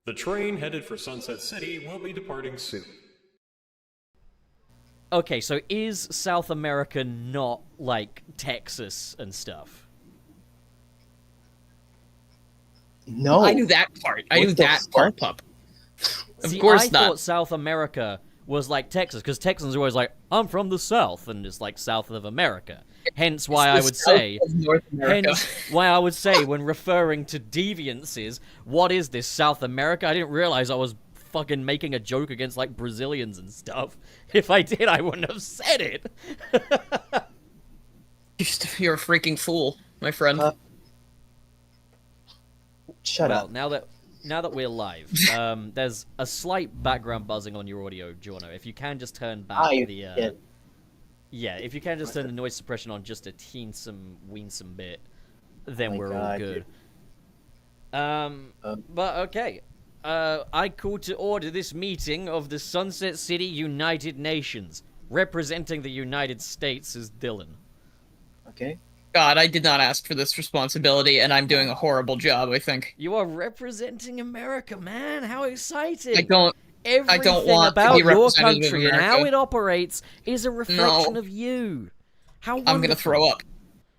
The train headed for Sunset City will be departing soon. Okay, so is South America not, like, Texas and stuff? No. I knew that part. I knew that part, pup. See, Of course I not. thought South America was like Texas, because Texans are always like, I'm from the South, and it's like South of America. Hence why I would say, when referring to deviances, what is this, South America? I didn't realize I was fucking making a joke against, like, Brazilians and stuff. If I did, I wouldn't have said it. You're a freaking fool, my friend. Shut up. Now that we're live, there's a slight background buzzing on your audio, Giorno. If you can just turn back if you can just turn the noise suppression on just a weensome bit, then we're all good. But okay. I call to order this meeting of the Sunset City United Nations. Representing the United States is Dylan. Okay. God, I did not ask for this responsibility, and I'm doing a horrible job, I think. You are representing America, man. How exciting. I don't want about to be your representative country of and America. how it operates is a reflection of you. How wonderful. I'm gonna throw up.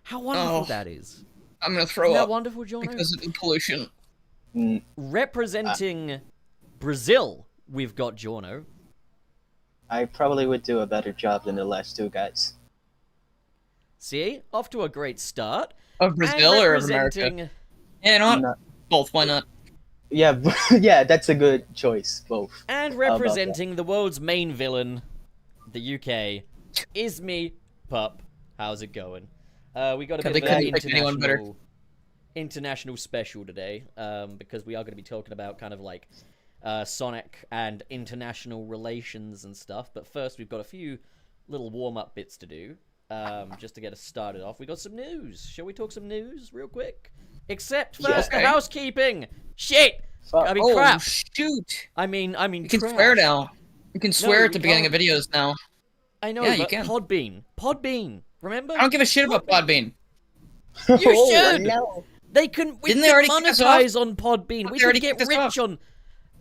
How wonderful that is. I'm gonna throw Isn't up. that wonderful, Jono? Because of the pollution. Representing Brazil, we've got Giorno. I probably would do a better job than the last two guys. See? Off to a great start. Of Brazil or of America? Yeah, you know what? Both, why not? Yeah, yeah, that's a good choice, both. And representing the world's main villain, the UK, is me, Pup. How's it going? We got a bit of an international special today, because we are going to be talking about kind of like Sonic and international relations and stuff. But first, we've got a few little warm-up bits to do, just to get us started off. We got some news. Shall we talk some news real quick? Except first, the housekeeping. Shit. I mean, crap. Shoot. I mean, you can swear now. You can swear at the beginning of videos now. I know, yeah, but you can. Podbean. Remember? I don't give a shit about Podbean. You should. No. They couldn't. We Didn't they already monetize on Podbean. We could get rich off? on.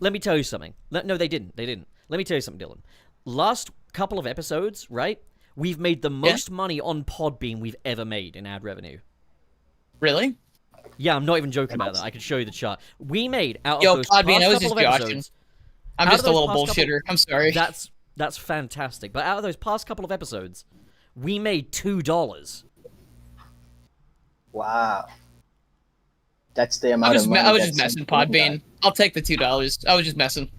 Let me tell you something. No, they didn't. Let me tell you something, Dylan. Last couple of episodes, right? We've made the most money on Podbean we've ever made in ad revenue. Really? Yeah, I'm not even joking about that. I can show you the chart. We made out of those Podbean, I was past just couple of joshing. episodes. I'm just a little bullshitter. I'm sorry. That's fantastic. But out of those past couple of episodes, we made $2. Wow. That's the amount of money. I was just messing, Podbean. I'll take the $2. I was just messing.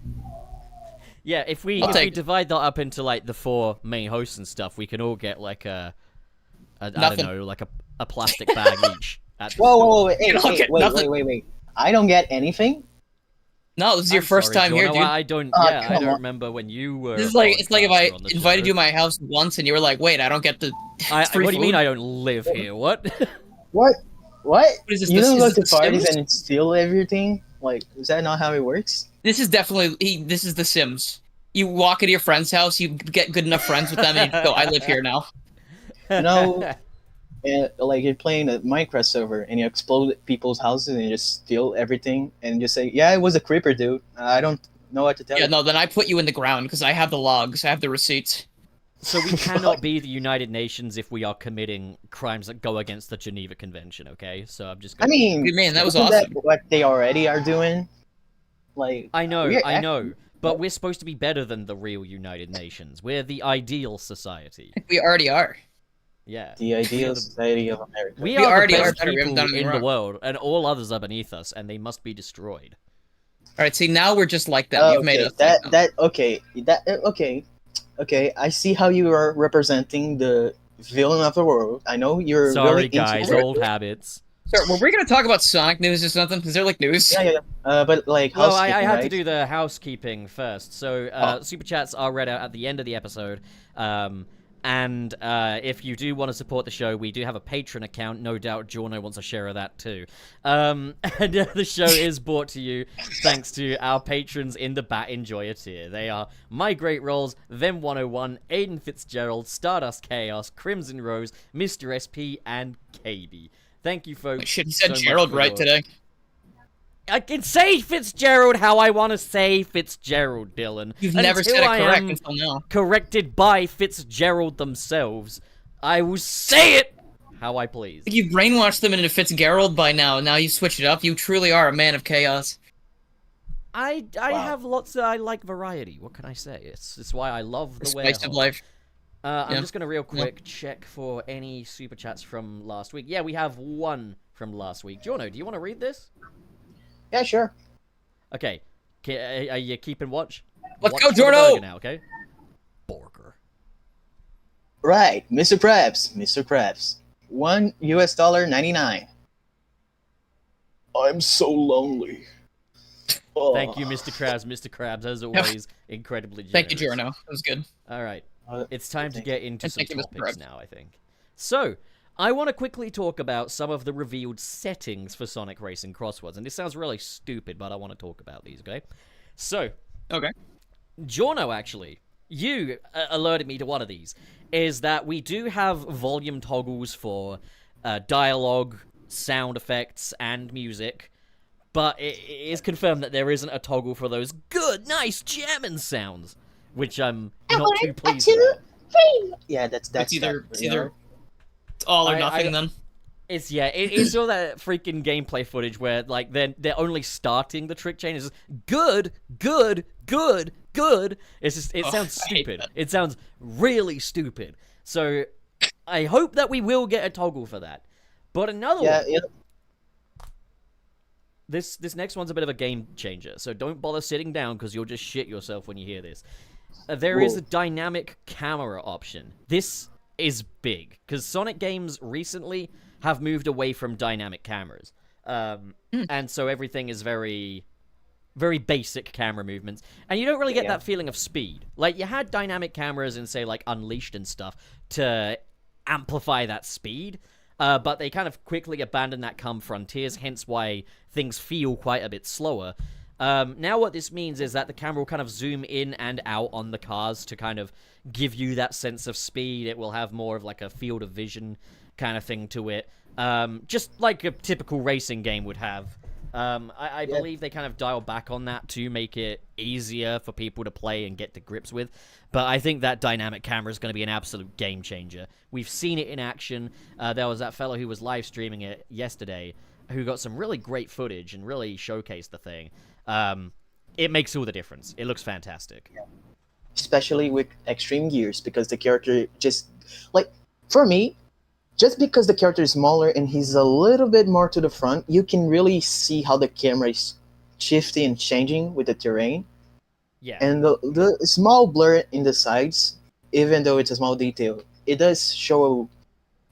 Yeah, if we divide that up into like the 4 main hosts and stuff, we can all get like I don't know, like a plastic bag each. Whoa, wait. I don't get anything? No, this is your first time here, dude. I don't remember when you were. This is like, it's like if I invited you to my house once and you were like, wait, I don't get the what do you mean I don't live here? What? What? What is this, you don't go to The parties Sims? and steal everything? Like, is that not how it works? This is definitely, this is The Sims. You walk into your friend's house, you get good enough friends with them, and you go, I live here now. No. Like, you're playing a Minecraft server, and you explode people's houses, and you just steal everything, and just say, yeah, it was a creeper, dude. I don't know what to tell you. Yeah, no, then I put you in the ground, because I have the logs, I have the receipts. So we cannot be the United Nations if we are committing crimes that go against the Geneva Convention, okay? So I'm just gonna... I mean, that was isn't awesome. that what they already are doing? Like, I know. But we're supposed to be better than the real United Nations. We're the ideal society. We already are. Yeah. The ideal society of America. We are already the best are better. We haven't people done anything in the wrong. world, and all others are beneath us, and they must be destroyed. Alright, see, now we're just like them. You've made us Okay, I see how you are representing the villain of the world. I know you're Sorry, really guys, into old habits. Sir, were we going to talk about Sonic news or something? Is there, like, news? Yeah. But, like, Well, I housekeeping, had right? to do the housekeeping first. So, Super Chats are read out at the end of the episode. And if you do want to support the show, we do have a Patreon account. No doubt Giorno wants a share of that too. And the show is brought to you thanks to our patrons in the Bat Enjoyer tier. They are My Great Rolls, Them101, Aiden Fitzgerald, Stardust Chaos, Crimson Rose, Mr. SP, and KB. Thank you, folks. Shit, he said so much Gerald for right your- today. I can say Fitzgerald how I want to say Fitzgerald, Dylan. You've never said it Until I correct am until now. corrected by Fitzgerald themselves, I will say it how I please. You brainwashed them into Fitzgerald by now. Now you switch it up. You truly are a man of chaos. I have lots of... I like variety. What can I say? It's why I love the Spice of werewolf. life. I'm just going to real quick check for any super chats from last week. Yeah, we have one from last week. Jono, do you want to read this? Yeah, sure. Okay. Are you keeping watch? Let's Watch go, for the Jorno! burger now, okay? Burger. Right, Mr. Krabs. Mr. Krabs. $1.99. I'm so lonely. Oh. Thank you, Mr. Krabs. Mr. Krabs, as always, incredibly generous. Thank you, Jorno. That was good. All right. It's time to get into some thank you, Mr. topics Krabs. now, I think. So, I want to quickly talk about some of the revealed settings for Sonic Racing Crosswords. And this sounds really stupid, but I want to talk about these, okay? So, Okay. Jorno, actually, you alerted me to one of these, is that we do have volume toggles for dialogue, sound effects, and music, but it is confirmed that there isn't a toggle for those good, nice jamming sounds, which I'm not too pleased about. Yeah, that's It's all or nothing then. It's all that freaking gameplay footage where like they're only starting the trick chain. It's just good. It's just it sounds stupid. It sounds really stupid. So I hope that we will get a toggle for that. But another one. Yeah. This next one's a bit of a game changer. So don't bother sitting down because you'll just shit yourself when you hear this. There is a dynamic camera option. This is big because Sonic games recently have moved away from dynamic cameras, and so everything is very, very basic camera movements, and you don't really get that feeling of speed. Like you had dynamic cameras in say like Unleashed and stuff to amplify that speed, but they kind of quickly abandoned that come Frontiers. Hence why things feel quite a bit slower. Now what this means is that the camera will kind of zoom in and out on the cars to kind of give you that sense of speed. It will have more of like a field of vision kind of thing to it. Just like a typical racing game would have. I believe they kind of dial back on that to make it easier for people to play and get to grips with. But I think that dynamic camera is going to be an absolute game changer. We've seen it in action. There was that fellow who was live streaming it yesterday who got some really great footage and really showcased the thing. It makes all the difference. It looks fantastic. Especially with Extreme Gears, because the character just, like, for me, just because the character is smaller and he's a little bit more to the front, you can really see how the camera is shifting and changing with the terrain. Yeah. And the small blur in the sides, even though it's a small detail, it does show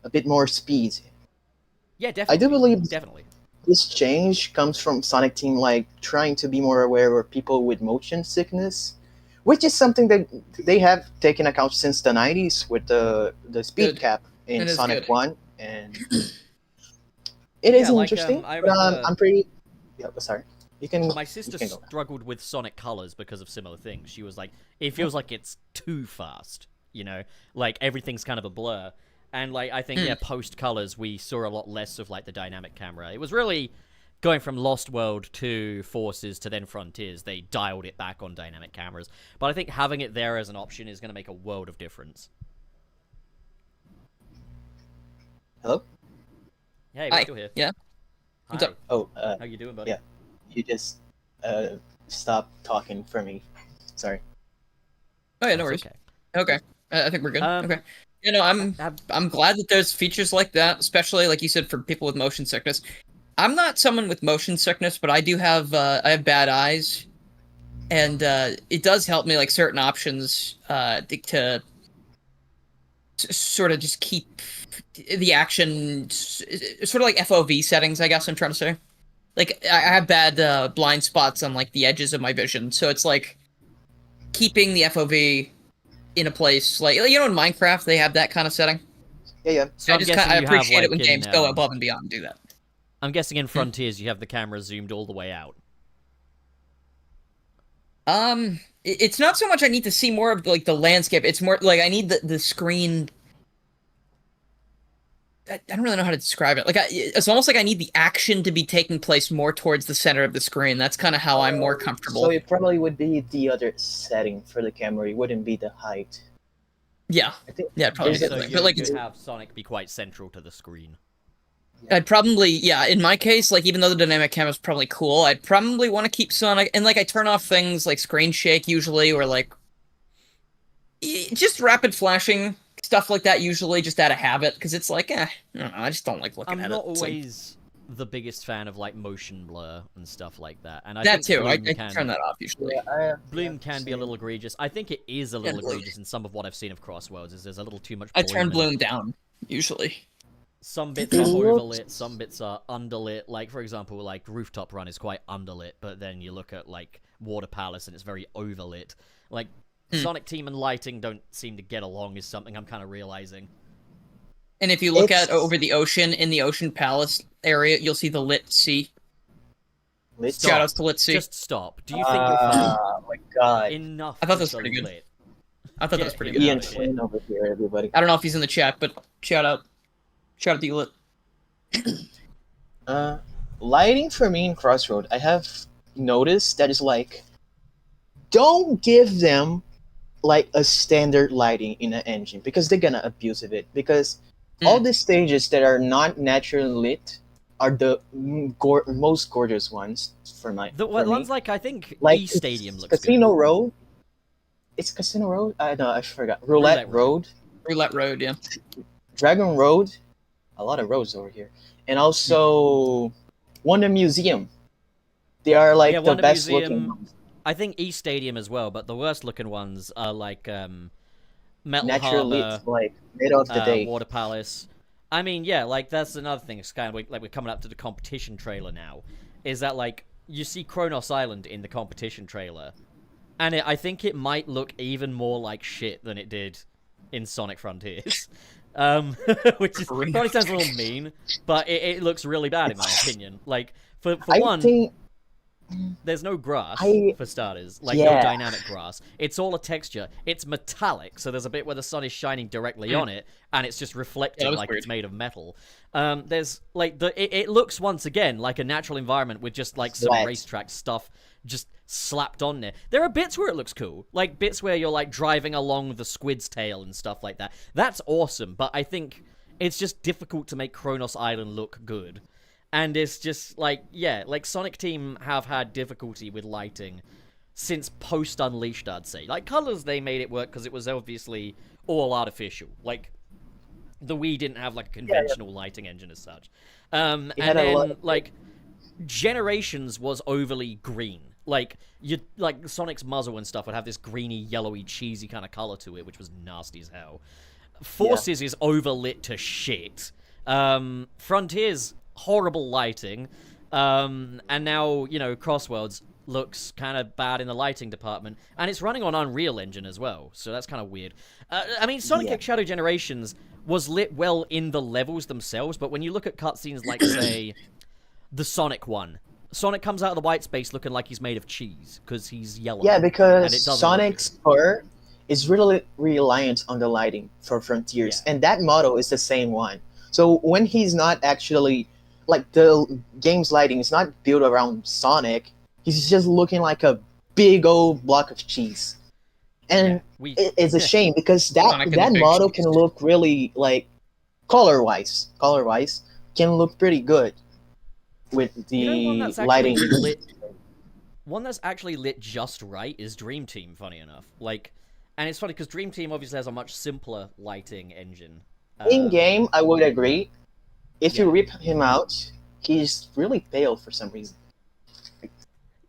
a bit more speed. Yeah, definitely. I do believe definitely. This change comes from Sonic Team like trying to be more aware of people with motion sickness, which is something that they have taken account since the 90s with the speed cap in Sonic 1, and it is interesting. I'm pretty. Yeah, sorry. You can. My sister struggled with Sonic Colors because of similar things. She was like, "It feels like it's too fast," you know, like everything's kind of a blur. And like I think post Colors we saw a lot less of like the dynamic camera. It was really going from Lost World to Forces to then Frontiers. They dialed it back on dynamic cameras, but I think having it there as an option is going to make a world of difference. Hello? Hey, we're still here. Yeah. Hi. Oh, how you doing, buddy? Yeah. You just stopped talking for me. Sorry. Oh yeah, no worries. Okay. I think we're good. Okay. You know, I'm glad that there's features like that, especially like you said for people with motion sickness. I'm not someone with motion sickness, but I do have I have bad eyes, and it does help me like certain options to sort of just keep the action sort of like FOV settings, I guess I'm trying to say. Like I have bad blind spots on like the edges of my vision, so it's like keeping the FOV in a place like, you know, in Minecraft they have that kind of setting. Yeah. So I appreciate it when games go above and beyond and do that. I'm guessing in Frontiers you have the camera zoomed all the way out. It's not so much I need to see more of like the landscape. It's more like I need the screen I don't really know how to describe it. Like, it's almost like I need the action to be taking place more towards the center of the screen. That's kind of how I'm more comfortable. So it probably would be the other setting for the camera. It wouldn't be the height. Yeah, probably. So but like, you have Sonic be quite central to the screen. I'd probably, in my case, like, even though the dynamic cam is probably cool, I'd probably want to keep Sonic, and like, I turn off things like screen shake usually, or like, just rapid flashing. Stuff like that usually just out of habit, because it's like, I don't know, I just don't like looking at it. I'm not always the biggest fan of like motion blur and stuff like that. And I that think too, I turn that off usually. Bloom can be a little egregious. I think it is a little egregious in some of what I've seen of Crossworlds, is there's a little too much I turn Bloom down, usually. Some bits are overlit, some bits are underlit. Like, for example, like Rooftop Run is quite underlit, but then you look at like Water Palace and it's very overlit. Like, Sonic Team and lighting don't seem to get along is something I'm kind of realizing. And if you look at over the ocean, in the Ocean Palace area, you'll see the lit sea. Shout outs to lit sea. Just stop. Do you think you're funny? Oh my god. Enough. I thought that was pretty good. Lit. I thought that was pretty good. Ian Flynn over here, everybody. I don't know if he's in the chat, but shout out to you, lit. Lighting for me in Crossroad, I have noticed that is like, don't give them like a standard lighting in an engine, because they're gonna abuse of it, because all the stages that are not naturally lit are the most gorgeous ones for my ones like, I think like E Stadium looks Casino good. Road. It's Casino Road? No, I forgot. Roulette Road. Roulette Road, yeah. Dragon Road. A lot of roads over here. And also Wonder Museum. They are like the best looking ones. I think East Stadium as well, but the worst looking ones are like Metal Naturally, Harbor, like middle of the day. Water Palace. I mean, yeah, like that's another thing. It's kind of like we're coming up to the competition trailer now. Is that like you see Kronos Island in the competition trailer, and I think it might look even more like shit than it did in Sonic Frontiers. Which is, probably sounds a little mean, but it looks really bad in my opinion. Like for one. There's no grass, for starters. Like, no dynamic grass. It's all a texture. It's metallic, so there's a bit where the sun is shining directly on it, and it's just reflecting like weird. It's made of metal. There's, like, it looks, once again, like a natural environment with just, like, some racetrack stuff just slapped on there. There are bits where it looks cool. Like, bits where you're, like, driving along the squid's tail and stuff like that. That's awesome, but I think it's just difficult to make Kronos Island look good. And it's just, like, yeah, like, Sonic Team have had difficulty with lighting since post-Unleashed, I'd say. Like, colors, they made it work because it was obviously all artificial. Like, the Wii didn't have, like, a conventional lighting engine as such. And then, like, Generations was overly green. Like, Sonic's muzzle and stuff would have this greeny, yellowy, cheesy kind of color to it, which was nasty as hell. Forces is overlit to shit. Frontiers... horrible lighting, and now, you know, Crossworlds looks kind of bad in the lighting department, and it's running on Unreal Engine as well, so that's kind of weird. I mean, Sonic X Shadow Generations was lit well in the levels themselves, but when you look at cutscenes like, say, the Sonic one, Sonic comes out of the white space looking like he's made of cheese, because he's yellow. Yeah, because Sonic's fur is really reliant on the lighting for Frontiers, and that model is the same one. So when he's not actually... like, the game's lighting is not built around Sonic. He's just looking like a big old block of cheese. And it's a shame, because that model can look really, like, color-wise, can look pretty good with the lighting. One that's actually lit just right is Dream Team, funny enough. Like, and it's funny, because Dream Team obviously has a much simpler lighting engine. In-game, I would agree. If you rip him out, he's really pale for some reason.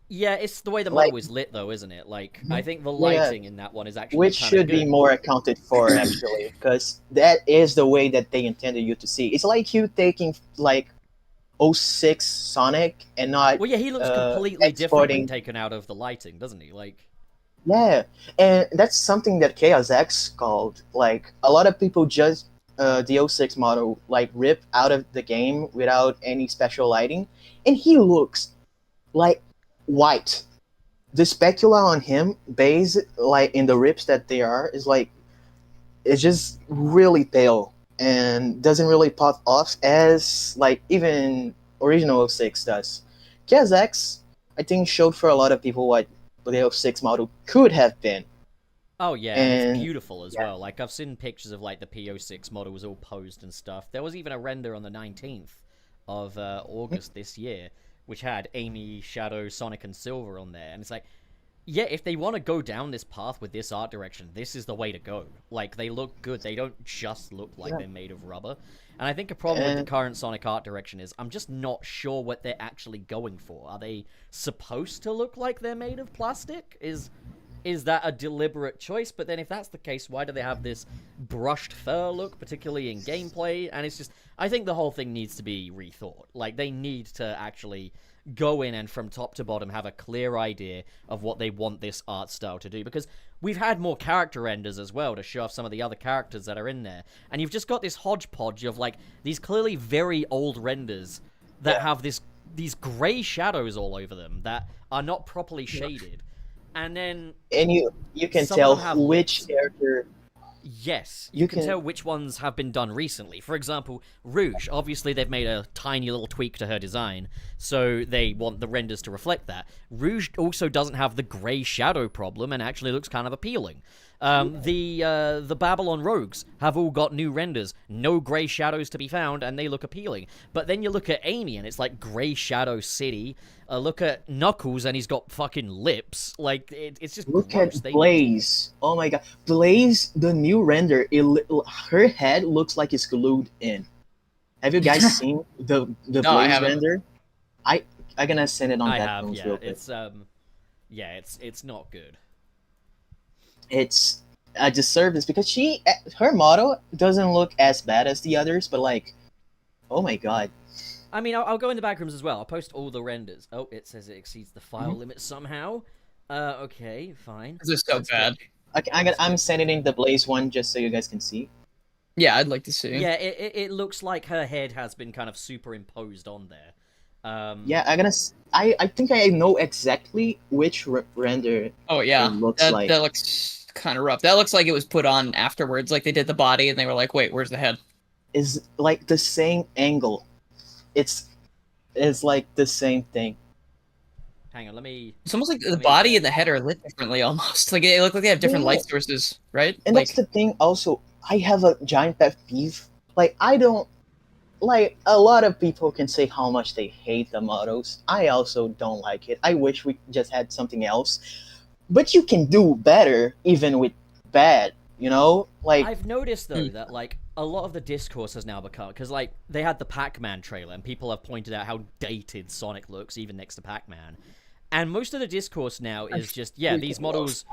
Yeah, it's the way the model is lit, though, isn't it? Like, I think the lighting in that one is actually which should be more accounted for, actually, because that is the way that they intended you to see. It's like you taking, like, 06 Sonic and not... well, yeah, he looks completely different when taken out of the lighting, doesn't he? Like... yeah, and that's something that Chaos X called. Like, a lot of people just... the 06 model, like, rip out of the game without any special lighting, and he looks like white. The specula on him, base, like, in the rips that they are, is like, it's just really pale. and doesn't really pop off as like even original 06 does. KSX, I think, showed for a lot of people what the 06 model could have been. Oh yeah, and it's beautiful as yeah. well. Like I've seen pictures of like the P06 model was all posed and stuff. There was even a render on the 19th of August this year, which had Amy, Shadow, Sonic, and Silver on there, and it's like, yeah, if they want to go down this path with this art direction, this is the way to go. Like, they look good. They don't just look like they're made of rubber. And I think a problem with the current Sonic art direction is I'm just not sure what they're actually going for. Are they supposed to look like they're made of plastic? Is that a deliberate choice? But then if that's the case, why do they have this brushed fur look, particularly in gameplay? And it's just, I think the whole thing needs to be rethought. Like, they need to actually go in and from top to bottom have a clear idea of what they want this art style to do, because we've had more character renders as well to show off some of the other characters that are in there, and you've just got this hodgepodge of like these clearly very old renders that have these gray shadows all over them that are not properly shaded, and you can tell which character. Yes, you can tell which ones have been done recently. For example, Rouge, obviously they've made a tiny little tweak to her design, so they want the renders to reflect that. Rouge also doesn't have the grey shadow problem and actually looks kind of appealing. The Babylon Rogues have all got new renders, no grey shadows to be found, and they look appealing. But then you look at Amy, and it's like Grey Shadow City. Look at Knuckles, and he's got fucking lips. Like, it's just look gross. At Blaze. Oh my god, Blaze, the new render, her head looks like it's glued in. Have you guys seen the Blaze render? I'm gonna send it on that phone real quick. It's not good. It's a disservice because her model doesn't look as bad as the others, but like, oh my god. I mean, I'll go in the back rooms as well. I'll post all the renders. Oh, it says it exceeds the file limit somehow. Okay, fine. This is so bad. Okay, I'm sending in the Blaze one just so you guys can see. Yeah, I'd like to see. Yeah, it looks like her head has been kind of superimposed on there. Yeah, I think I know exactly which render. Oh yeah, it looks like. That looks kind of rough. That looks like it was put on afterwards. Like they did the body and they were like, "Wait, where's the head?" Is like the same angle. It's like the same thing. Hang on, let me. It's almost like the body and the head are lit differently. Almost like it looks like they have different light sources, right? And like, that's the thing. Also, I have a giant pet peeve. Like I don't. Like, a lot of people can say how much they hate the models. I also don't like it. I wish we just had something else. But you can do better, even with bad, you know? Like, I've noticed, though, that, like, a lot of the discourse has now become... Because, like, they had the Pac-Man trailer, and people have pointed out how dated Sonic looks, even next to Pac-Man. And most of the discourse now is just, yeah, these models...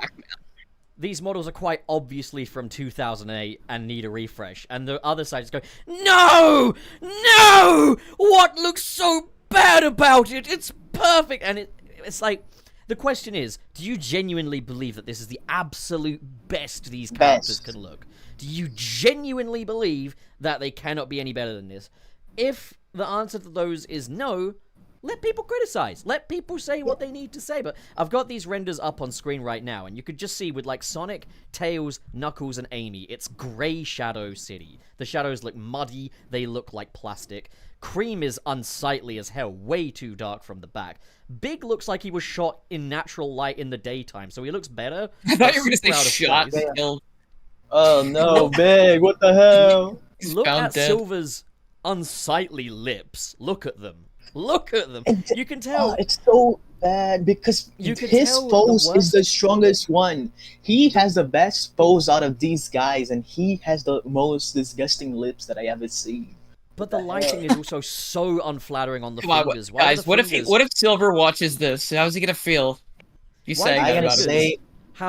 These models are quite obviously from 2008 and need a refresh. And the other side is going, no! No! What looks so bad about it? It's perfect! And it's like, the question is, do you genuinely believe that this is the absolute best these characters can look? Do you genuinely believe that they cannot be any better than this? If the answer to those is no, let people criticize. Let people say what they need to say. But I've got these renders up on screen right now, and you could just see with, like, Sonic, Tails, Knuckles, and Amy, it's Grey Shadow City. The shadows look muddy. They look like plastic. Cream is unsightly as hell, way too dark from the back. Big looks like he was shot in natural light in the daytime, so he looks better. I thought you were going to say shot. Oh, no, Big, what the hell? Look at Silver's unsightly lips. Look at them. Look at them. You can tell. Oh, it's so bad because his pose is the strongest one. He has the best pose out of these guys, and he has the most disgusting lips that I ever seen. But the lighting is also so unflattering on the fingers. Guys, what if Silver watches this? How's he gonna feel? You say I'm gonna say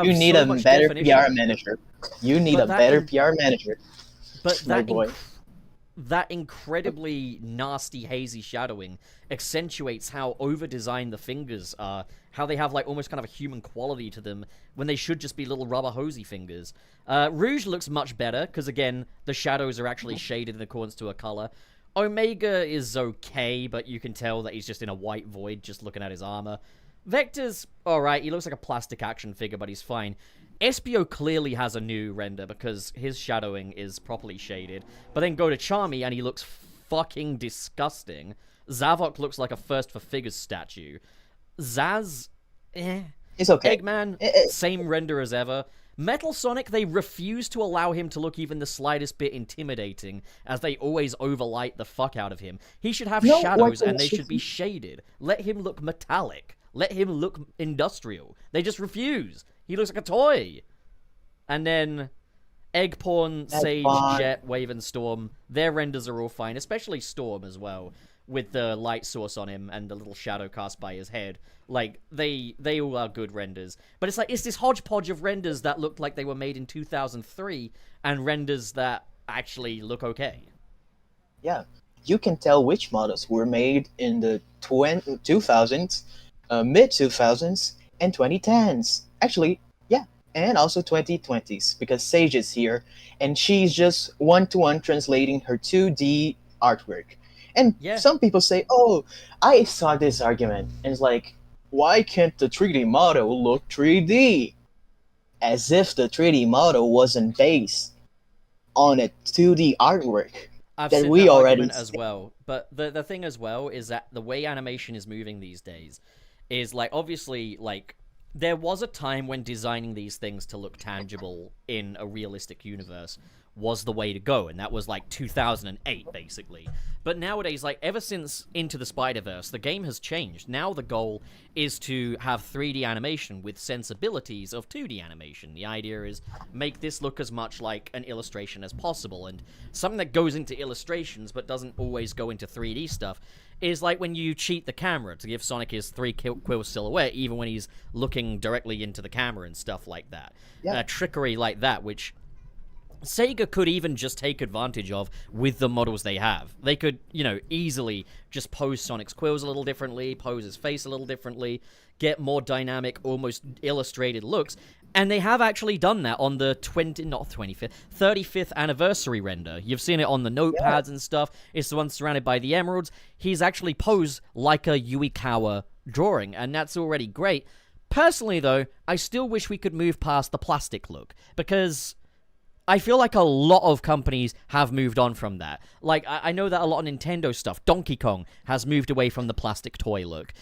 you need a better PR manager. You need a better PR manager. But that incredibly nasty hazy shadowing accentuates how over-designed the fingers are, how they have like almost kind of a human quality to them when they should just be little rubber hosey fingers. Rouge looks much better because again the shadows are actually shaded in accordance to a color. Omega is okay, but you can tell that he's just in a white void just looking at his armor. Vector's alright, he looks like a plastic action figure, but he's fine. Espio clearly has a new render because his shadowing is properly shaded. But then go to Charmy and he looks fucking disgusting. Zavok looks like a First for Figures statue. Zaz, It's okay. Eggman, same render as ever. Metal Sonic, they refuse to allow him to look even the slightest bit intimidating, as they always overlight the fuck out of him. He should have shadows, and they should be shaded. Let him look metallic. Let him look industrial. They just refuse. He looks like a toy. And then Eggporn, Sage, Jet, Wave, and Storm, their renders are all fine, especially Storm as well, with the light source on him and the little shadow cast by his head. Like, they all are good renders. But it's like, it's this hodgepodge of renders that looked like they were made in 2003 and renders that actually look okay. Yeah. You can tell which models were made in the 2000s, mid-2000s, and 2010s. Actually, yeah, and also 2020s, because Sage is here, and she's just one-to-one translating her 2D artwork. And some people say, oh, I saw this argument, and it's like, why can't the 3D model look 3D? As if the 3D model wasn't based on a 2D artwork. I've seen that argument as well. But the thing as well is that the way animation is moving these days is, like, obviously, like, there was a time when designing these things to look tangible in a realistic universe was the way to go, and that was like 2008 basically. But nowadays, like, ever since Into the Spider-Verse, the game has changed. Now the goal is to have 3D animation with sensibilities of 2D animation. The idea is make this look as much like an illustration as possible, and something that goes into illustrations but doesn't always go into 3D stuff is like when you cheat the camera to give Sonic his 3-quill silhouette even when he's looking directly into the camera and stuff like that. Trickery like that, which Sega could even just take advantage of with the models they have. They could, you know, easily just pose Sonic's quills a little differently, pose his face a little differently, get more dynamic, almost illustrated looks, and they have actually done that on the 35th anniversary render. You've seen it on the notepads and stuff. It's the one surrounded by the emeralds. He's actually posed like a Yuikawa drawing, and that's already great. Personally, though, I still wish we could move past the plastic look, because I feel like a lot of companies have moved on from that. Like, I know that a lot of Nintendo stuff, Donkey Kong, has moved away from the plastic toy look.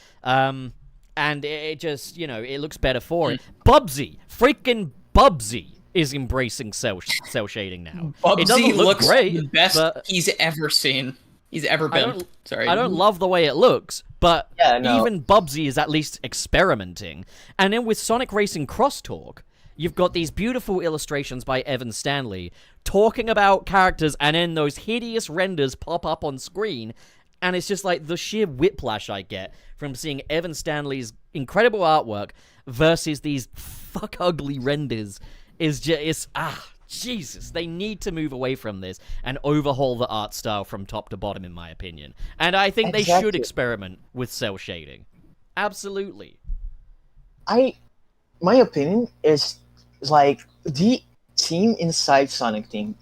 And it just, you know, it looks better for it. Bubsy, freaking Bubsy, is embracing cell shading now. Bubsy it doesn't look looks great, the best he's ever seen. He's ever been. I don't love the way it looks, but even Bubsy is at least experimenting. And then with Sonic Racing Crosstalk, you've got these beautiful illustrations by Evan Stanley talking about characters, and then those hideous renders pop up on screen, and it's just like the sheer whiplash I get from seeing Evan Stanley's incredible artwork versus these fuck ugly renders is just, Jesus. They need to move away from this and overhaul the art style from top to bottom, in my opinion. And I think they should experiment with cell shading. Absolutely. My opinion is, like, the team inside Sonic Team,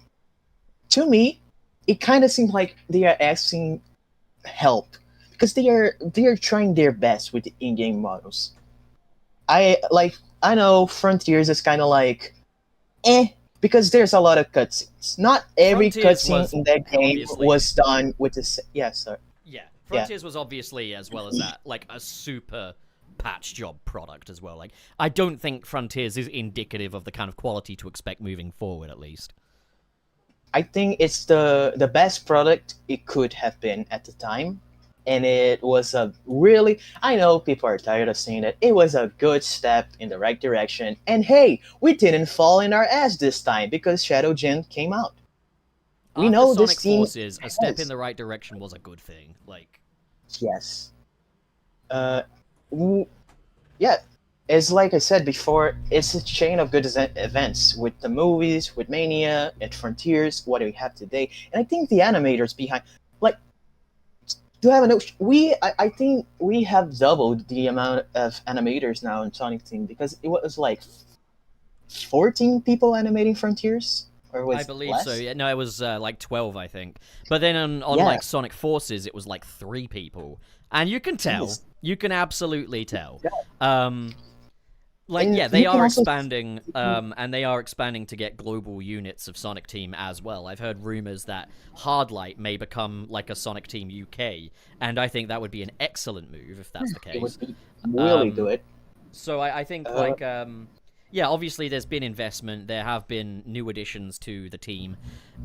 to me, it kind of seems like they are asking help, because they are trying their best with the in-game models. I know Frontiers is kind of like, because there's a lot of cutscenes. Not every cutscene in that game was done with this. Frontiers was obviously, as well as that, like a super patch job product as well. Like, I don't think Frontiers is indicative of the kind of quality to expect moving forward, at least. I think it's the best product it could have been at the time, and it was a really, I know people are tired of saying it, it was a good step in the right direction, and hey, we didn't fall in our ass this time because Shadow Gen came out. We know Sonic this team Forces, a step in the right direction was a good thing. Like, yes. Yeah, it's like I said before, it's a chain of good events with the movies, with Mania, at Frontiers, what do we have today. And I think the animators behind, like, to have a notion, I think we have doubled the amount of animators now in Sonic Team, because it was like 14 people animating Frontiers? Or was I believe less? so. Yeah, no, it was like 12, I think. But then on like Sonic Forces, it was like 3 people. And you can tell. You can absolutely tell. Like, And yeah, they you can are also- expanding, and they are expanding to get global units of Sonic Team as well. I've heard rumors that Hardlight may become like a Sonic Team UK, and I think that would be an excellent move if that's the case. It would be really good. So I think, yeah, obviously there's been investment. There have been new additions to the team.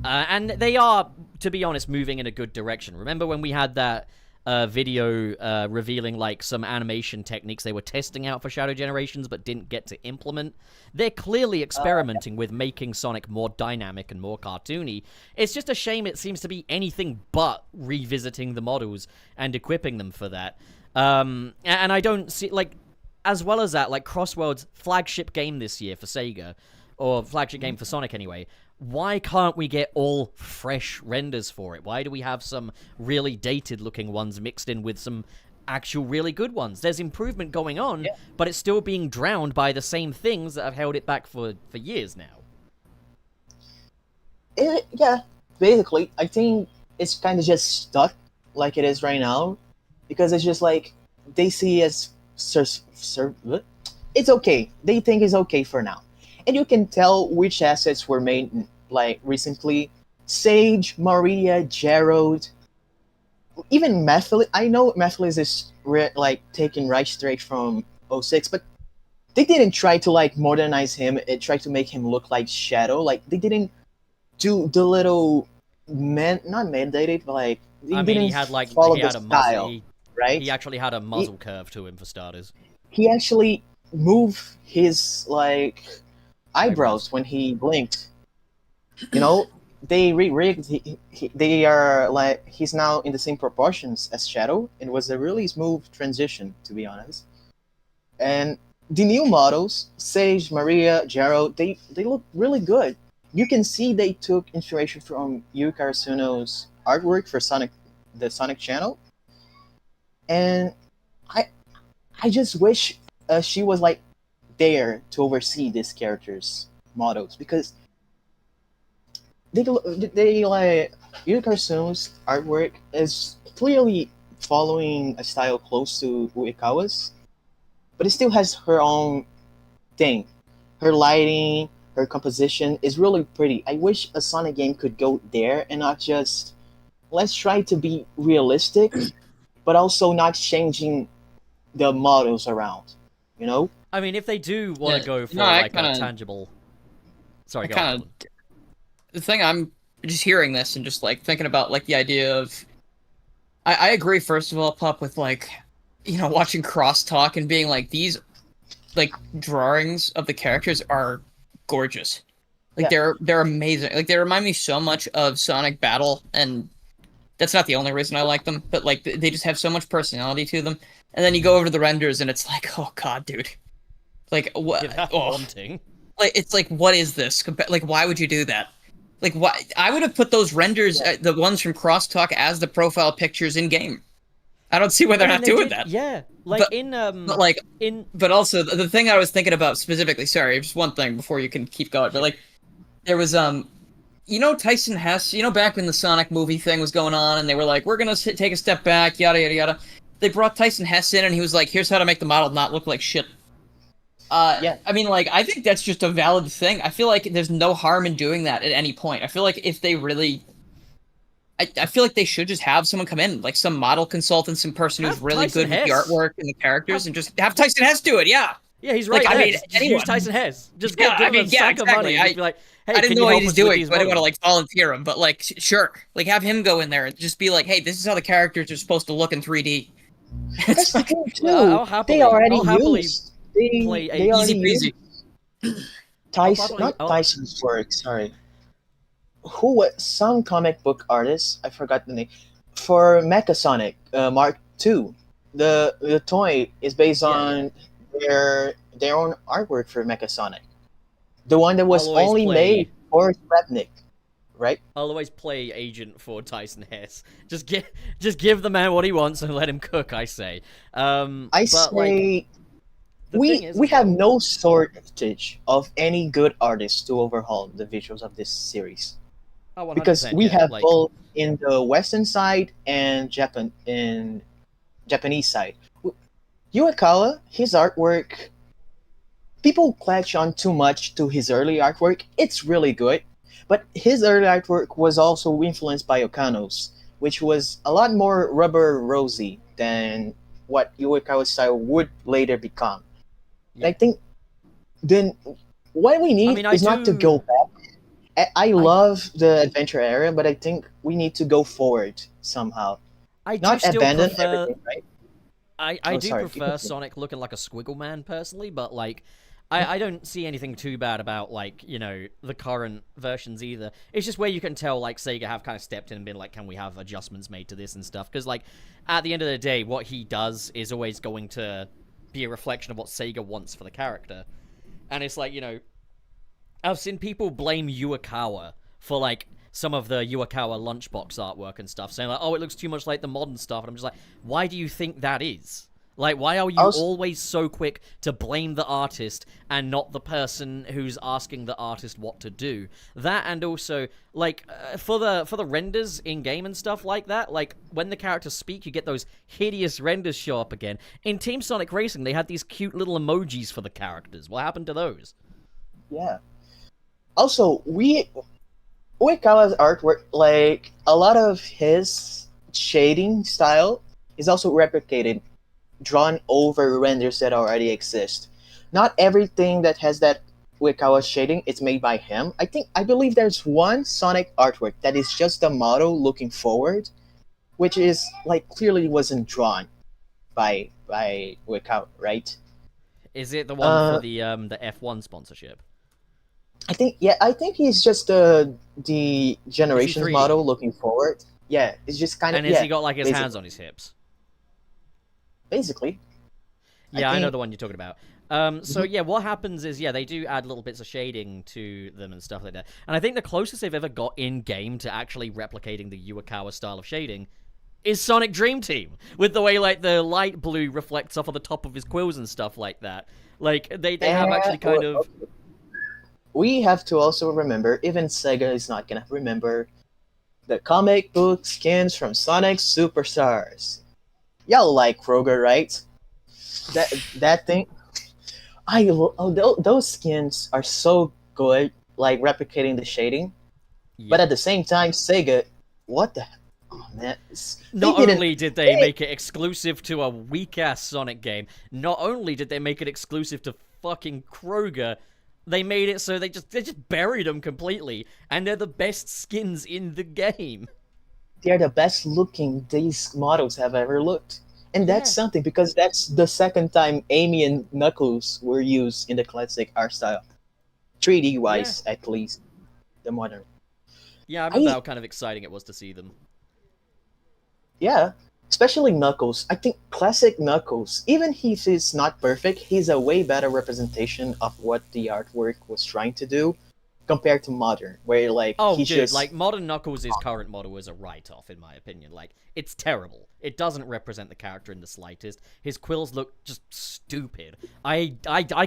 And they are, to be honest, moving in a good direction. Remember when we had that video revealing like some animation techniques they were testing out for Shadow Generations but didn't get to implement? They're clearly experimenting with making Sonic more dynamic and more cartoony. It's just a shame it seems to be anything but revisiting the models and equipping them for that. And I don't see, like, as well as that, like, Crossworld's flagship game this year for Sega, or flagship game for Sonic anyway, why can't we get all fresh renders for it? Why do we have some really dated-looking ones mixed in with some actual really good ones? There's improvement going on, but it's still being drowned by the same things that have held it back for years now. Yeah, basically, I think it's kind of just stuck like it is right now, because it's just like they see as it's okay. They think it's okay for now, and you can tell which assets were made like recently. Sage, Maria, Gerald, even Methylis. I know Methylis is like taken right straight from 06, but they didn't try to like modernize him and try to make him look like Shadow. Like they didn't do the little not mandated, but like he had like follow he had the a style, muzzle. right? He actually had a muzzle curve to him for starters. He actually moved his like eyebrows when he blinked. You know, they rigged. They are like he's now in the same proportions as Shadow. It was a really smooth transition, to be honest. And the new models, Sage, Maria, Gerald, they look really good. You can see they took inspiration from Yuka Arasuno's artwork for the Sonic channel. And I just wish she was like there to oversee these characters' models, because they like Yuka Arasuno's artwork is clearly following a style close to Uekawa's, but it still has her own thing. Her lighting, her composition is really pretty. I wish a Sonic game could go there and not just let's try to be realistic, but also not changing the models around. You know? I mean, if they do want to go for a tangible, sorry, go on. The thing I'm just hearing this and just like thinking about like the idea of, I agree. First of all, Pup, with like, you know, watching crosstalk and being like these, like drawings of the characters are gorgeous. Like they're amazing. Like they remind me so much of Sonic Battle, and that's not the only reason I like them, but like they just have so much personality to them. And then you go over to the renders, and it's like, oh god, dude, like what? Yeah, that's haunting. Like it's like, what is this? Like, why would you do that? Like, why? I would have put those renders, the ones from Crosstalk, as the profile pictures in game. I don't see why they're not doing that. Yeah, like but also the thing I was thinking about specifically. Sorry, just one thing before you can keep going. But like, there was you know, Tyson Hess. You know, back when the Sonic movie thing was going on, and they were like, we're gonna take a step back, yada yada yada. They brought Tyson Hess in, and he was like, here's how to make the model not look like shit. I mean, like, I think that's just a valid thing. I feel like there's no harm in doing that at any point. I feel like if they really... I feel like they should just have someone come in, like some model consultant, some person who's really good with the artwork and the characters, and just have Tyson Hess do it, yeah! Yeah, he's right. Like, I mean, just use Tyson Hess. Just give him a sack of money. Just be like, hey, I didn't know what he's doing, so I didn't want to, like, volunteer him, but, like, sure. Like, have him go in there and just be like, hey, this is how the characters are supposed to look in 3D. That's the thing, too. They already used... They easy peasy. Tyson's work, sorry. Some comic book artist, I forgot the name, for Mecha Sonic Mark II. The toy is based on their own artwork for Mecha Sonic. The one that was only made for Sputnik, right? I'll always play agent for Tyson Hess. Just give the man what he wants and let him cook, I say. We have no shortage of any good artists to overhaul the visuals of this series. Oh, because we have both in the Western side and Japanese side. Uekawa, his artwork, people clutch on too much to his early artwork. It's really good, but his early artwork was also influenced by Okano's, which was a lot more rubber rosy than what Iwakawa's style would later become. Yeah. I think then what we need is not to go back. I love the adventure era, but I think we need to go forward somehow. Not abandon everything, right? I do prefer Sonic looking like a squiggle man personally, but like I don't see anything too bad about like, you know, the current versions either. It's just where you can tell like Sega have kind of stepped in and been like, can we have adjustments made to this and stuff? Because like at the end of the day, what he does is always going to be a reflection of what Sega wants for the character. And it's like, you know, I've seen people blame Iwakawa for like some of the Iwakawa lunchbox artwork and stuff, saying like, oh, it looks too much like the modern stuff. And I'm just like, why do you think that is? Like, why are you always so quick to blame the artist and not the person who's asking the artist what to do? That, and also, like, for the renders in-game and stuff like that, like, when the characters speak, you get those hideous renders show up again. In Team Sonic Racing, they had these cute little emojis for the characters. What happened to those? Yeah. Also, Uekawa's artwork, like, a lot of his shading style is also replicated, drawn over renders that already exist. Not everything that has that Uekawa shading is made by him. I believe there's one Sonic artwork that is just a model looking forward, which is, like, clearly wasn't drawn by Uekawa, right? Is it the one for the F1 sponsorship? I think he's just the Generations model looking forward. Yeah, it's just kind of. And has he got like his hands on his hips? Basically. Yeah, I know the one you're talking about. So yeah, what happens is they do add little bits of shading to them and stuff like that. And I think the closest they've ever got in game to actually replicating the Iwakawa style of shading is Sonic Dream Team, with the way like the light blue reflects off of the top of his quills and stuff like that. Like they have actually kind of. We have to also remember, even Sega is not gonna remember, the comic book skins from Sonic Superstars. Y'all like Kroger, right? That thing. Those skins are so good, like replicating the shading. Yeah. But at the same time, Sega, what the? Oh man! Not only did they make it exclusive to a weak ass Sonic game, not only did they make it exclusive to fucking Kroger. They made it so they just buried them completely, and they're the best skins in the game. They're the best looking these models have ever looked. And that's something, because that's the second time Amy and Knuckles were used in the classic art style. 3D wise, at least. The modern. Yeah, I remember how kind of exciting it was to see them. Yeah. Especially Knuckles. I think classic Knuckles, even if he's not perfect, he's a way better representation of what the artwork was trying to do compared to modern, where like like modern Knuckles' current model is a write-off in my opinion. Like it's terrible. It doesn't represent the character in the slightest. His quills look just stupid. I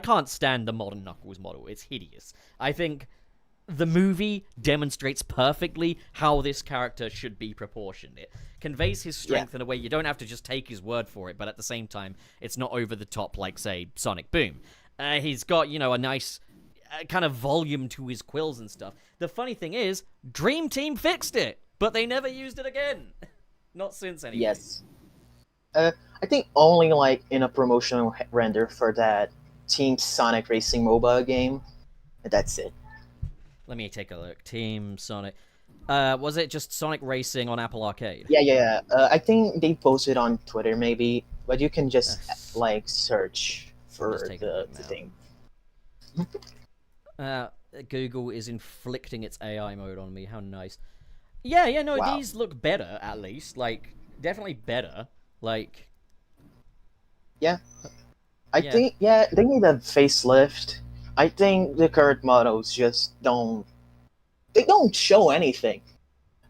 can't stand the modern Knuckles model. It's hideous. I think the movie demonstrates perfectly how this character should be proportioned. It conveys his strength in a way you don't have to just take his word for it, but at the same time, it's not over the top like, say, Sonic Boom. He's got, a nice kind of volume to his quills and stuff. The funny thing is, Dream Team fixed it, but they never used it again. Not since, anyway. Yes. I think only, like, in a promotional render for that Team Sonic Racing mobile game, that's it. Let me take a look. Team Sonic. Was it just Sonic Racing on Apple Arcade? Yeah. I think they posted on Twitter, maybe, but you can just search for the thing. Google is inflicting its AI mode on me. How nice. Yeah. No, wow. These look better at least. Like definitely better. Like. Yeah. I think they need a facelift. I think the current models just don't show anything.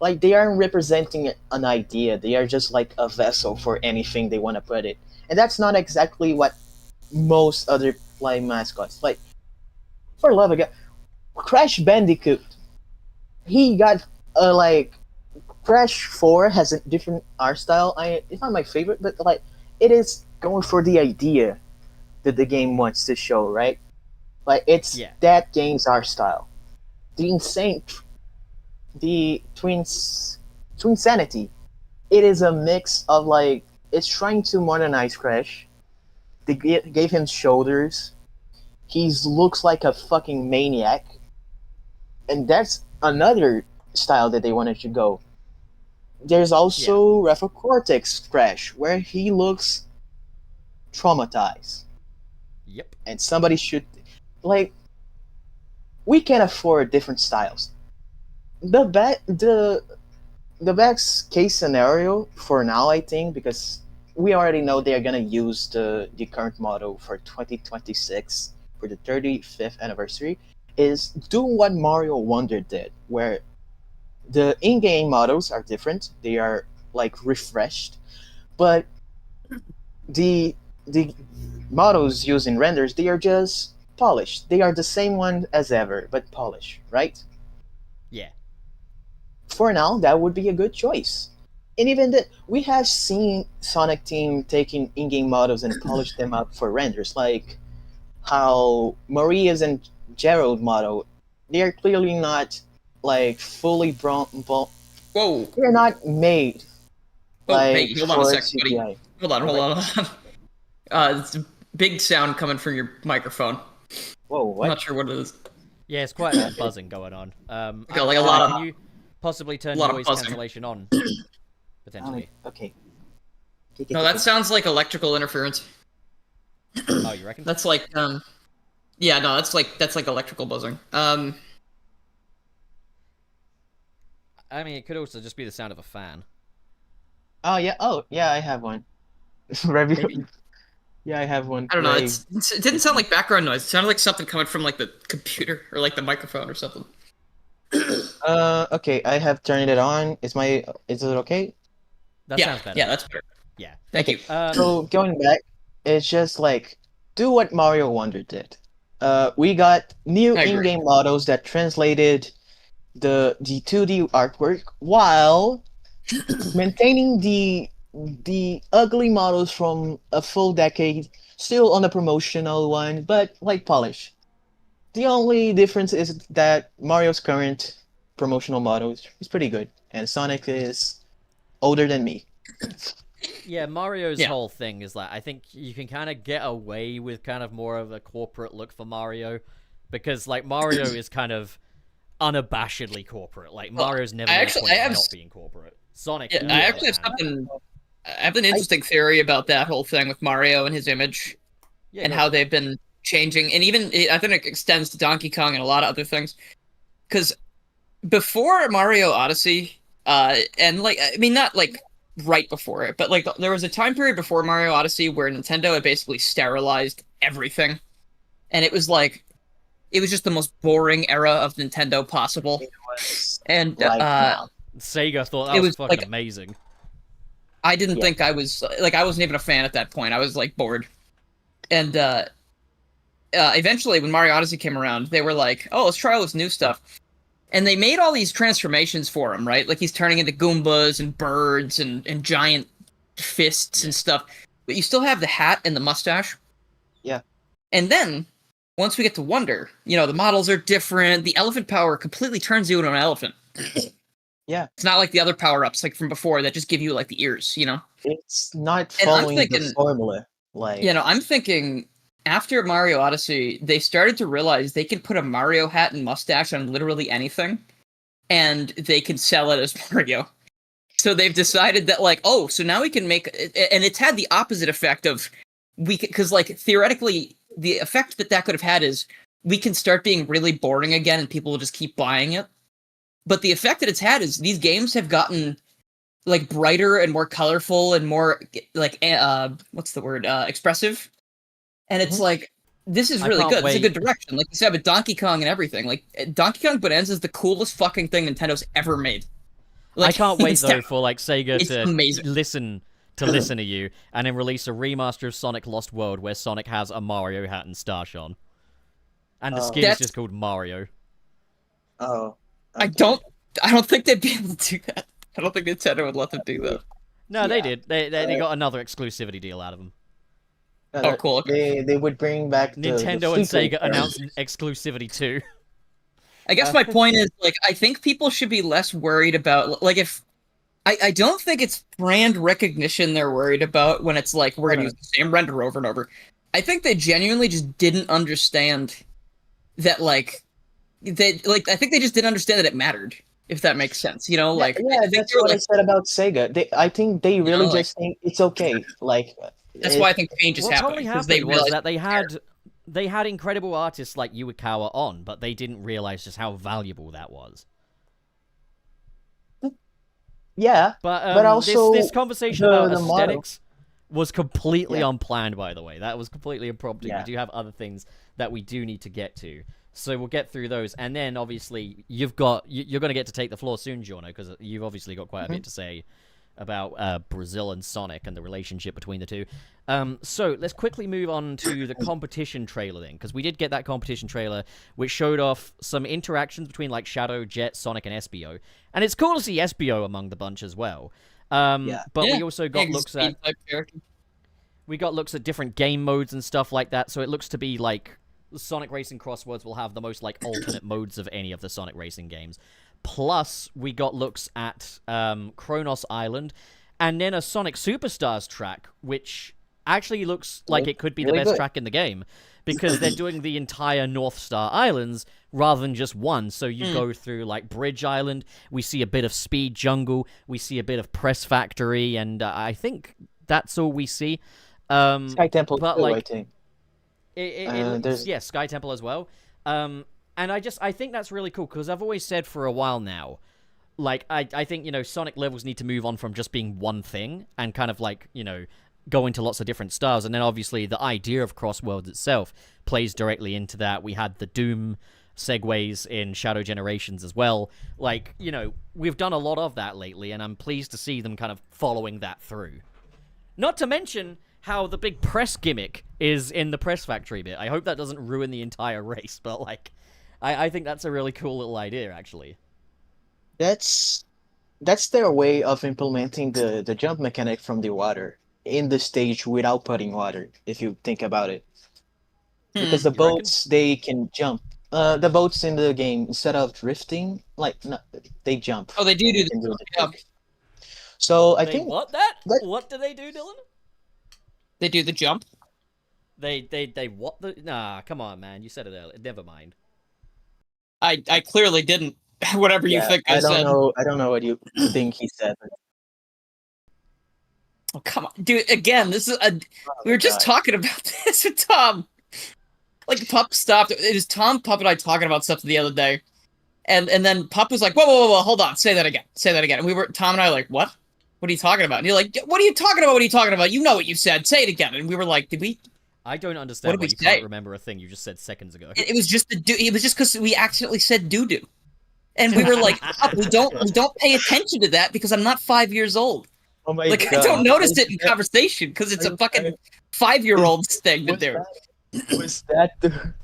Like, they aren't representing an idea. They are just like a vessel for anything they want to put it. And that's not exactly what most other mascots. Like, for love of God, Crash Bandicoot. He got, Crash 4 has a different art style. It's not my favorite, but, it is going for the idea that the game wants to show, right? Like it's that game's art style. The insane, the Twinsanity. It is a mix of like it's trying to modernize Crash. They gave him shoulders. He looks like a fucking maniac, and that's another style that they wanted to go. There's also Rafa Cortex Crash, where he looks traumatized. Yep. And somebody should, like, we can afford different styles. The best case scenario for now, I think, because we already know they are gonna use the current model for 2026 for the 35th anniversary, is do what Mario Wonder did, where the in-game models are different. They are like refreshed, but the models used in renders, they are just polished. They are the same one as ever, but polished, right? Yeah. For now, that would be a good choice. And even that, we have seen Sonic Team taking in-game models and polish them up for renders, like how Maria's and Gerald model, they are clearly not like fully Whoa! They're not made. Oh, like, hey, hold on a second, buddy. CGI. Hold on. It's a big sound coming from your microphone. Whoa, what? I'm not sure what it is. Yeah, it's quite a lot of buzzing going on. Like a lot of. Can you possibly turn lot of noise buzzing. cancellation on? Potentially. Okay. No, that sounds like electrical interference. Oh, you reckon? That's like yeah, no, that's like electrical buzzing. I mean, it could also just be the sound of a fan. Oh yeah, I have one. Review. Yeah, I have one. I don't know. It didn't sound like background noise. It sounded like something coming from like the computer or like the microphone or something. Okay, I have turned it on. Is it okay? That sounds better. Yeah, that's better. Yeah. Thank you. So going back, it's just like do what Mario Wonder did. We got new in-game models that translated the 2D artwork while maintaining the ugly models from a full decade, still on the promotional one, but like polished. The only difference is that Mario's current promotional model is pretty good, and Sonic is older than me. Yeah, Mario's whole thing is that I think you can kind of get away with kind of more of a corporate look for Mario, because like Mario is kind of unabashedly corporate. Like Mario's never not being corporate. Sonic. Yeah, I actually have something. I have an interesting theory about that whole thing with Mario and his image, and how they've been changing, and even I think it extends to Donkey Kong and a lot of other things. Because before Mario Odyssey, and like I mean not like right before it, but like there was a time period before Mario Odyssey where Nintendo had basically sterilized everything, and it was just the most boring era of Nintendo possible. And Sega thought that was fucking like, amazing. I didn't think I wasn't even a fan at that point. I was like bored. And eventually when Mario Odyssey came around, they were like, oh, let's try all this new stuff. And they made all these transformations for him, right? Like he's turning into Goombas and birds and giant fists and stuff. But you still have the hat and the mustache. Yeah. And then, once we get to Wonder, the models are different. The elephant power completely turns you into an elephant. Yeah. It's not like the other power-ups like from before that just give you like the ears, It's not following the formula. Like I'm thinking after Mario Odyssey, they started to realize they can put a Mario hat and mustache on literally anything, and they can sell it as Mario. So they've decided that like, oh, so now we can make and it's had the opposite effect of because like theoretically the effect that could have had is we can start being really boring again and people will just keep buying it. But the effect that it's had is these games have gotten like brighter and more colorful and more like what's the word, expressive. And it's like this is really good. It's a good direction. Like you said with Donkey Kong and everything. Like Donkey Kong Bonanza is the coolest fucking thing Nintendo's ever made. Like, I can't wait though for like Sega to amazing. listen to you and then release a remaster of Sonic Lost World where Sonic has a Mario hat and stash on. And the skin is just called Mario. Oh. Okay. I don't think they'd be able to do that. I don't think Nintendo would let them do that. No, they did. They got another exclusivity deal out of them. Oh, cool. Okay. They would bring back the Nintendo and Fleetway Sega cars. announced exclusivity too. I guess my point is, like, I think people should be less worried about, like, if I don't think it's brand recognition they're worried about when it's like we're gonna use the same render over and over. I think they genuinely just didn't understand that, like, I think they just didn't understand that it mattered. If that makes sense, you know, like that's what I said about Sega. I think they really just think it's okay. Like that's why I think change is happening. What probably happened was that they had incredible artists like Yuikawa on, but they didn't realize just how valuable that was. Yeah, but also this conversation about aesthetics was completely unplanned. By the way, that was completely impromptu. We do have other things that we do need to get to, so we'll get through those, and then obviously you're going to get to take the floor soon, Giorno, because you've obviously got quite a bit to say about Brazil and Sonic and the relationship between the two. So let's quickly move on to the competition trailer then, because we did get that competition trailer, which showed off some interactions between like Shadow, Jet, Sonic, and Espio, and it's cool to see Espio among the bunch as well. But we also got looks at different game modes and stuff like that. So it looks to be like Sonic Racing Crosswords will have the most like alternate modes of any of the Sonic Racing games. Plus, we got looks at Kronos Island, and then a Sonic Superstars track, which actually looks like it could be the best track in the game, because they're doing the entire North Star Islands rather than just one. So you go through like Bridge Island, we see a bit of Speed Jungle, we see a bit of Press Factory, and I think that's all we see. Sky Temple, but too, like, I think. Sky Temple as well. And I think that's really cool, because I've always said for a while now, like, I think, you know, Sonic levels need to move on from just being one thing and kind of like, you know, go into lots of different styles. And then obviously the idea of Crossworlds itself plays directly into that. We had the Doom segues in Shadow Generations as well. Like, you know, we've done a lot of that lately, and I'm pleased to see them kind of following that through. Not to mention how the big press gimmick is in the Press Factory bit. I hope that doesn't ruin the entire race, but like, I think that's a really cool little idea, actually. That's their way of implementing the jump mechanic from the water in the stage without putting water, if you think about it. Because the boats, they can jump. The boats in the game, instead of drifting, like, no, they jump. Oh, they do the jump. So I think... What do they do, Dylan? They do the jump? They what the... Nah, come on, man. You said it earlier. Never mind. I clearly didn't. Whatever you think I said. I don't know what you think he said. Oh, come on. Dude, again, this is we were just talking about this with Tom. Like, Pup stopped. It was Tom, Pup, and I talking about stuff the other day. And then Pup was like, whoa, hold on. Say that again. And Tom and I were like, what? What are you talking about? And you're like, what are you talking about? You know what you said. Say it again. And we were like, did we? I don't understand why you can't remember a thing you just said seconds ago. It was just because we accidentally said doo-doo. And we were like, we don't pay attention to that because I'm not 5 years old. Oh my God. I don't notice it in conversation because it's a fucking 5-year-old's thing to do. Was that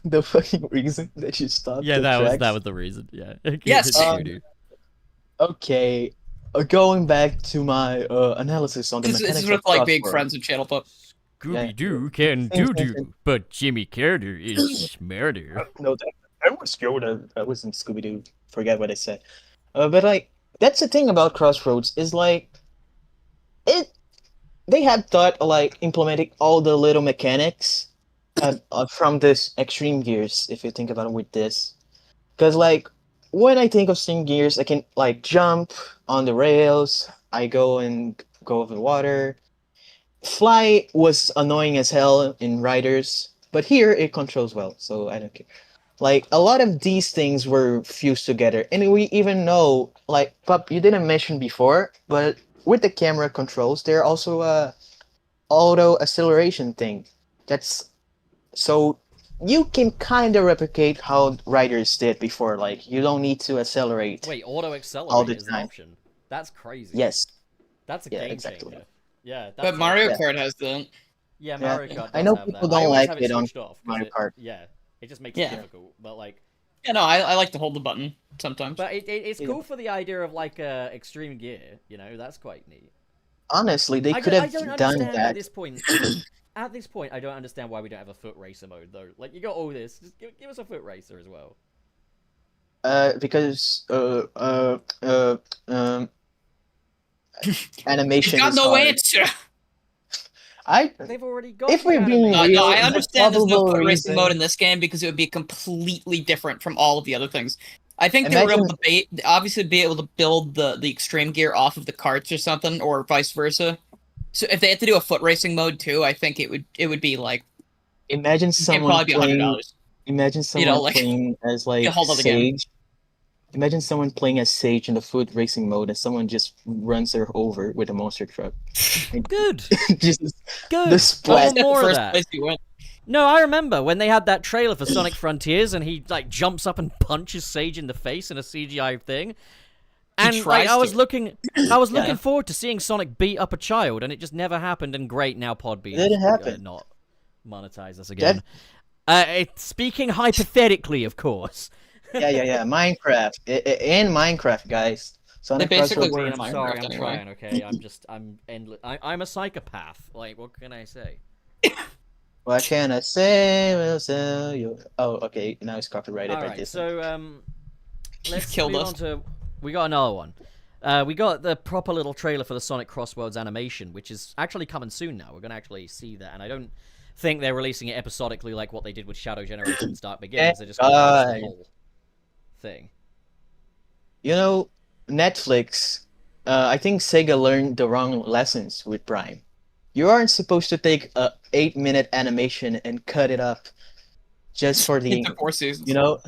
the fucking reason that you stopped? Yeah, that was the reason. Yeah. Yes. Okay. Going back to my analysis on the mechanics. This is what like being friends with Channel Pup. Scooby-Doo can do, but Jimmy Carter is smarter. No, that was Yoda. That wasn't Scooby-Doo. Forget what I said. But like, that's the thing about Crossroads is like, they had thought like implementing all the little mechanics from this Extreme Gears. If you think about it with this, because like when I think of Extreme Gears, I can like jump on the rails. I go over the water. Fly was annoying as hell in Riders, but here it controls well, so I don't care. Like, a lot of these things were fused together, and we even know, like, Pup, you didn't mention before, but with the camera controls, there are also a auto acceleration thing. So you can kind of replicate how Riders did before, like, you don't need to accelerate. Wait, auto accelerate is an option? That's crazy. Yes. That's a game changer. Yeah, but Mario Kart has that. Yeah, Mario Kart. I know people don't like it on Mario Kart. It just makes it difficult. But like, yeah, no, I like to hold the button sometimes. But it's cool for the idea of like extreme gear. You know, that's quite neat. Honestly, they could have done that at this point. at this point, I don't understand why we don't have a foot racer mode though. Like, you got all this, just give us a foot racer as well. Because animation. Got is no hard. answer. They've already got. If we're being No, real, I understand there's no foot racing reason... mode in this game because it would be completely different from all of the other things. I think they were able to obviously be able to build the extreme gear off of the carts or something, or vice versa. So if they had to do a foot racing mode too, I think it would be like. Imagine someone playing. Imagine someone playing as Sage. Imagine someone playing as Sage in the foot racing mode, and someone just runs her over with a monster truck. Good. Just good. The splat. More of that. No, I remember when they had that trailer for Sonic Frontiers, and he like jumps up and punches Sage in the face in a CGI thing. And like, I was looking forward to seeing Sonic beat up a child, and it just never happened. And great, now Podbean didn't happen. Not monetize us again. Speaking hypothetically, of course. Yeah. Minecraft. In Minecraft, guys. Sonic they basically were in Minecraft. Sorry, I'm trying. Okay, I'm endless. I'm a psychopath. Like, what can I say? What can I say? Oh, okay. Now it's copyrighted. All right. So let's move on to. We got another one. We got the proper little trailer for the Sonic Crossworlds animation, which is actually coming soon now. We're gonna actually see that, and I don't think they're releasing it episodically like what they did with Shadow Generations Dark Beginnings. They're just gonna release the whole thing. You know, Netflix. I think Sega learned the wrong lessons with Prime. You aren't supposed to take a 8-minute animation and cut it up just for the 4 seasons. You know.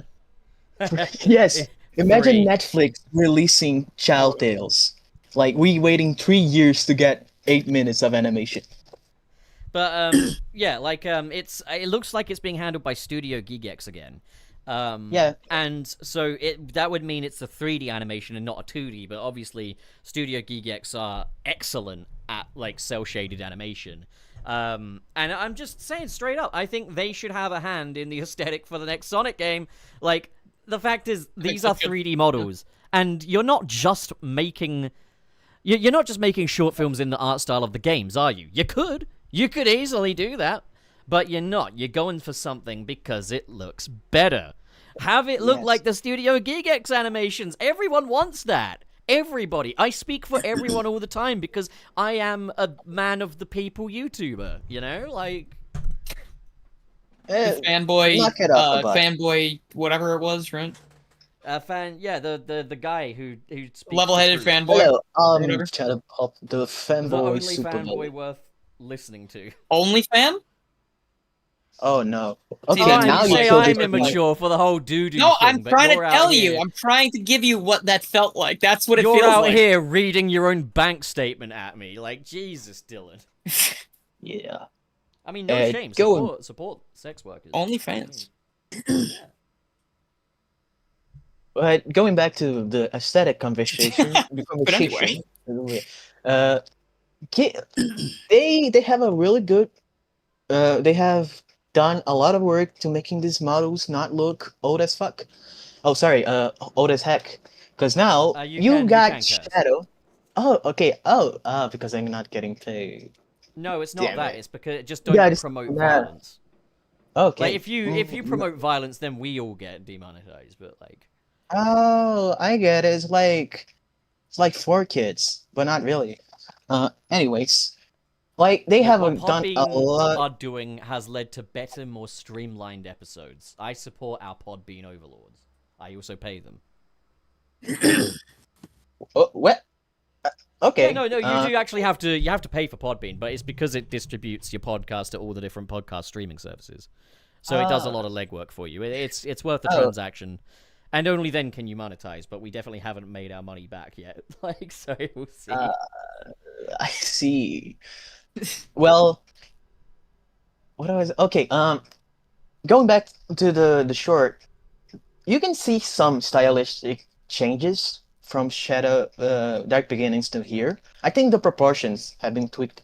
Yes. Imagine Netflix releasing Child Tales. Like, we waiting 3 years to get 8 minutes of animation. But yeah, like it looks like it's being handled by Studio Gigex again. Yeah. And so that would mean it's a 3D animation and not a 2D, but obviously Studio Gigex are excellent at like cel shaded animation. And I'm just saying straight up, I think they should have a hand in the aesthetic for the next Sonic game. Like, the fact is, these are 3D models, and you're not just making short films in the art style of the games, are you? You could easily do that, but you're not. You're going for something because it looks better. Have it look like the Studio Gigex animations. Everyone wants that. Everybody. I speak for everyone all the time because I am a man of the people YouTuber. You know, like. Fanboy, whatever it was, right? The guy who speaks level-headed fanboy. Hello, shut up, the fanboy. The only fanboy worth listening to. Only fan? Oh no. Okay, now you say I'm immature for the whole doo-doo No, thing, I'm trying to tell you. I'm trying to give you what that felt like. That's what it feels like. You're out here reading your own bank statement at me, like Jesus, Dylan. Yeah. I mean, no shame. Support sex workers. OnlyFans. But going back to the aesthetic conversation, but anyway, they have a really good. They have done a lot of work to making these models not look old as fuck. Oh, sorry, old as heck. Because now you got Shadow. Oh, okay. Oh, because I'm not getting paid. No, it's not that. It's because just don't promote violence. Okay. Like if you promote violence, then we all get demonetized. But like. Oh, I get it. It's like for kids, but not really. Anyways, like they have done a lot. Are doing has led to better, more streamlined episodes. I support our Podbean overlords. I also pay them. What? Okay. Yeah, no, you do actually have to pay for Podbean, but it's because it distributes your podcast to all the different podcast streaming services. So it does a lot of legwork for you. It's worth the transaction, and only then can you monetize. But we definitely haven't made our money back yet. Like, so we'll see. I see. Well, what was okay? Going back to the short, you can see some stylistic changes from Shadow Dark Beginnings to here. I think the proportions have been tweaked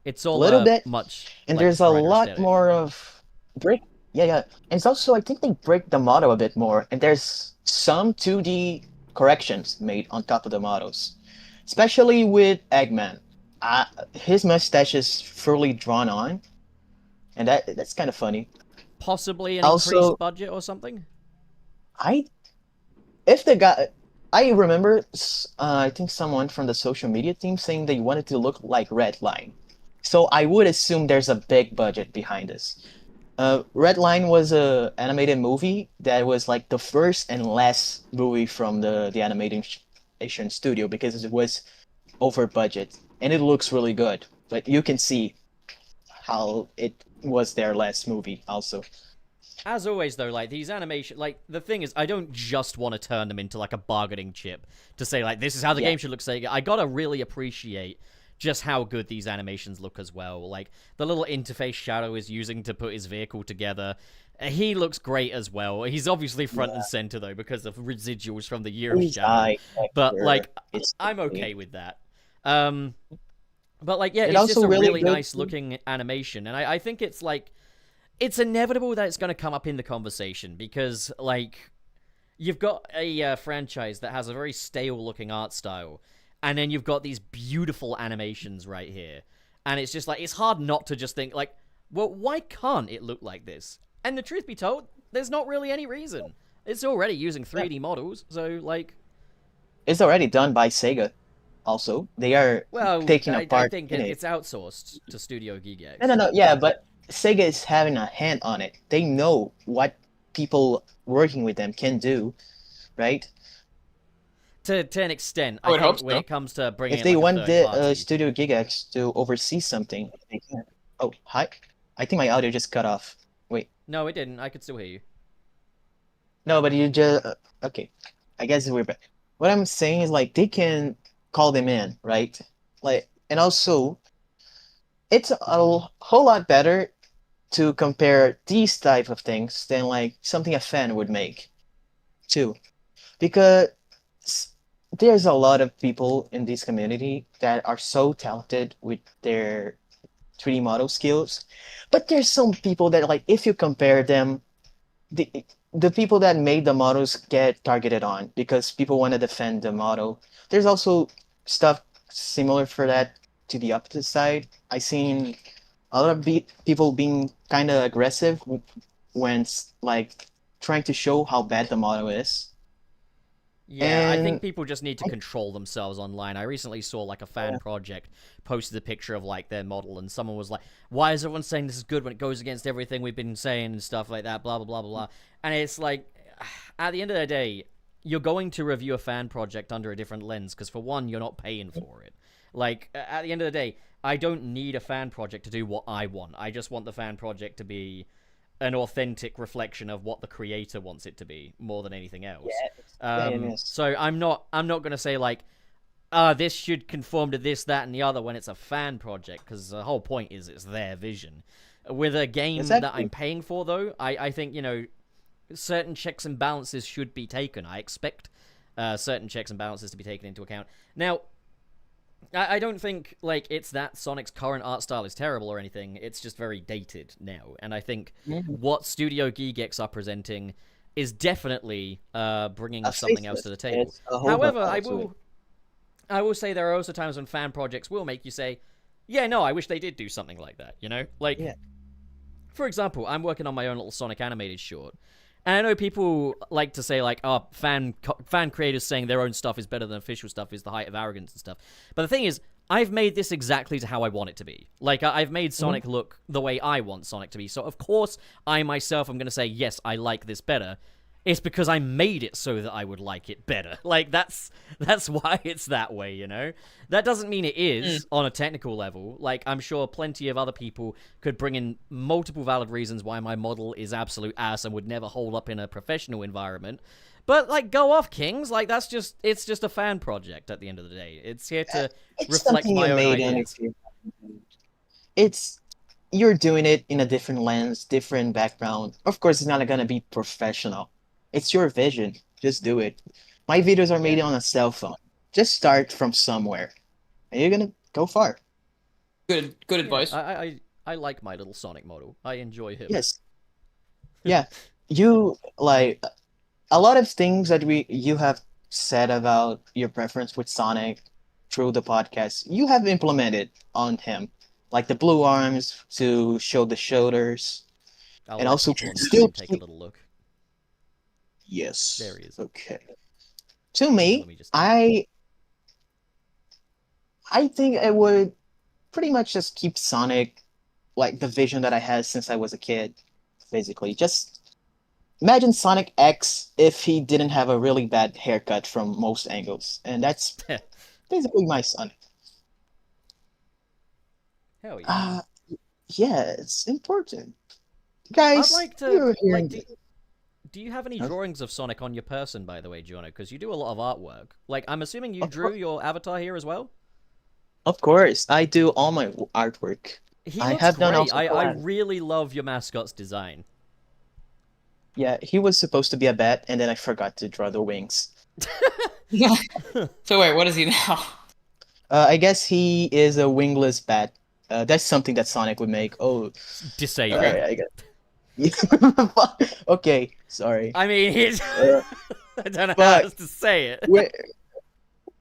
it's all little bit, much, and like, there's a lot aesthetic. more of break. Yeah, and it's also I think they break the model a bit more, and there's some 2D corrections made on top of the models, especially with Eggman. his mustache is fully drawn on, and that's kind of funny. Possibly an Also, increased budget or something. I if the guy, I remember, I think someone from the social media team saying they wanted to look like Redline, so I would assume there's a big budget behind this. Redline was a animated movie that was like the first and last movie from the animation studio because it was over budget and it looks really good. But you can see how it was their last movie also. As always, though, like, these animation, like, the thing is, I don't just want to turn them into, like, a bargaining chip to say, like, this is how the game should look. So I gotta really appreciate just how good these animations look as well. Like, the little interface Shadow is using to put his vehicle together, he looks great as well. He's obviously front and center, though, because of residuals from the year of Shadow. But, like, I'm okay with that. But, like, yeah, it's just a really nice-looking animation, and I think it's, like, it's inevitable that it's going to come up in the conversation because, like, you've got a franchise that has a very stale-looking art style, and then you've got these beautiful animations right here. And it's just, like, it's hard not to just think, like, well, why can't it look like this? And the truth be told, there's not really any reason. It's already using 3D models, so, like... It's already done by Sega, also. They are taking a part I think it's outsourced to Studio Gigax. No, yeah, but Sega is having a hand on it. They know what people working with them can do, right? To an extent, I think when it comes to bringing if they want the Studio Gigax to oversee something, they can. Oh, hi. I think my audio just cut off. Wait. No, it didn't. I could still hear you. No, but you just... okay. I guess we're back. What I'm saying is, like, they can call them in, right? Like, and also, it's a whole lot better to compare these type of things than like something a fan would make too, because there's a lot of people in this community that are so talented with their 3D model skills, but there's some people that, like, if you compare them, the people that made the models get targeted on because people want to defend the model. There's also stuff similar for that to the opposite side. I seen a lot of people being kind of aggressive when, like, trying to show how bad the model is. Yeah, I think people just need to control themselves online. I recently saw, like, a fan project posted a picture of, like, their model, and someone was like, why is everyone saying this is good when it goes against everything we've been saying and stuff like that, blah, blah, blah, blah, blah. And it's like, at the end of the day, you're going to review a fan project under a different lens, because for one, you're not paying for it. Like, at the end of the day, I don't need a fan project to do what I want. I just want the fan project to be an authentic reflection of what the creator wants it to be, more than anything else. So I'm not gonna say, like, this should conform to this, that, and the other when it's a fan project, because the whole point is it's their vision. With a game that I'm paying for, though, I think, you know, certain checks and balances should be taken. I expect certain checks and balances to be taken into account. Now, I don't think, like, it's that Sonic's current art style is terrible or anything. It's just very dated now. And I think what Studio Gigax are presenting is definitely bringing something else to the table. However, I will say there are also times when fan projects will make you say, yeah, no, I wish they did do something like that, you know? Like, for example, I'm working on my own little Sonic animated short. And I know people like to say, like, oh, fan creators saying their own stuff is better than official stuff is the height of arrogance and stuff. But the thing is, I've made this exactly to how I want it to be. Like, I've made Sonic look the way I want Sonic to be. So, of course, I myself am going to say, yes, I like this better. It's because I made it so that I would like it better. Like, that's why it's that way, you know? That doesn't mean it is on a technical level. Like, I'm sure plenty of other people could bring in multiple valid reasons why my model is absolute ass and would never hold up in a professional environment. But, like, go off, Kings. Like, it's just a fan project at the end of the day. It's here to reflect my own ideas. You're doing it in a different lens, different background. Of course, it's not gonna be professional. It's your vision. Just do it. My videos are made on a cell phone. Just start from somewhere, and you're gonna go far. Good advice. I like my little Sonic model. I enjoy him. Yes. Yeah. You, like, a lot of things that you have said about your preference with Sonic through the podcast, you have implemented on him, like the blue arms to show the shoulders, And also still take a little look. Yes. There he is. Okay. To me, I think I would pretty much just keep Sonic like the vision that I had since I was a kid. Basically, just imagine Sonic X if he didn't have a really bad haircut from most angles, and that's basically my Sonic. Hell yeah. Yeah, it's important. Guys, I'd like to do you have any drawings of Sonic on your person, by the way, Jono? Because you do a lot of artwork. Like, I'm assuming you drew your avatar here as well? Of course, I do all my artwork. He I looks have great. done also I really love your mascot's design. Yeah, he was supposed to be a bat, and then I forgot to draw the wings. So wait, what is he now? I guess he is a wingless bat. That's something that Sonic would make. Oh, disabled. I got. Okay, sorry. I mean, he's. I don't know how else to say it.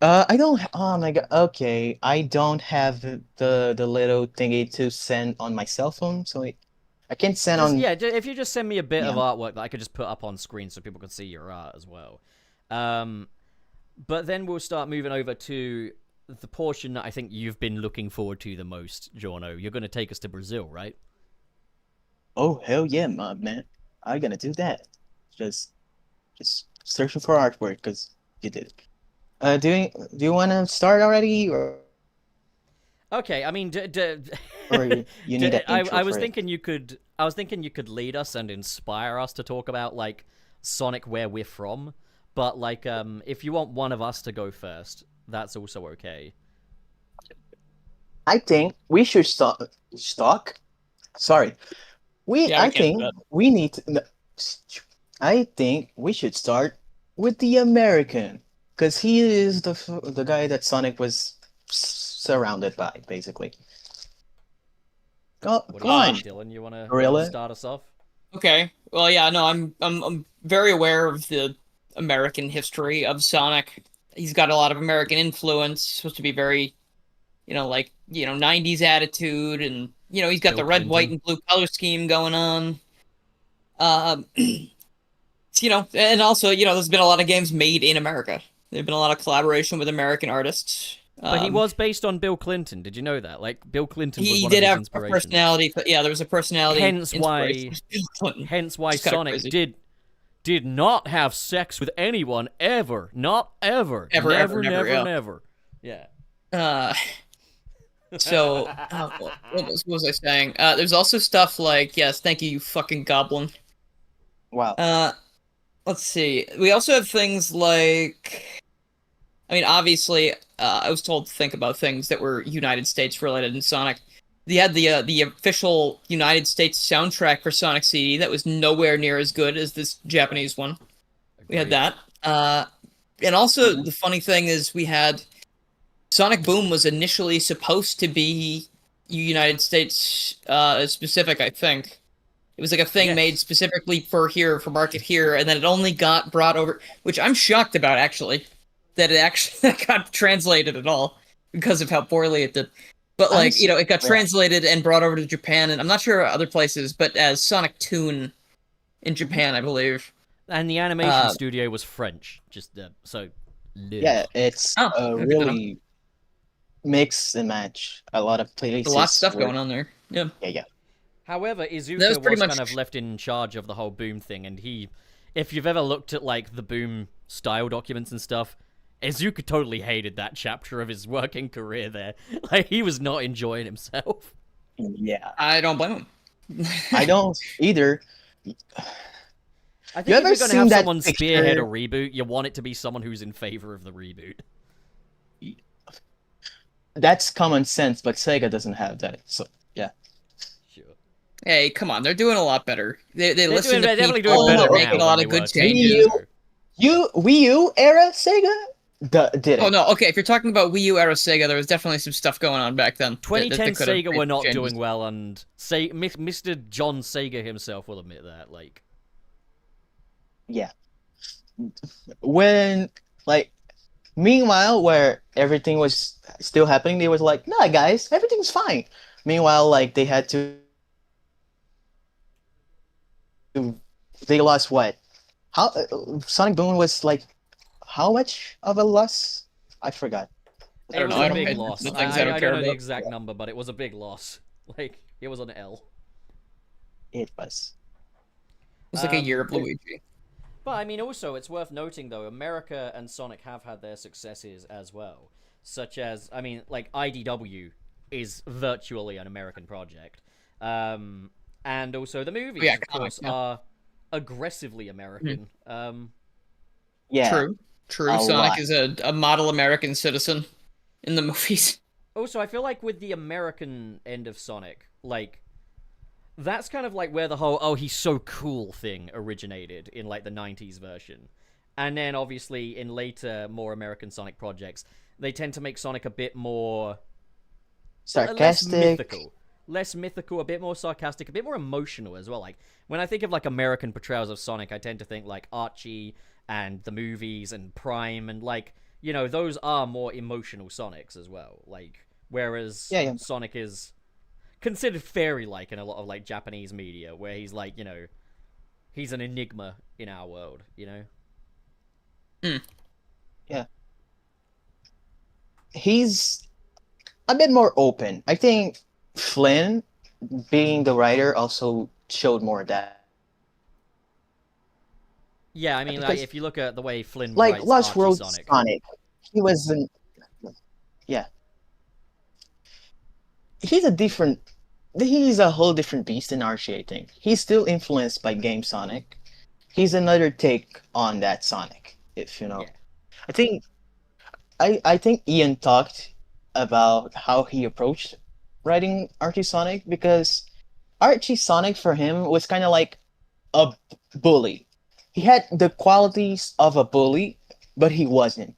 I don't. Oh my god. Okay, I don't have the little thingy to send on my cell phone, so I can't send on. Yeah, if you just send me a bit of artwork that I could just put up on screen so people can see your art as well. But then we'll start moving over to the portion that I think you've been looking forward to the most, Jorno. You're going to take us to Brazil, right? Oh hell yeah, man! I'm gonna do that. Just searching for artwork because you did. Do you want to start already or? Okay, I mean, Or you need an intro I was for thinking you could. I was thinking you could lead us and inspire us to talk about like Sonic where we're from. But like, if you want one of us to go first, that's also okay. I think we should stock. Sorry, I think we need to. I think we should start with the American, because he is the guy that Sonic was surrounded by, basically. Go on, Dylan. You want Gorilla? to start us off? Okay. Well, yeah. No, I'm very aware of the American history of Sonic. He's got a lot of American influence. Supposed to be very, like 90s attitude, and he's got the red, white, and blue color scheme going on. And also, there's been a lot of games made in America. There've been a lot of collaboration with American artists. But he was based on Bill Clinton. Did you know that? Like, Bill Clinton was one did of his have inspirations. A personality. Yeah, there was a personality. Hence why Sonic did not have sex with anyone ever. Not ever. Never. Yeah. So, what was I saying? There's also stuff like, yes, thank you, you fucking goblin. Wow. Let's see. We also have things like, I mean, obviously, I was told to think about things that were United States related in Sonic. They had the official United States soundtrack for Sonic CD that was nowhere near as good as this Japanese one. Agreed. We had that. And also, the funny thing is we had Sonic Boom was initially supposed to be United States specific, I think. It was like a thing made specifically for market here, and then it only got brought over, which I'm shocked about, actually, that it actually got translated at all, because of how poorly it did. But, like, it got translated and brought over to Japan, and I'm not sure other places, but as Sonic Toon in Japan, I believe. And the animation studio was French, just so... Yeah, it's really mix and match. A lot of places. A lot of stuff going on there. Yeah. Yeah. However, Iizuka was kind of left in charge of the whole Boom thing, and if you've ever looked at, like, the Boom style documents and stuff, Iizuka totally hated that chapter of his working career there. Like, he was not enjoying himself. Yeah. I don't blame him. I don't either. I think if you're going to have someone spearhead a reboot, you want it to be someone who's in favor of the reboot. That's common sense, but Sega doesn't have that, so, yeah. Sure. Hey, come on, they're doing a lot better. They listen to definitely people, doing better they're making a lot of good changes. Wii U era Sega did it. Oh, no, okay, if you're talking about Wii U era Sega, there was definitely some stuff going on back then. 2010 Sega were not doing well, and Mr. John Sega himself will admit that, like... Yeah. When, like, Meanwhile, where everything was still happening, they was like, "Nah, guys, everything's fine." Meanwhile, like they had to, they lost what? How Sonic Boom was like, how much of a loss? I forgot. I don't It know. was I a don't big pay loss. the things I I don't care don't know the about. exact number, but it was a big loss. Like, it was an L. It was. It was like a year of Luigi. But I mean, also, it's worth noting though, America and Sonic have had their successes as well. Such as, I mean, like IDW is virtually an American project, and also the movies, Yeah, of course, yeah. are aggressively American. Yeah. True. A Sonic lot. is a model American citizen in the movies. Also, I feel like with the American end of Sonic, like that's kind of like where the whole "oh, he's so cool" thing originated in like the 90s version. And then obviously in later more American Sonic projects, they tend to make Sonic a bit more Sarcastic. less mythical, a bit more sarcastic, a bit more emotional as well. Like when I think of like American portrayals of Sonic, I tend to think like Archie and the movies and Prime, and like, you know, those are more emotional Sonics as well. Like whereas Yeah. Sonic is considered fairy-like in a lot of like Japanese media, where he's like, you know, he's an enigma in our world, you know. Yeah. He's a bit more open. I think Flynn, being the writer, also showed more of that. Yeah, I mean, like, Because, if you look at the way Flynn like, writes Lost Archie World Sonic, Sonic, he wasn't. Yeah. He's a different. He's a whole different beast in Archie, I think. He's still influenced by Game Sonic. He's another take on that Sonic, if you know. yeah, I think I think Ian talked about how he approached writing Archie Sonic, because Archie Sonic for him was kind of like a bully. He had the qualities of a bully, but he wasn't,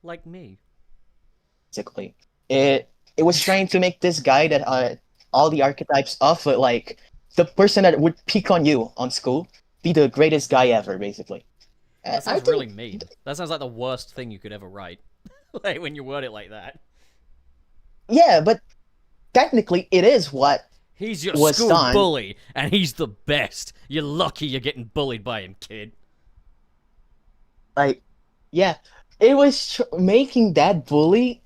like me. basically. It was trying to make this guy that all the archetypes of it, like the person that would pick on you on school, be the greatest guy ever, basically. That I sounds really think, mean. That sounds like the worst thing you could ever write. Like when you word it like that. yeah, but technically it is what He's your was school done. bully, and he's the best. You're lucky you're getting bullied by him, kid. Like, yeah, it was making that bully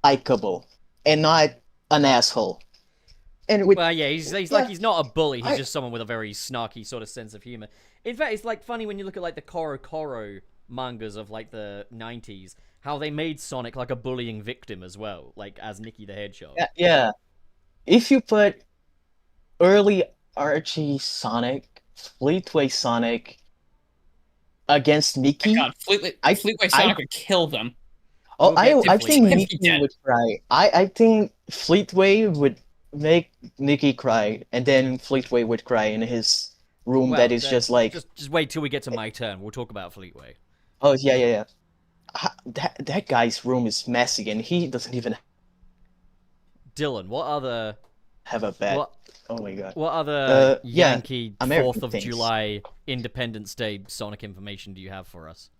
likable and not an asshole. And with Well, yeah, he's like, he's not a bully. He's just someone with a very snarky sort of sense of humor. In fact, it's like funny when you look at like the Koro Koro mangas of like the 90s, how they made Sonic like a bullying victim as well, like as Nicky the Hedgehog. yeah, if you put early Archie Sonic, Fleetway Sonic against Mickey, God, Fleetway Sonic would kill them. oh, I Objectively, think but- Mickey would cry. I think Fleetway would make Mickey cry, and then Fleetway would cry in his room Well, that is just like, just wait till we get to my turn. We'll talk about Fleetway. oh yeah. That guy's room is messy, and he doesn't even Dylan, what other have a bed. what Oh my god. what other yeah, Yankee American 4th of things. July Independence Day Sonic information do you have for us?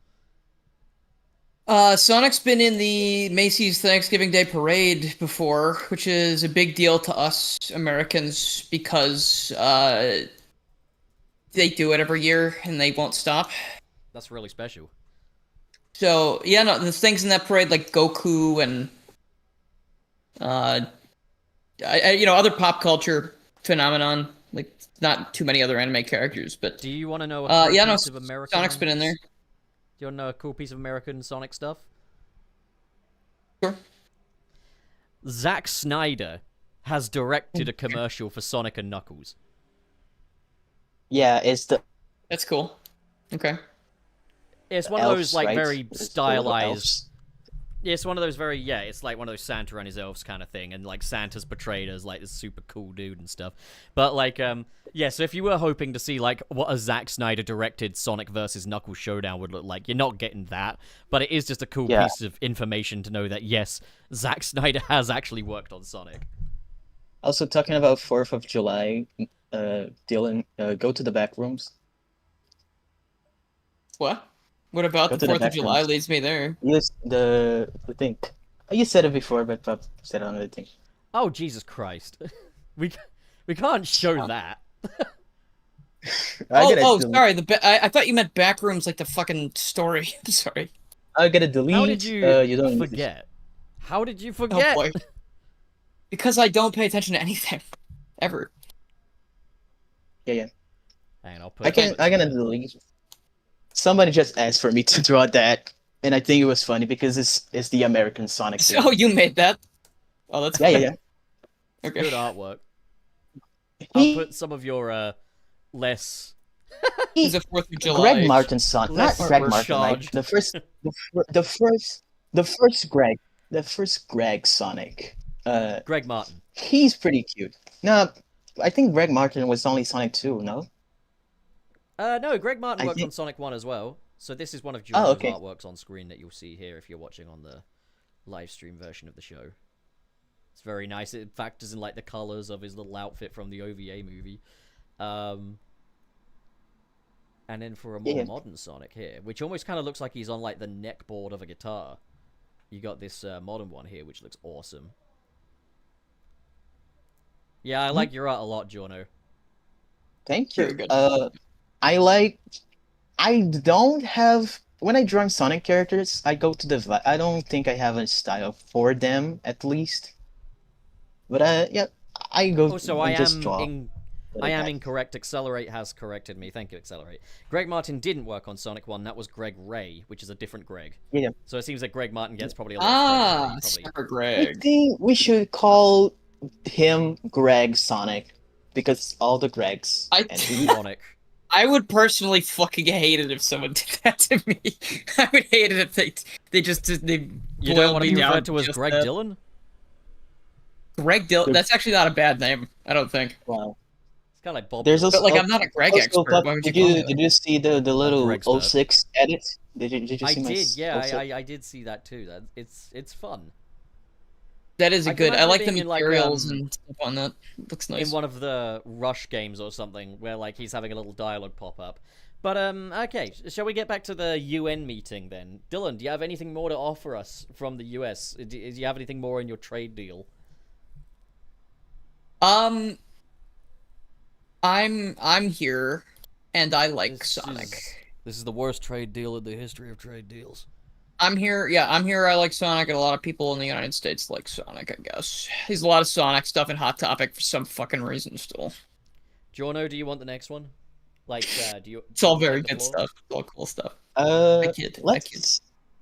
Sonic's been in the Macy's Thanksgiving Day Parade before, which is a big deal to us Americans because they do it every year and they won't stop. That's really special. So yeah, no, the things in that parade like Goku and other pop culture phenomenon, like not too many other anime characters, but Do you want to know a cool piece of American? Sonic's been in there. Do you want to know a cool piece of American Sonic stuff? Sure. Zack Snyder has directed a commercial for Sonic and Knuckles. Yeah, it's the That's cool. Okay. It's one of those elves, like right? very It's the little stylized. elves. Yeah, it's one of those very it's like one of those Santa and his elves kind of thing, and like Santa's portrayed as like this super cool dude and stuff. But like so if you were hoping to see like what a Zack Snyder directed Sonic versus Knuckles showdown would look like, you're not getting that. But it is just a cool piece of information to know that yes, Zack Snyder has actually worked on Sonic. Also, talking about 4th of July, Dylan, go to the back rooms. What? What about Go the to the 4th of July backrooms. leads me there? Yes, the thing. You said it before, but Pop said another thing. Oh, Jesus Christ. we can't show Oh. that. Sorry. I thought you meant backrooms, like the fucking story. Sorry. I gotta delete. How did you, you don't forget? How did you Oh forget? boy. Because I don't pay attention to anything, ever. Yeah. Hang on, I'll put. I'm gonna delete. Somebody just asked for me to draw that, and I think it was funny because it's the American Sonic. So you made that? Oh, that's Yeah. Okay. Good artwork. I'll put some of your less. It's the 4th of July. Greg Martin's son, not Less Greg Martin. Like, charged. the first Greg Sonic. Greg Martin. He's pretty cute. No, I think Greg Martin was only Sonic 2. No. No, Greg Martin worked on Sonic 1 as well. So this is one of Jordan's artworks on screen that you'll see here if you're watching on the live stream version of the show. It's very nice. It factors in like the colors of his little outfit from the OVA movie. And then for a more modern Sonic here, which almost kind of looks like he's on like the neck board of a guitar. You got this modern one here, which looks awesome. Yeah, I like your art a lot, Giorno. Thank you. Very good. I don't have when I draw Sonic characters, I go to the. I don't think I have a style for them at least. But I go. Also, and just draw. I am incorrect. Accelerate has corrected me. Thank you, Accelerate. Greg Martin didn't work on Sonic 1. That was Greg Ray, which is a different Greg. Yeah. So it seems that Greg Martin gets probably a lot of separate I Greg. think we should call him Greg Sonic because all the Gregs. Sonic. I would personally fucking hate it if someone did that to me. I would hate it if they just You don't want to be referred to as Greg Dillon? Greg Dillon? That's actually not a bad name, I don't think. Wow. It's kind of like Bob. There's also, but like, I'm not a Greg expert. Why would did you see the little 06 edit? Did you see I my did, yeah. 06? I did see that too. It's fun. That is a good. I like the being in, materials and stuff on that. Looks nice. In one of the Rush games or something, where like he's having a little dialogue pop up. But okay, shall we get back to the UN meeting then? Dylan, do you have anything more to offer us from the US? Do you have anything more in your trade deal? I'm here, and I like Sonic. This is the worst trade deal in the history of trade deals. I'm here. Yeah, I'm here. I like Sonic, and a lot of people in the United States like Sonic, I guess. There's a lot of Sonic stuff in Hot Topic for some fucking reason still. Giorno, do you want the next one? Like, do you... It's all very good stuff. It's all cool stuff.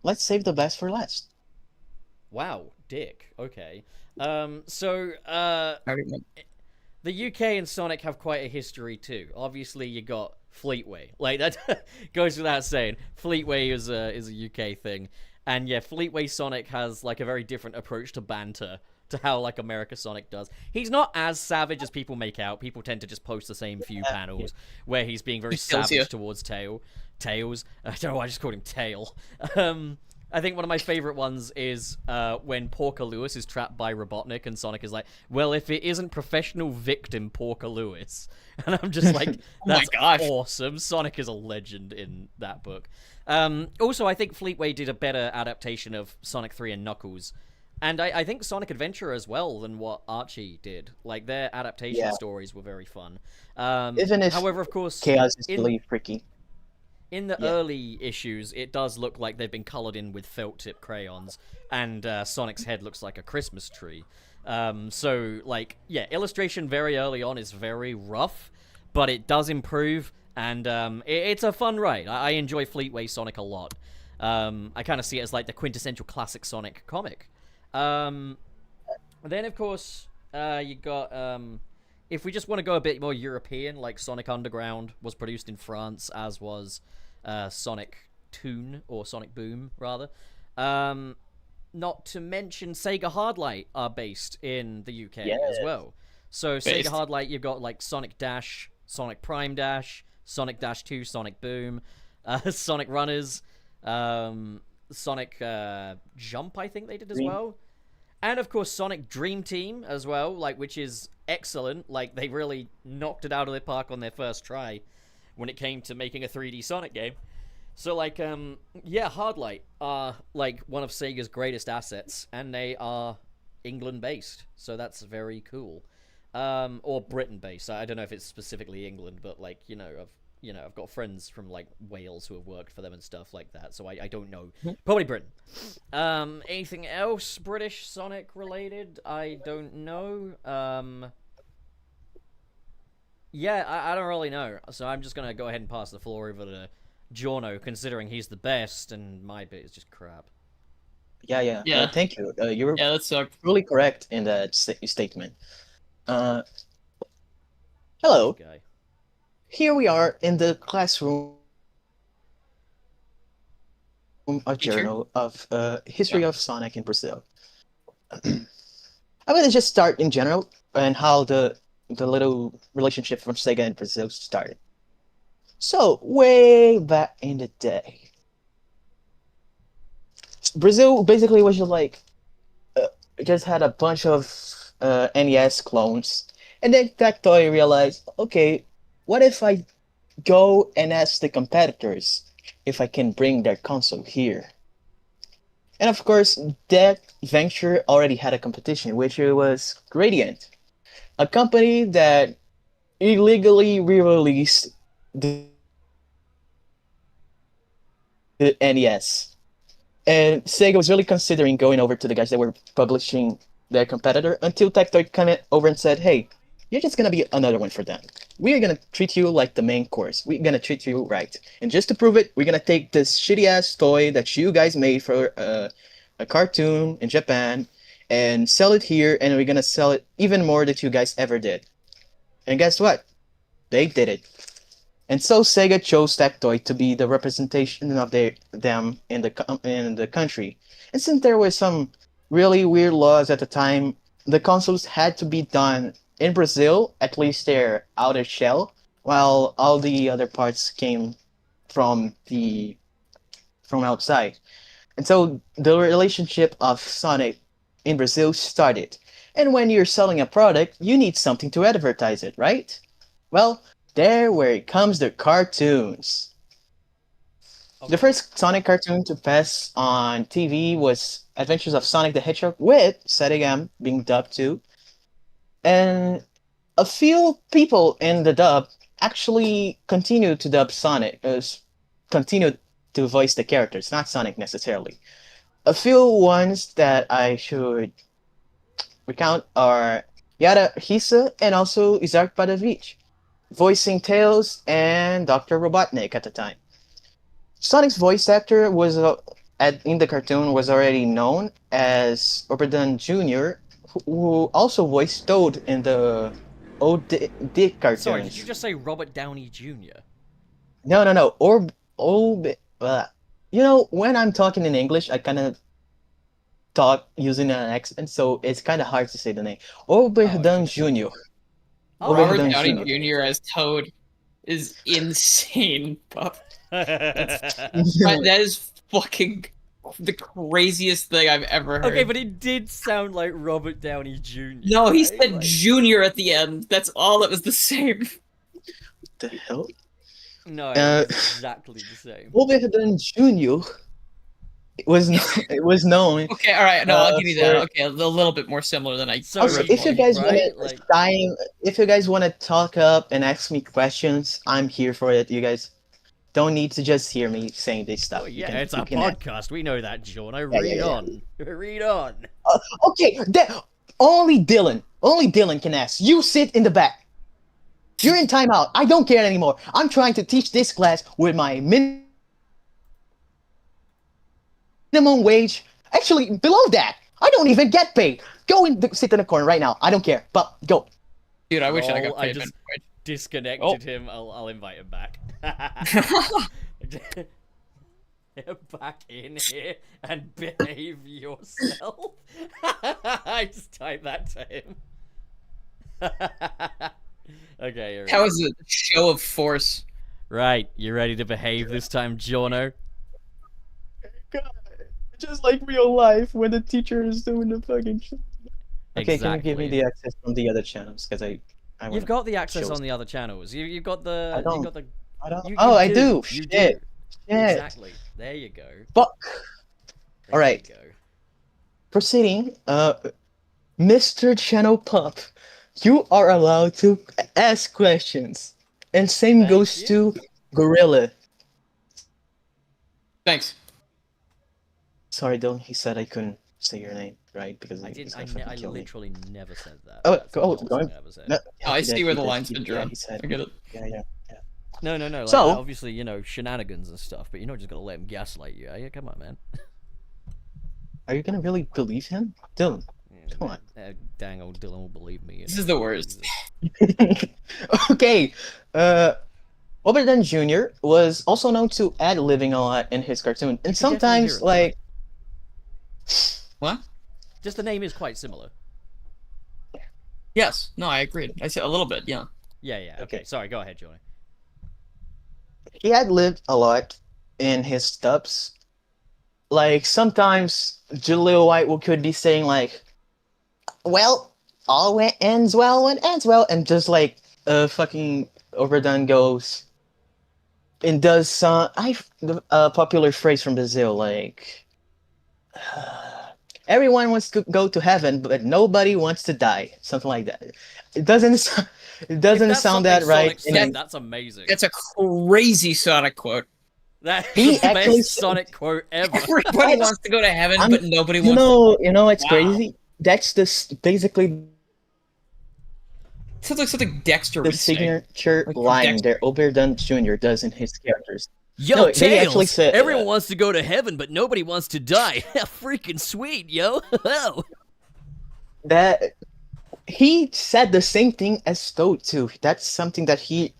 Let's save the best for last. Wow, dick. Okay. The UK and Sonic have quite a history too. Obviously, you got Fleetway. Like, that goes without saying. Fleetway is a UK thing. And yeah, Fleetway Sonic has like a very different approach to banter to how like America Sonic does. He's not as savage as people make out. People tend to just post the same few panels where he's being very savage towards Tails. I don't know why I just called him Tail. I think one of my favorite ones is when Porker Lewis is trapped by Robotnik and Sonic is like, well, if it isn't professional victim Porker Lewis. And I'm just like, that's awesome. Sonic is a legend in that book. Also, I think Fleetway did a better adaptation of Sonic 3 and Knuckles. And I think Sonic Adventure as well than what Archie did. Like, their adaptation stories were very fun. Even if however, of course, Chaos is really freaky. In the early issues, it does look like they've been colored in with felt tip crayons, and Sonic's head looks like a Christmas tree. So, like, yeah, illustration very early on is very rough, but it does improve, and it's a fun ride. I enjoy Fleetway Sonic a lot. I kind of see it as like the quintessential classic Sonic comic. Then, of course, you got... if we just want to go a bit more European, like Sonic Underground was produced in France, as was Sonic Toon, or Sonic Boom, rather. Not to mention Sega Hardlight are based in the UK as well. So Sega Hardlight, you've got like Sonic Dash, Sonic Prime Dash, Sonic Dash 2, Sonic Boom, Sonic Runners, Sonic Jump, I think they did as well. And of course Sonic Dream Team as well, like, which is excellent. Like, they really knocked it out of the park on their first try when it came to making a 3D Sonic game. So like yeah, Hardlight are like one of Sega's greatest assets, and they are England based, so that's very cool. Or Britain based. I don't know if it's specifically England, but like I've got friends from like Wales who have worked for them and stuff like that, so I don't know. Probably Britain. Anything else British Sonic related? I don't know. Yeah, I don't really know, so I'm just gonna go ahead and pass the floor over to Giorno, considering he's the best, and my bit is just crap. Yeah. Thank you. You were that sucked. really correct in that statement. Hello. Okay. Here we are in the classroom of journal of history of Sonic in Brazil. I'm gonna just start in general and how the little relationship from Sega and Brazil started. So way back in the day, Brazil basically was just like just had a bunch of NES clones, and then Tectoy realized, okay, what if I go and ask the competitors if I can bring their console here? And of course, that venture already had a competition, which was Gradient, a company that illegally re-released the NES. And Sega was really considering going over to the guys that were publishing their competitor until Tectoy came over and said, hey, you're just going to be another one for them. We're going to treat you like the main course. We're going to treat you right. And just to prove it, we're going to take this shitty-ass toy that you guys made for a cartoon in Japan and sell it here, and we're going to sell it even more than you guys ever did. And guess what? They did it. And so Sega chose Tectoy to be the representation of them in the country. And since there were some really weird laws at the time, the consoles had to be done in Brazil, at least their outer shell, while all the other parts came from outside. And so the relationship of Sonic in Brazil started. And when you're selling a product, you need something to advertise it, right? Well, there where it comes the cartoons. Okay. The first Sonic cartoon to pass on TV was Adventures of Sonic the Hedgehog with Sadigam being dubbed too. And a few people in the dub actually continued to dub Sonic, continued to voice the characters, not Sonic necessarily. A few ones that I should recount are Yara Hisa and also Isaac Padavich, voicing Tails and Dr. Robotnik at the time. Sonic's voice actor was in the cartoon was already known as Oberdon Jr., who also voiced Toad in the old Dick cartoons. Sorry, did you just say Robert Downey Jr.? No. You know, when I'm talking in English, I kind of talk using an accent, so it's kind of hard to say the name. Oberdon Jr. Robert Downey Jr. as Toad is insane, Pup. That is fucking the craziest thing I've ever heard. Okay, but it did sound like Robert Downey Jr. No, he said Junior at the end. That's all that was the same. What the hell? No, it was exactly the same. Oberdon Jr. It was known. Okay, all right. No, I'll give you that. Okay, a little bit more similar than I. Also, if you guys want to talk up and ask me questions, I'm here for it. You guys don't need to just hear me saying this stuff. Oh, yeah, it's a podcast. We know that, John. Read on. Read on. Okay, only Dylan can ask. You sit in the back. You're in timeout. I don't care anymore. I'm trying to teach this class with my minimum wage. Actually, below that. I don't even get paid. Go and sit in the corner right now. I don't care. But go. Dude, I wish I got paid. I just disconnected him. I'll invite him back. Back in here and behave yourself. I just typed that to him. Okay. That was a show of force. Right, you ready to behave this time, Jono? God, just like real life when the teacher is doing the fucking shit. Okay, can you give me the access from the other channels? Because You've got the access on the other channels. You've got the. I do. Shit. Yeah. Exactly. There you go. Fuck. There All right. you go. Proceeding. Mr. Channel Pup, you are allowed to ask questions, and same Thank goes you. to Gorilla. Thanks. Sorry, Dylan. He said I couldn't say your name, right? Because I he's didn't. gonna fucking I kill me. literally never said that. Oh, That's oh, not something I ever said. no, Oh, I he see did, where he the did, line's he- been Yeah, drawn. he said. I get it. Yeah. No. Like, So- obviously, shenanigans and stuff, but you're not just gonna let him gaslight you, are you? Come on, man. Are you gonna really believe him, Dylan? Come on. Dang old Dylan will believe me. This is the worst. Okay. Oberdan Jr. was also known to ad-libbing a lot in his cartoon, and You can definitely hear sometimes it, like. What? Just the name is quite similar. Yes. No, I agreed. I said a little bit. Yeah. Yeah. Okay. Okay. Sorry. Go ahead, Johnny. He had lived a lot in his stubs. Like sometimes Jaleel White could be saying like, "Well, ends well when ends well," and just like fucking Overdone goes and does some popular phrase from Brazil like, "Everyone wants to go to heaven, but nobody wants to die," something like that. It doesn't. It doesn't sound that right. That's amazing. That's a crazy Sonic quote. That's He the actually best Sonic quote ever. Everybody wants to go to heaven, but nobody wants You know, it's Wow. crazy. That's basically Sounds like something Dexter the would say. signature Like line Dexter. that Oberdon Jr. does in his characters. Yo, No, they actually Tails! said- Everyone wants to go to heaven, but nobody wants to die. Freaking sweet, yo! That he said the same thing as Toad too. That's something that he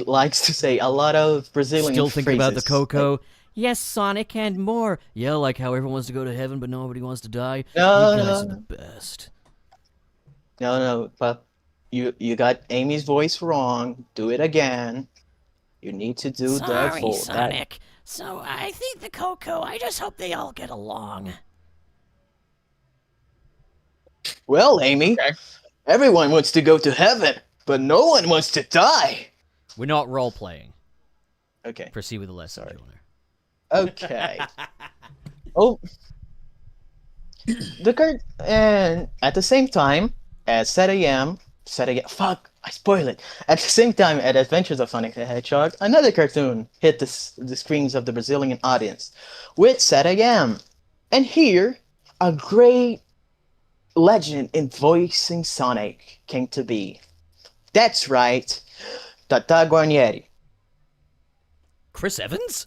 likes to say. A lot of Brazilian Still thinking about the phrases. Coco. Yes, Sonic and more. Yeah, like how everyone wants to go to heaven, but nobody wants to die. No, You guys no, are no. the best. No, but you got Amy's voice wrong. Do it again. You need to do the full. So I think the Coco. I just hope they all get along. Well, Amy, Okay. everyone wants to go to heaven, but no one wants to die. We're not role playing. Okay. Proceed with the lesson, Sorry. Jonah. Okay. Oh, the card, and at the same time, at 7 a.m., fuck, I spoil it. At the same time, at Adventures of Sonic the Hedgehog, another cartoon hit the screens of the Brazilian audience with 7 a.m. And here, a great legend in voicing Sonic came to be. That's right, Tata Guarnieri. Chris Evans?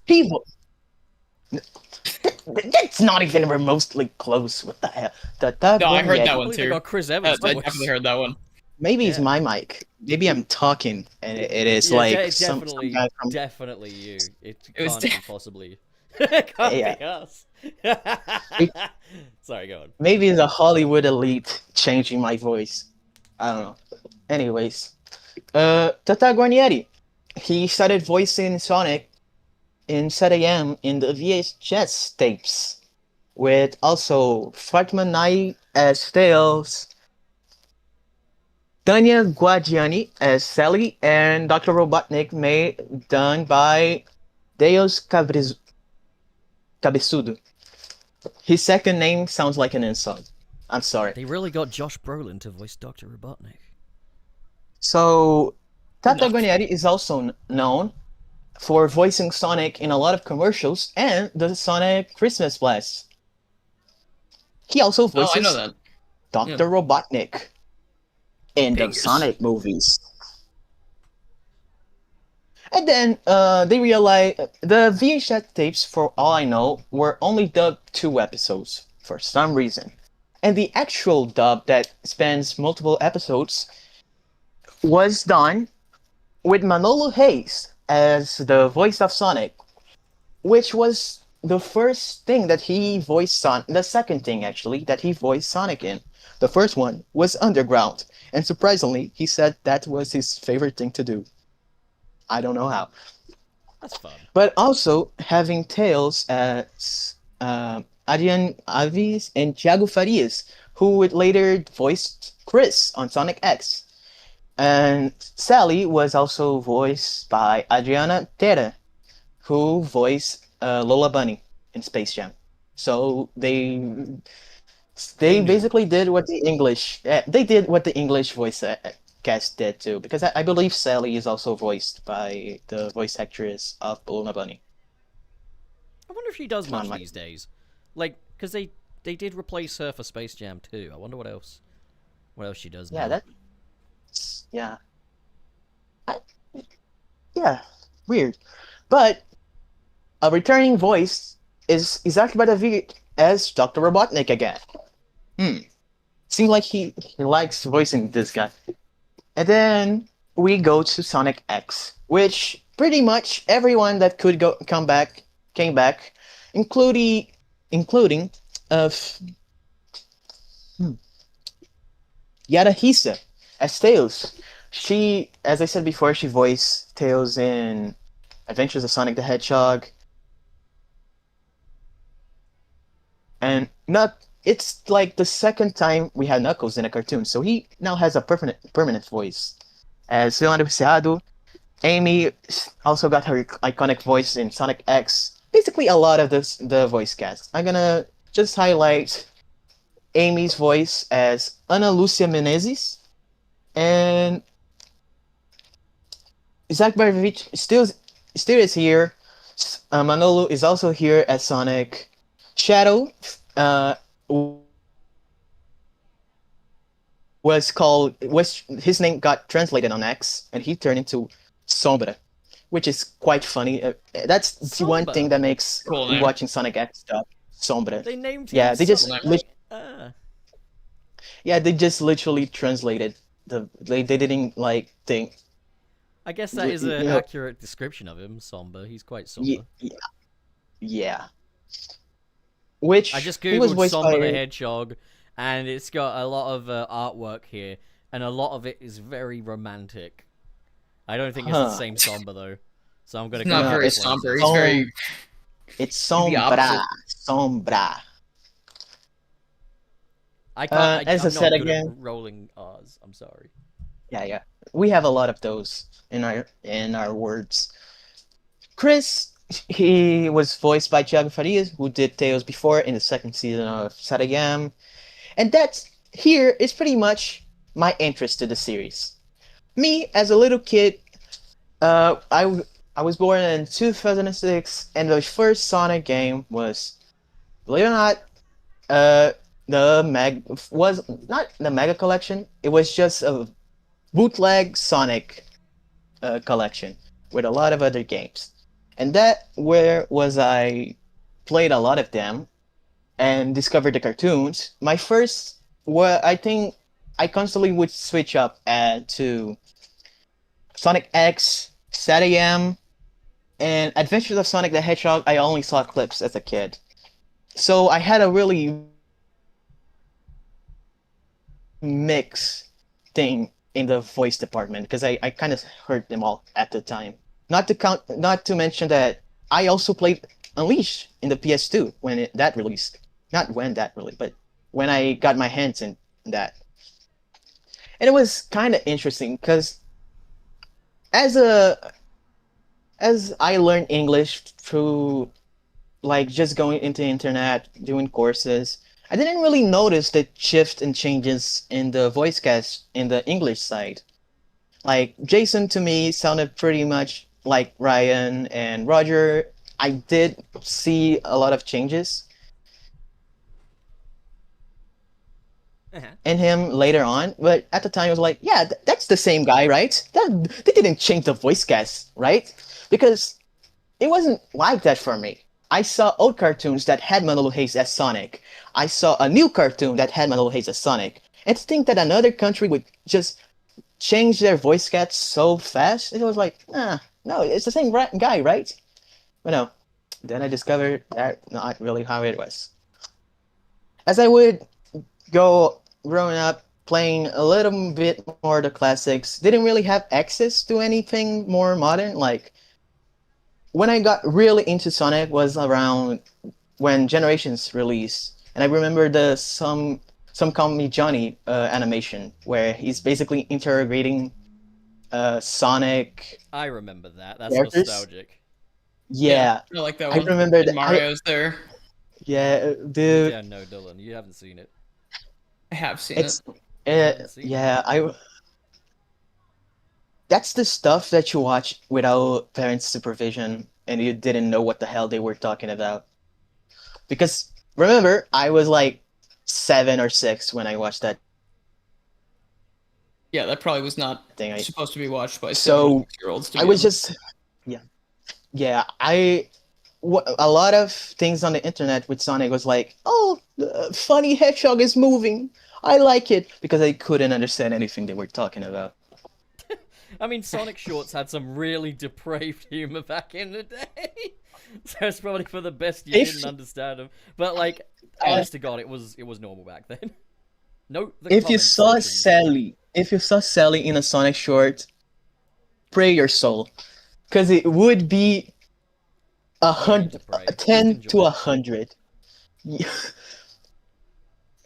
That's not even remotely close. What the hell? Tata No, I heard Guarnieri. that one They too. got Chris I Evans. definitely heard that one. Maybe it's Yeah. my mic. Maybe I'm talking and it is Yeah, like some guy from. definitely you. It was can't be possibly. It can't Yeah. be us. Sorry, go on. Maybe it's a Hollywood elite changing my voice. I don't know. Anyways, Tata Guarnieri. He started voicing Sonic in 7 a.m. in the VHS tapes, with also Fatima Knight as Tails, Tanya Guadiani as Sally, and Dr. Robotnik done by Deus Cabeçudo. His second name sounds like an insult. I'm sorry. They really got Josh Brolin to voice Dr. Robotnik. So, Tata Enough. Guarnieri is also known for voicing Sonic in a lot of commercials and the Sonic Christmas Blast. He also Oh, voices I know that. Dr. Robotnik in the Fingers. Sonic movies. And then they realized the VHS tapes, for all I know, were only dubbed 2 episodes for some reason. And the actual dub that spans multiple episodes was done with Manolo Hayes as the voice of Sonic, which was the first thing that he voiced the second thing actually that he voiced Sonic in. The first one was Underground, and surprisingly, he said that was his favorite thing to do. I don't know how. That's fun. But also having Tails as Adrian Alves and Thiago Farias, who would later voiced Chris on Sonic X. And Sally was also voiced by Adriana Terra, who voiced Lola Bunny in Space Jam. So they basically did what the English they did what the English voice cast did too, because I believe Sally is also voiced by the voice actress of Lola Bunny. I wonder if she does much these days, like because they did replace her for Space Jam too. I wonder what else she does now. Yeah, yeah, weird, but a returning voice is acted by David as Dr. Robotnik again. Seems like he likes voicing this guy. And then we go to Sonic X, which pretty much everyone that could come back came back, including Yadahisa as Tails. She, as I said before, she voiced Tails in Adventures of Sonic the Hedgehog. And it's like the second time we had Knuckles in a cartoon, so he now has a permanent voice. As Leonardo Viciado, Amy also got her iconic voice in Sonic X. Basically, a lot of the voice cast. I'm gonna just highlight Amy's voice as Ana Lucia Menezes, and Zach Barovich still is here. Manolo is also here as Sonic. Shadow his name got translated on X, and he turned into Sombra, which is quite funny. That's the one thing that makes watching Sonic X stuff Sombra. They named him. Yeah, they just yeah, they just literally translated they didn't like think. I guess that is an accurate description of him, somber. He's quite somber. Yeah. Which I just googled Sonic the Hedgehog, and it's got a lot of artwork here, and a lot of it is very romantic. I don't think it's the same Sombra though, so I'm gonna. It's not very somber. He's very. It's Sombra. Sombra. I can't. As I said again, rolling R's. I'm sorry. Yeah. We have a lot of those in our words. Chris, he was voiced by Thiago Farias, who did Tails before in the second season of Sarayam. And that's here is pretty much my interest to the series. Me, as a little kid, I was born in 2006, and the first Sonic game was, believe it or not, was not the Mega Collection. It was just a bootleg Sonic collection with a lot of other games. And that was I played a lot of them and discovered the cartoons. My first, I think I constantly would switch up to Sonic X, SatAM, and Adventures of Sonic the Hedgehog. I only saw clips as a kid. So I had a really mixed thing in the voice department, because I kind of heard them all at the time. Not to mention that I also played Unleashed in the PS2 when that released. Not when that released, but when I got my hands in that. And it was kind of interesting because as I learned English through like just going into the internet, doing courses, I didn't really notice the shift and changes in the voice cast in the English side. Like Jason to me sounded pretty much like Ryan, and Roger, I did see a lot of changes in him later on, but at the time I was like, yeah, that's the same guy, right? They didn't change the voice cast, right? Because it wasn't like that for me. I saw old cartoons that had Manolo Hayes as Sonic. I saw a new cartoon that had Manolo Hayes as Sonic. And to think that another country would just change their voice cast so fast, it was like, no, it's the same guy, right? But no. Then I discovered that not really how it was. As I would go growing up, playing a little bit more the classics, didn't really have access to anything more modern. Like, when I got really into Sonic was around when Generations released. And I remember the Some Call Me Johnny animation, where he's basically interrogating Sonic. I remember that. That's nostalgic. Yeah, I like that I one. remember And that. Mario's there. Yeah, dude. Yeah, no, Dylan, you haven't seen it. I have seen It's it. Haven't seen yeah, I that's the stuff that you watch without parents' supervision and you didn't know what the hell they were talking about. Because remember, I was like 7 or 6 when I watched that Yeah, that probably was not thing. supposed to be watched by 7 or So 6-year-olds, to I be was honest. just yeah, yeah. A lot of things on the internet with Sonic was like, oh, the funny hedgehog is moving. I like it because I couldn't understand anything they were talking about. I mean, Sonic Shorts had some really depraved humor back in the day. So it's probably for the best you If didn't understand them. But like, uh, honest to God, it was normal back then. Note the if you comment saw sections. Sally in a Sonic short, pray your soul, because it would be No need to pray. Just 10 to enjoy. 100.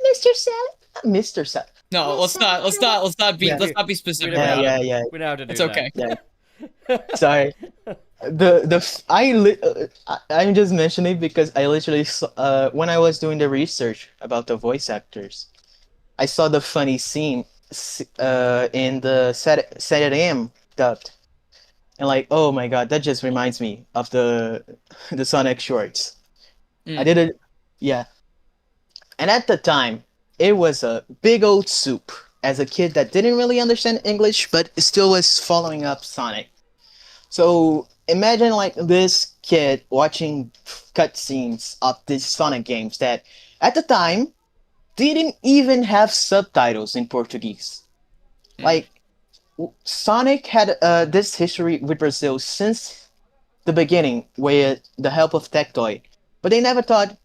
Mr. Sally, Mr. Sally. No, Miss Sally, yeah, let's not be We specific don't yeah, about have it. yeah, to. yeah, We don't have to do It's okay. yeah. that. Sorry. I'm just mentioning because I literally saw, when I was doing the research about the voice actors, I saw the funny scene in the Saturday AM dubbed, and like, oh my god, that just reminds me of the the Sonic shorts. I Mm. did it, yeah. And at the time, it was a big old soup. As a kid that didn't really understand English, but still was following up Sonic. So imagine like this kid watching cutscenes of these Sonic games that at the time didn't even have subtitles in Portuguese. Mm. Like Sonic had this history with Brazil since the beginning with the help of Tectoy, but they never thought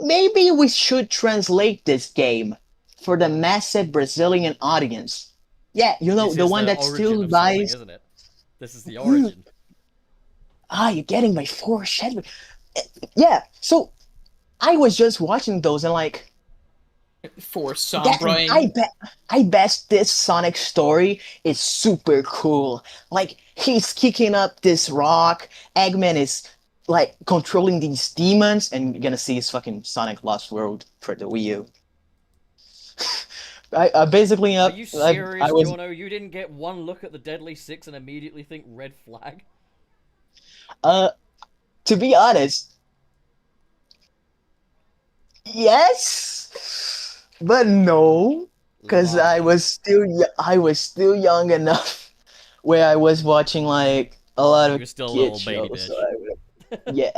maybe we should translate this game for the massive Brazilian audience. Yeah, This the is one the that origin still of something, buys. isn't it? This is the "Hmm, origin. you're getting my foreshadow. Yeah, so I was just watching those and like, For that Sombraing. I bet this Sonic story is super cool. Like he's kicking up this rock, Eggman is like controlling these demons, and you're gonna see his fucking Sonic Lost World for the Wii U. I basically Are you I serious, was Jono? You didn't get one look at the Deadly Six and immediately think red flag? uh to be honest, yes, but no, because Lie. I was still young enough where I was watching like a lot You of were still a kid little baby shows. So bitch. yeah,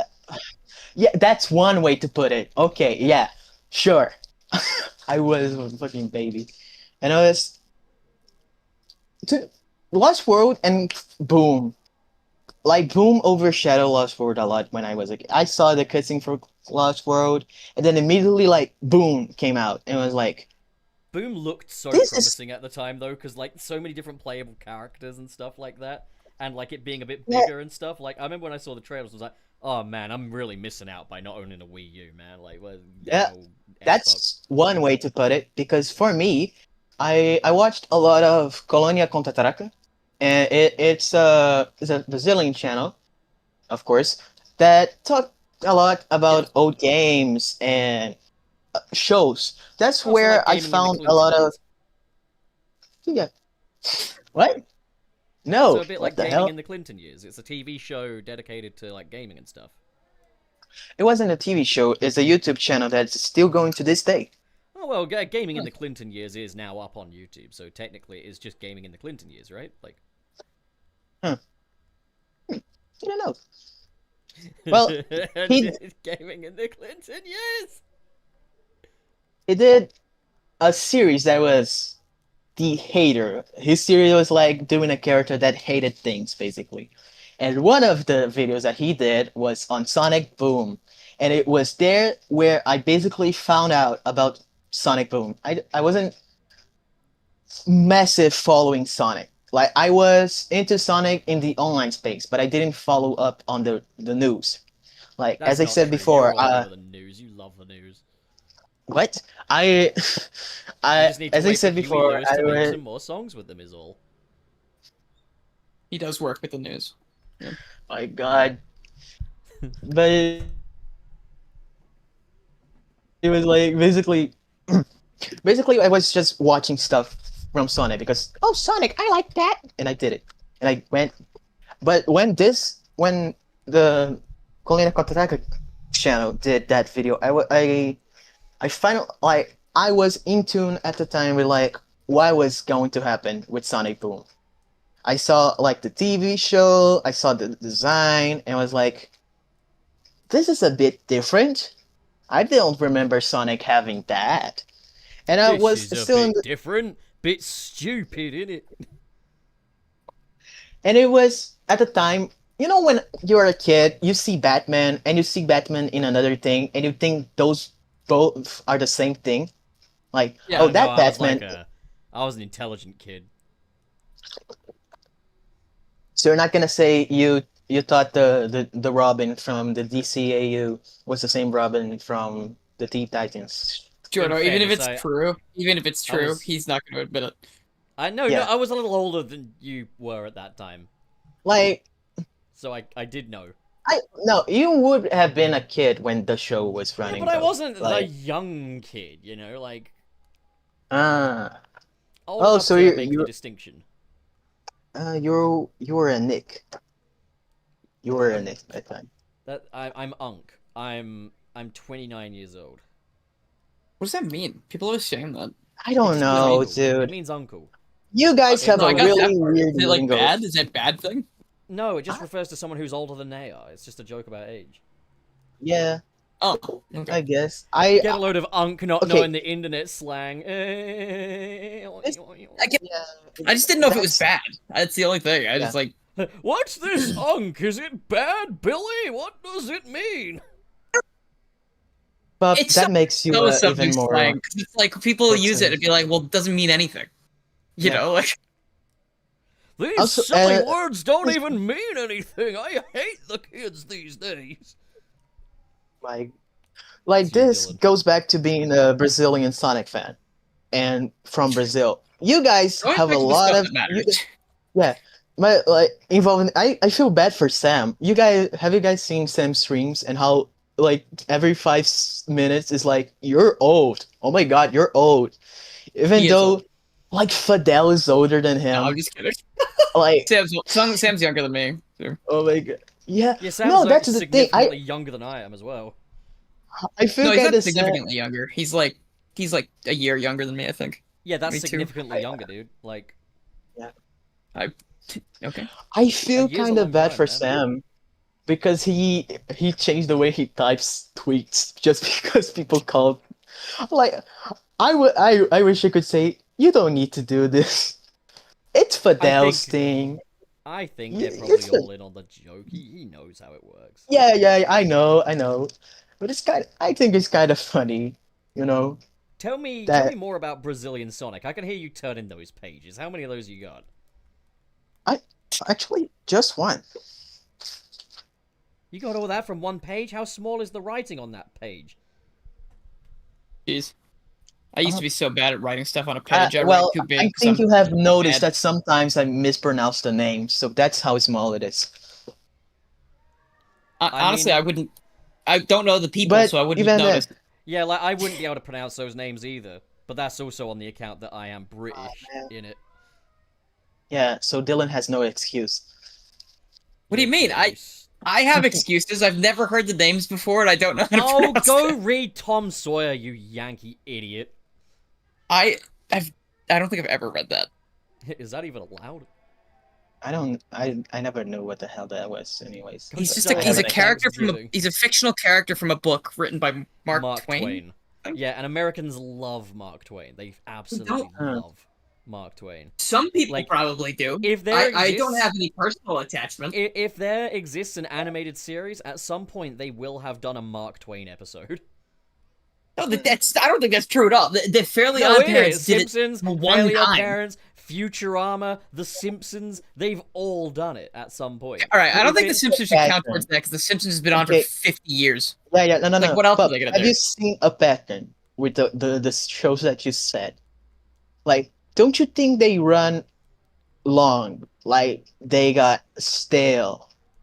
yeah, that's one way to put it. Okay, yeah, sure. I was a fucking baby, and I was to Lost World and Boom. Like Boom overshadowed Lost World a lot when I was a kid. I saw the cutscene for Lost World, and then immediately like Boom came out, and it was like, Boom looked so this is promising at the time, though, because like so many different playable characters and stuff like that, and like it being a bit yeah, bigger and stuff. Like I remember when I saw the trailers, I was like, "Oh man, I'm really missing out by not owning a Wii U, man." Like, well, yeah. getting all Xbox. That's one way to put it because for me, I watched a lot of Colonia Contra-Ataca, and it's a Brazilian channel, of course, that talk a lot Yes. about old games and shows. That's Oh, so like where I gaming in the found a Clinton lot of years. yeah. What? So No, a bit what like the gaming hell? in the Clinton years. It's a TV show dedicated to like gaming and stuff. It wasn't a TV show. It's a YouTube channel that's still going to this day. Oh well, gaming in the Clinton years is now up on YouTube, so technically it's just gaming in the Clinton years, right? Like, Huh. I don't know. Well, he gaming in the Clinton years. he did a series that was the hater. His series was like doing a character that hated things, basically. And one of the videos that he did was on Sonic Boom. And it was there where I basically found out about Sonic Boom. I wasn't massive following Sonic. Like I was into Sonic in the online space, but I didn't follow up on the news. Like That's as I not said true. You're before, all over the news. You love the news. what? I You I just need to as I wait for said Huey before, Lewis I to make read some more songs with them. Is all. He does work with the news. Yeah. my god. But it was like basically I was just watching stuff from Sonic because Sonic, I like that, and I did it, and I went. But when the Colina Kotataka channel did that video, I finally like I was in tune at the time with like what was going to happen with Sonic Boom. I saw like the TV show, I saw the design, and was like, this is a bit different. I don't remember Sonic having that. And I was This is still a in bit the, different, bit stupid, isn't it? and it was at the time, when you're a kid, you see Batman and you see Batman in another thing, and you think those both are the same thing. Like, Yeah, that I was Batman. I was an intelligent kid. So you're not gonna say you thought the Robin from the DCAU was the same Robin from the Teen Titans. Sure, In no, even if fairness, it's true, he's not going to admit it. No, Yeah. I was a little older than you were at that time, Like, so I did know. no, you would have been a kid when the show was Yeah, running. but I though. wasn't Like, the young kid, like ah, old enough so to make the distinction. you were a Nick. You were a Nick at that time. I'm Unk. I'm 29 years old. What does that mean? People always saying that. I don't know, It dude. means uncle. You guys have No, I a got that really part. weird Is it like lingo. bad? Is that a bad thing? No, it just refers to someone who's older than they are. It's just a joke about age. Yeah, Oh, okay. I guess. Get a load of Unk not Okay. knowing the internet slang. I Yeah, just didn't know if it was bad. That's the only thing. I just like. What's this Unk? Is it bad, Billy? What does it mean? but It's that makes you That was even something more. slang. 'Cause it's like people What's use it and be like, well, it doesn't mean anything. You Yeah. know, like. These Also, silly words don't even mean anything. I hate the kids these days. Like It's you, this Dylan. goes back to being a Brazilian Sonic fan, and from Brazil. You guys Going have back a to the lot stuff of that matters. yeah. But like involving, I feel bad for Sam. You guys seen Sam's streams and how like every 5 minutes is like you're old. Oh my God, you're old. Even He is though old. like Fidel is older than him. No, I'm just kidding. Like Sam's younger than me. So. oh my God. Yeah. Yeah, Sam's No, like that's the thing. significantly younger than I am as well. I feel No, he's kind not of sad. significantly younger. He's like a year younger than me, I think. Yeah, that's Me too. significantly younger, dude. Like, Okay. I feel A year's a kind long of bad time, for man. Sam because he changed the way he types tweets just because people called. Like, I wish I could say you don't need to do this. It's Fidel's thing. I think Yeah, they're probably it's a- all in on the joke. He knows how it works. Yeah, I know, but I think it's kind of funny, Tell me more about Brazilian Sonic. I can hear you turning those pages. How many of those you got? Actually, just one. You got all that from one page? How small is the writing on that page? Jeez. I used to be so bad at writing stuff on a page. I Well, write too big. I 'cause think I'm you have noticed bad. that sometimes I mispronounce the name, so that's how small it is. Honestly, mean- I don't know the people, But so I wouldn't even then, notice. Yeah, like, I wouldn't be able to pronounce those names either. But that's also on the account that I am British man. in it. yeah, so Dylan has no excuse. What do you mean? I have excuses. I've never heard the names before, and I don't know how to Oh, pronounce go them. read Tom Sawyer, you Yankee idiot. I don't think I've ever read that. Is that even allowed? I never knew what the hell that was anyways. He's just Sorry, he's a haven't character Thanksgiving. he's a fictional character from a book written by Mark Twain. Yeah, and Americans love Mark Twain. They absolutely don't. love Mark Twain. Some people Like, probably do. If there I exists, don't have any personal attachment. If there exists an animated series, at some point they will have done a Mark Twain episode. No, that's I don't think that's true at all. The Fairly No, Odd it Parents is. did Simpsons, it one Fairly Odd time. Parents, Futurama, The Simpsons, they've all done it at some point. All right, I don't think The It's Simpsons should a count pattern. towards that because The Simpsons has been on for Okay. 50 years. Yeah, no. Like, what else are But they gonna have do? you seen a pattern with the shows that you said? Like, don't you think they run long? Like, they got stale.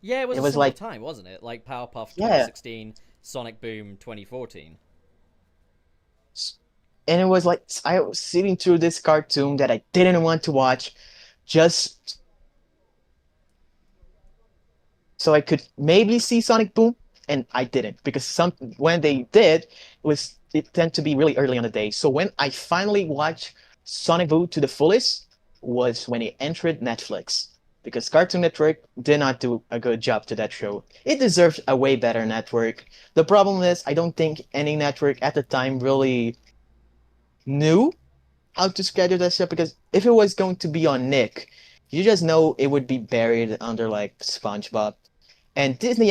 Yeah, it was It a was similar like, time, wasn't it? Like Powerpuff yeah, 2016, Sonic Boom 2014. and it was like I was sitting through this cartoon that I didn't want to watch, just so I could maybe see Sonic Boom, and I didn't because some when they did, it tended to be really early on the day. So when I finally watched Sonic Boom to the fullest was when it entered Netflix because Cartoon Network did not do a good job to that show. It deserved a way better network. The problem is I don't think any network at the time really knew how to schedule that show because if it was going to be on Nick, you just know it would be buried under like SpongeBob. And Disney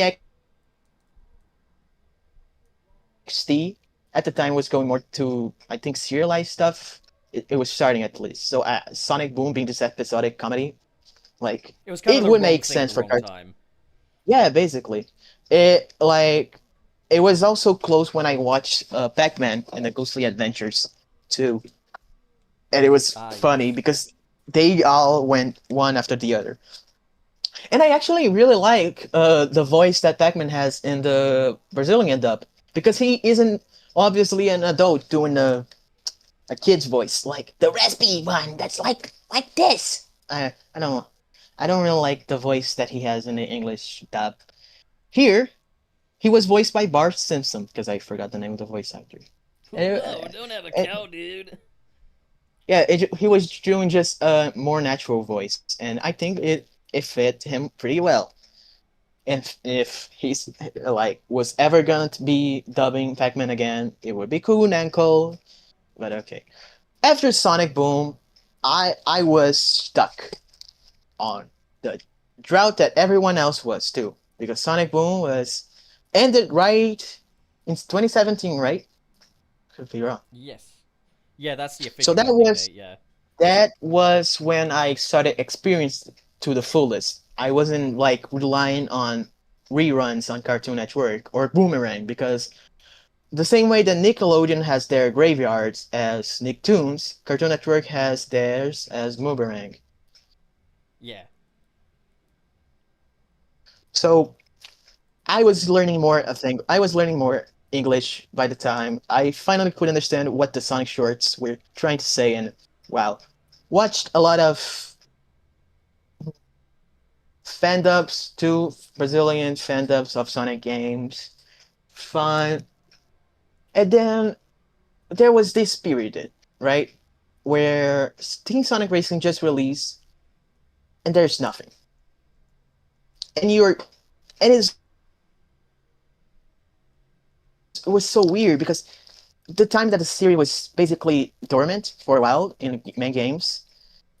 XD at the time was going more to I think serialized stuff. It was starting at least. So Sonic Boom being this episodic comedy, like It was kind of it the would wrong make thing at sense the for wrong cartoon. time. Yeah, basically, it was also close when I watched Pac-Man and the Ghostly Adventures too, and it was Yes. funny because they all went one after the other. And I actually really like the voice that Pac-Man has in the Brazilian dub because he isn't obviously an adult doing a kid's voice like the raspy one that's like this. I don't really like the voice that he has in the English dub. Here, he was voiced by Bart Simpson because I forgot the name of the voice actor. Oh And, no, don't have a and- cow, dude. yeah, he was doing just a more natural voice, and I think it fit him pretty well. And if he's like was ever gonna be dubbing Pac-Man again, it would be cool and cool. But okay. After Sonic Boom, I was stuck on the drought that everyone else was too, because Sonic Boom was ended right in 2017, right? Could be wrong. Yes. Yeah, that's the So official ending date, yeah. that was when I started experiencing to the fullest. I wasn't like relying on reruns on Cartoon Network or Boomerang because the same way that Nickelodeon has their graveyards as Nicktoons, Cartoon Network has theirs as Boomerang. Yeah. So I was learning more English by the time I finally could understand what the Sonic shorts were trying to say, and wow, watched a lot of fan-dubs too, Brazilian fan-dubs of Sonic games. Fun. And then there was this period, right, where Team Sonic Racing just released, and there's nothing, and it was so weird because the time that the series was basically dormant for a while in main games,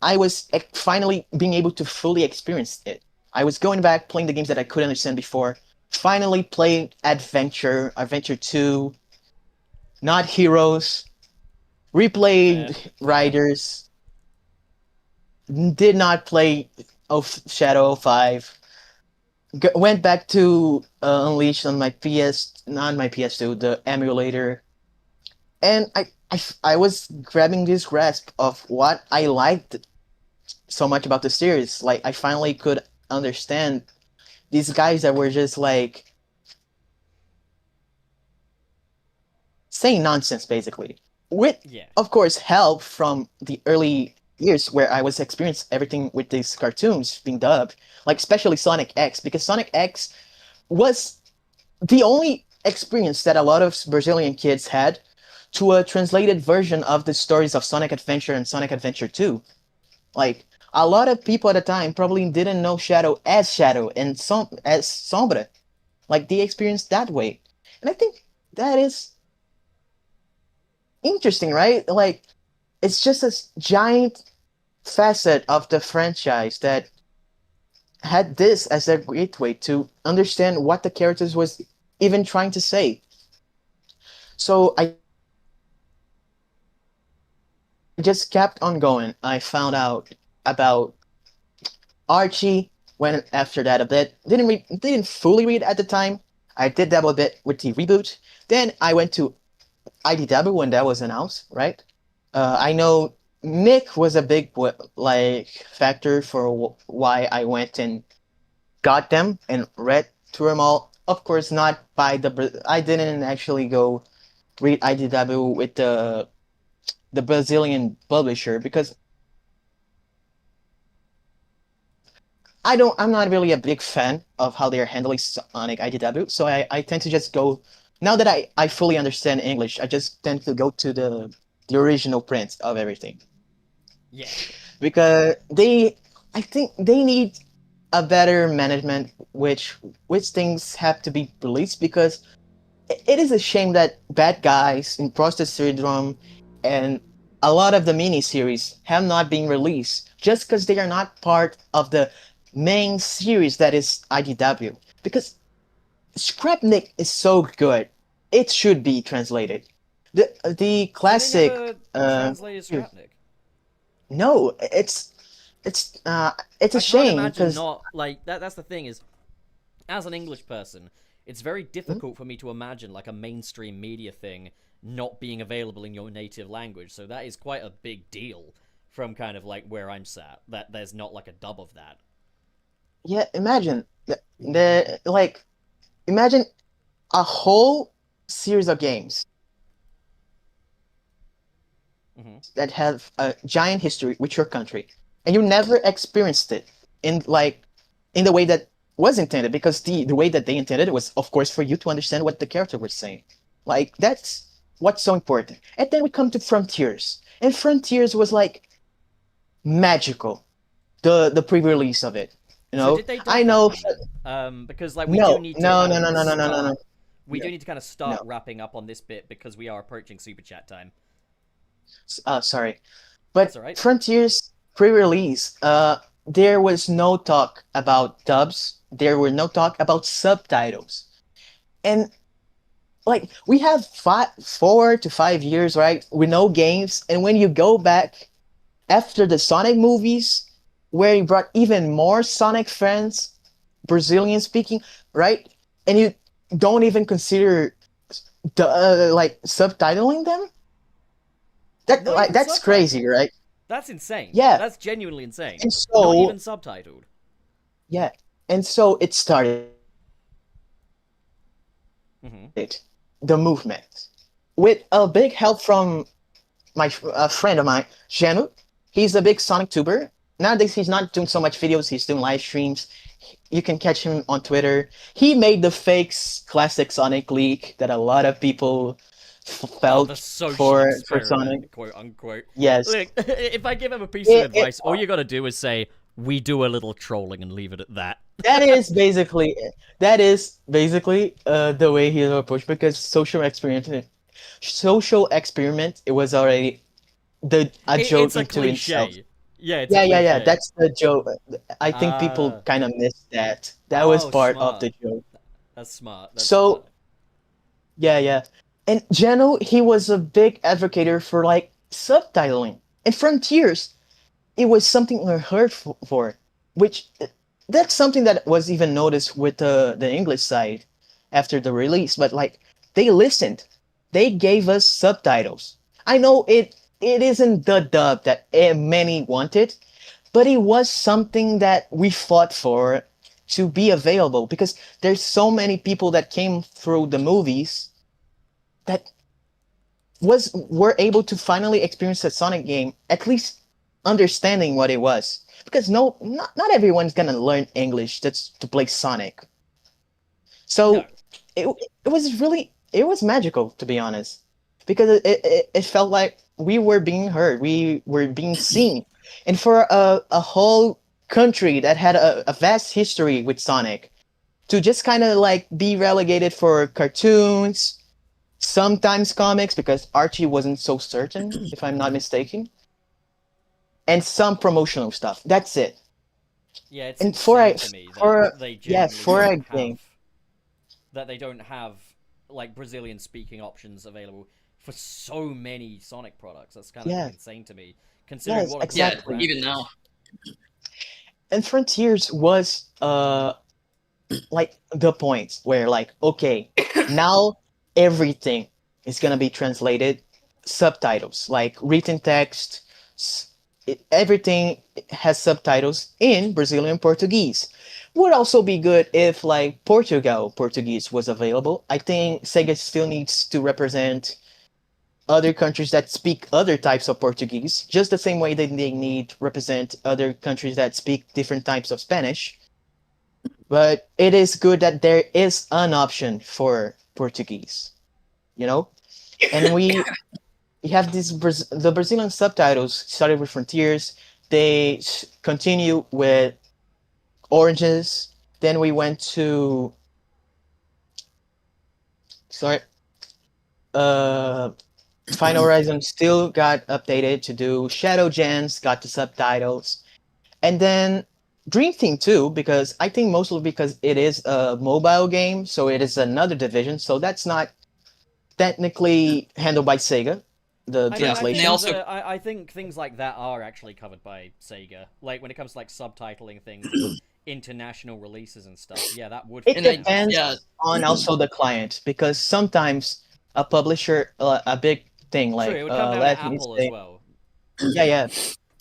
I was finally being able to fully experience it. I was going back playing the games that I couldn't understand before. Finally playing Adventure 2, not Heroes, replayed Fair. Riders, did not play Shadow 5. Went back to Unleashed on my not my PS2, the emulator, and I was grabbing this grasp of what I liked so much about the series. Like I finally could understand these guys that were just like saying nonsense basically. With Yeah. of course help from the early years where I was experiencing everything with these cartoons being dubbed, like especially Sonic X, because Sonic X was the only experience that a lot of Brazilian kids had to a translated version of the stories of Sonic Adventure and Sonic Adventure 2. Like a lot of people at the time probably didn't know Shadow and as Sombra. Like they experienced that way. And I think that is interesting, right? Like it's just a giant facet of the franchise that had this as a great way to understand what the characters was even trying to say. So I just kept on going. I found out about Archie. Went after that a bit. Didn't fully read at the time. I did dabble a bit with the reboot. Then I went to IDW when that was announced. Right. I know Nick was a big like factor for why I went and got them and read through them all. Of course, not by I didn't actually go read IDW with the Brazilian publisher because I'm not really a big fan of how they're handling Sonic IDW. So I tend to just go now that I fully understand English. I just tend to go to the original print of everything. Yeah. Because I think they need a better management which things have to be released because it is a shame that Bad Guys, Imposter Syndrome, and a lot of the miniseries have not been released just because they are not part of the main series that is IDW. Because Scrapnik is so good, it should be translated. The classic. So they never translated Scrapnik. No, it's a I can't shame imagine because not like that. That's the thing is, as an English person, it's very difficult for me to imagine like a mainstream media thing not being available in your native language. So that is quite a big deal from kind of like where I'm sat. That there's not like a dub of that. yeah, imagine imagine a whole series of games that have a giant history with your country, and you never experienced it in in the way that was intended because the way that they intended it was of course for you to understand what the character was saying. Like that's what's so important. And then we come to Frontiers, and Frontiers was like magical. The pre-release of it, So did they dub I that know. one? Because like we do need to No, kind no, of no, no, no, no, no, no. we Yeah, do need to kind of start no. wrapping up on this bit because we are approaching super chat time. Sorry, That's but all right. Frontiers pre-release, there was no talk about dubs. There were no talk about subtitles, and like we have 4 to 5 years, right, with no games, and when you go back after the Sonic movies, where he brought even more Sonic fans, Brazilian speaking, right, and you don't even consider subtitling them. Not even That's subtitled. crazy, right? That's insane. Yeah, That's genuinely insane. and Not so even subtitled. yeah, and so it started the movement with a big help from a friend of mine, Janu. He's a big Sonic tuber. Nowadays, he's not doing so much videos. He's doing live streams. You can catch him on Twitter. He made the fake classic Sonic leak that a lot of people felt the social for experiment, Sonic, quote unquote. yes. Look, if I give him a piece of advice, all you gotta do is say, "We do a little trolling," and leave it at that. That is basically the way he approached because social experiment, it was already a joke It's a into himself. cliche. Yeah, it's a Yeah. cliche. That's the joke. I think people kind of missed that. That was part of Smart. the joke. That's smart. So yeah. And Jeno, he was a big advocate for like subtitling. And Frontiers, it was something unheard for, which that's something that was even noticed with the English side after the release. But like they listened, they gave us subtitles. I know it isn't the dub that many wanted, but it was something that we fought for to be available because there's so many people that came through the movies that were able to finally experience a Sonic game, at least understanding what it was. Because not everyone's gonna learn English just to play Sonic. So No. it was magical, to be honest, because it felt like we were being heard, we were being seen, and for a whole country that had a vast history with Sonic to just kind of like be relegated for cartoons, sometimes comics because Archie wasn't so certain, if I'm not mistaken, and some promotional stuff. That's it. Yeah, it's And insane to me that they for a don't game, that they don't have like Brazilian speaking options available for so many Sonic products. That's kind of insane to me, considering yes, what a exactly. brand Even now. And Frontiers was like the point where like okay, now everything is gonna be translated, subtitles like written text. everything has subtitles in Brazilian Portuguese. Would also be good if like Portugal Portuguese was available. I think Sega still needs to represent other countries that speak other types of Portuguese, just the same way that they need represent other countries that speak different types of Spanish. But it is good that there is an option for Portuguese, you know? And we have the Brazilian subtitles started with Frontiers. They continue with Oranges. Then we went to sorry, Final Horizon still got updated to do Shadow Gens, got the subtitles, and then Dream Team too, because I think mostly because it is a mobile game, so it is another division. So that's not technically handled by Sega. The translation. I think things like that are actually covered by Sega. Like when it comes to like subtitling things, international releases and stuff. Yeah, that would. It depends on also the client, because sometimes a publisher, a big thing like it would come down to Apple as well.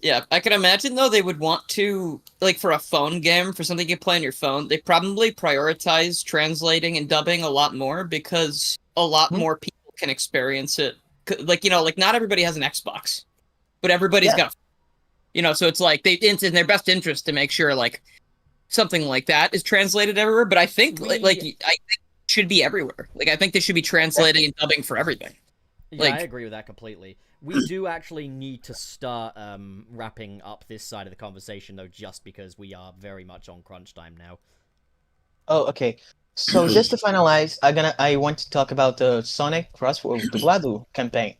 Yeah, I can imagine though they would want to, like for a phone game, for something you play on your phone, they probably prioritize translating and dubbing a lot more because a lot more people can experience it. Like, you know, like not everybody has an Xbox, but everybody's got, you know, so it's like it's in their best interest to make sure like something like that is translated everywhere. But I think I think it should be everywhere. Like I think they should be translating and dubbing for everything. Yeah, I agree with that completely. We do actually need to start wrapping up this side of the conversation, though, just because we are very much on crunch time now. Oh, okay. So just to finalize, I want to talk about the Sonic Crossword Dublado campaign.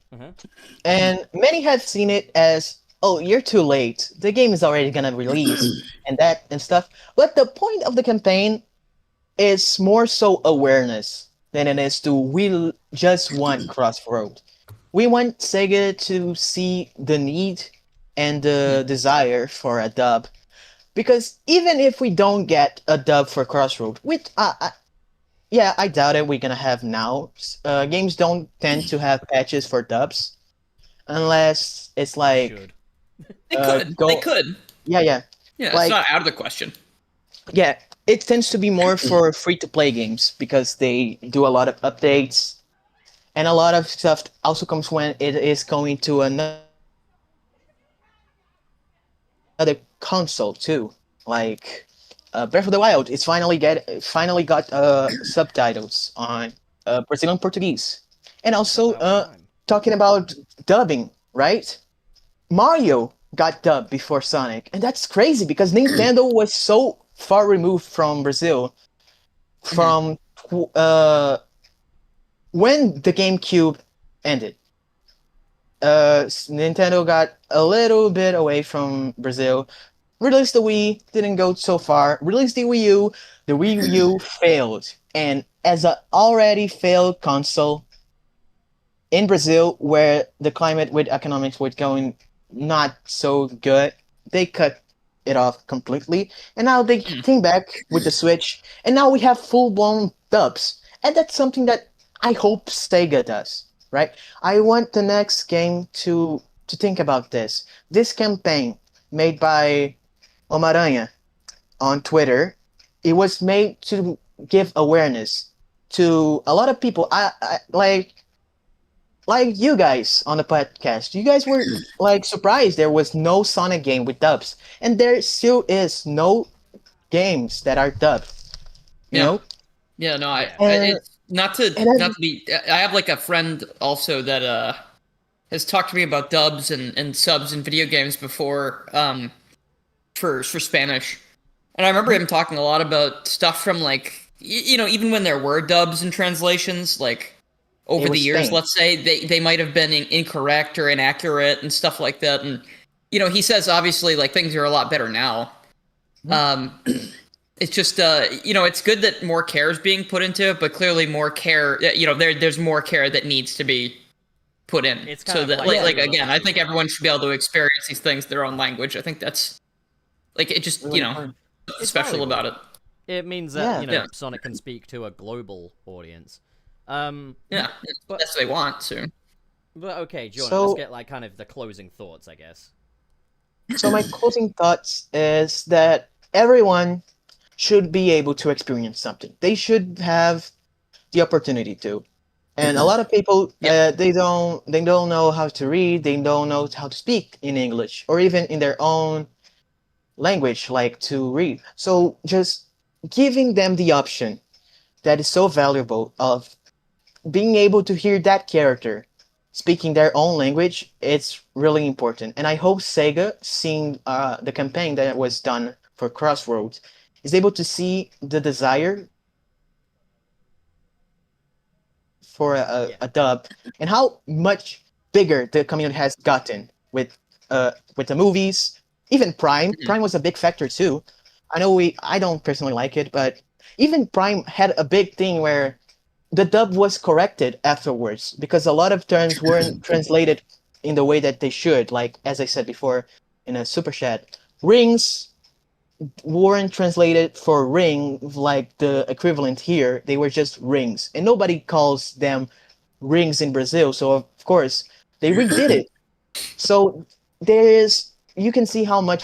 And many have seen it as, oh, you're too late. The game is already gonna release and stuff. But the point of the campaign is more so awareness than it is to we just want Crossroad. We want Sega to see the need and the desire for a dub, because even if we don't get a dub for Crossroad, which I doubt it. We're gonna have now. Games don't tend to have patches for dubs, unless it's like they could. Yeah. Yeah, like, it's not out of the question. Yeah, it tends to be more for free-to-play games because they do a lot of updates. And a lot of stuff also comes when it is going to another console too. Like Breath of the Wild, it's finally got subtitles on Brazilian Portuguese. And also talking about dubbing, right? Mario got dubbed before Sonic, and that's crazy because Nintendo was so far removed from Brazil from when the GameCube ended. Nintendo got a little bit away from Brazil. Released the Wii, didn't go so far. Released the Wii U, the Wii U failed. And as an already failed console in Brazil, where the climate with economics was going not so good, they cut it off completely. And now they came back with the Switch, and now we have full-blown dubs. And that's something that I hope Sega does, right? I want the next game to think about this. This campaign made by Homem-Aranha on Twitter, it was made to give awareness to a lot of people. I like you guys on the podcast. You guys were like surprised there was no Sonic game with dubs, and there still is no games that are dubbed. You know? Yeah, no, it's not to be. I have like a friend also that has talked to me about dubs and subs in video games before, for Spanish, and I remember him talking a lot about stuff from like you know, even when there were dubs and translations, like over the years, Spain. Let's say they might have been incorrect or inaccurate and stuff like that, and you know, he says obviously like things are a lot better now. It's just, you know, it's good that more care is being put into it, but clearly more care, you know, there's more care that needs to be put in. It's so that, like again, I think everyone should be able to experience these things in their own language. I think that's, like, it just, you know, it's special about it. It means that, you know, Sonic can speak to a global audience. But that's what they want, so. But okay, Jordan, let's get, like, kind of the closing thoughts, I guess. So my closing thoughts is that everyone should be able to experience something. They should have the opportunity to. And a lot of people, Yep. they don't know how to read, they don't know how to speak in English or even in their own language, like to read. So just giving them the option that is so valuable of being able to hear that character speaking their own language, it's really important. And I hope Sega, seeing the campaign that was done for Crossroads, is able to see the desire for a dub and how much bigger the community has gotten with the movies. Even Prime. Mhm. Prime was a big factor too. I don't personally like it, but even Prime had a big thing where the dub was corrected afterwards because a lot of terms weren't translated in the way that they should. Like as I said before in a super chat, rings weren't translated for ring like the equivalent here. They were just rings, and nobody calls them rings in Brazil. So of course they redid it. So there is you can see how much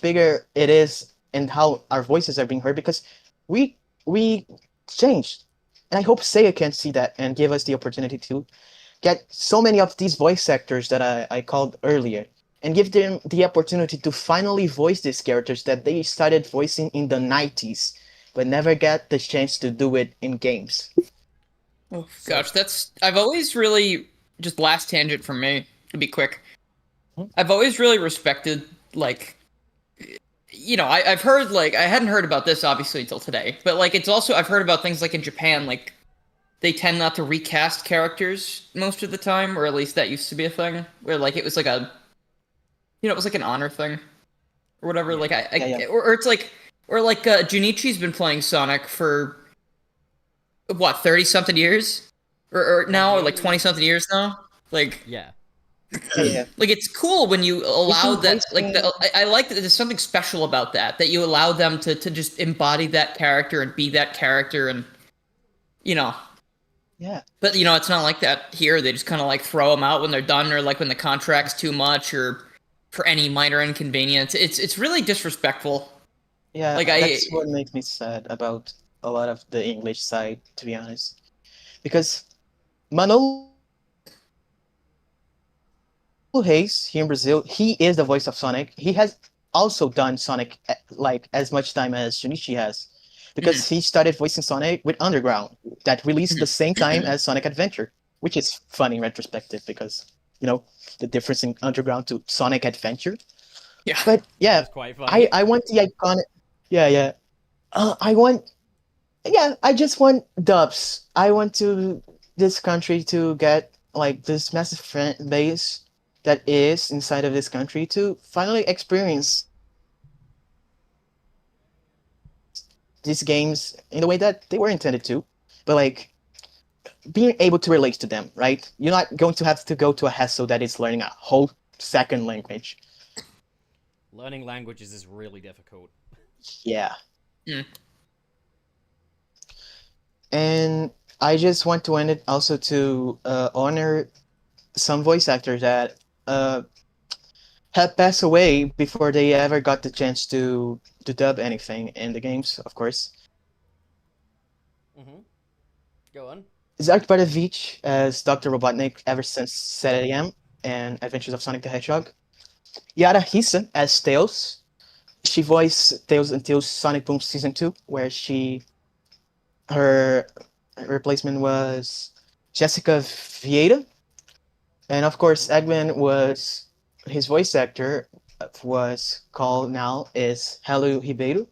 bigger it is and how our voices are being heard because we changed. And I hope Sega can see that and give us the opportunity to get so many of these voice actors that I called earlier and give them the opportunity to finally voice these characters that they started voicing in the 90s but never got the chance to do it in games. Oh gosh, I've always really, just last tangent from me to be quick. I've always really respected, like, I've heard, like, I hadn't heard about this obviously until today, but like it's also, I've heard about things like in Japan, like they tend not to recast characters most of the time, or at least that used to be a thing where like it was like it was like an honor thing or whatever. Yeah. Like Yeah. or it's like, or like Junichi's been playing Sonic for what, 30 something years, or now, or like 20 something years now. Like, Yeah. Yeah. like it's cool when you allow Even that. Like voicing I like that there's something special about that you allow them to just embody that character and be that character, and you know. yeah. But it's not like that here. They just kind of like throw them out when they're done, or like when the contract's too much, or for any minor inconvenience. It's really disrespectful. Yeah, Like I, that's what makes me sad about a lot of the English side, to be honest. Because Manolo Hayes here in Brazil, he is the voice of Sonic. He has also done Sonic like as much time as Junichi has, mhm, because he started voicing Sonic with Underground, that released the mhm. same time as Sonic Adventure, which is funny in retrospective because you know the difference in Underground to Sonic Adventure. Yeah. But yeah, That's quite funny. I want the iconic. Yeah, yeah. I want. Yeah, I just want dubs. I want to this country to get like this massive fan base that is inside of this country to finally experience these games in the way that they were intended to, but like being able to relate to them, right? You're not going to have to go to a hassle that is learning a whole second language. Learning languages is really difficult. Yeah. Mm. And I just want to end it also to honor some voice actors that had passed away before they ever got the chance to dub anything in the games, of course. Mm-hmm. Go on. Zark Badovich as Dr. Robotnik ever since 7 AM and Adventures of Sonic the Hedgehog. Yara Hisa as Tails. She voiced Tails until Sonic Boom Season 2, where her replacement was Jessica Vieira. And of course, Eggman was his voice actor was called now is Hello Ribeiro,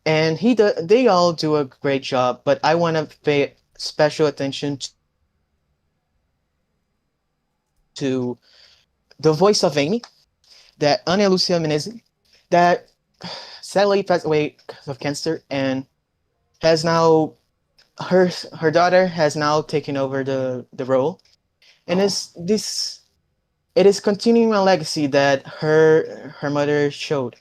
and they all do a great job. But I want to pay special attention to the voice of Amy, that Ana Lucia Menezes, that sadly passed away because of cancer, and has now her daughter has now taken over the role, and is this it is continuing a legacy that her mother showed.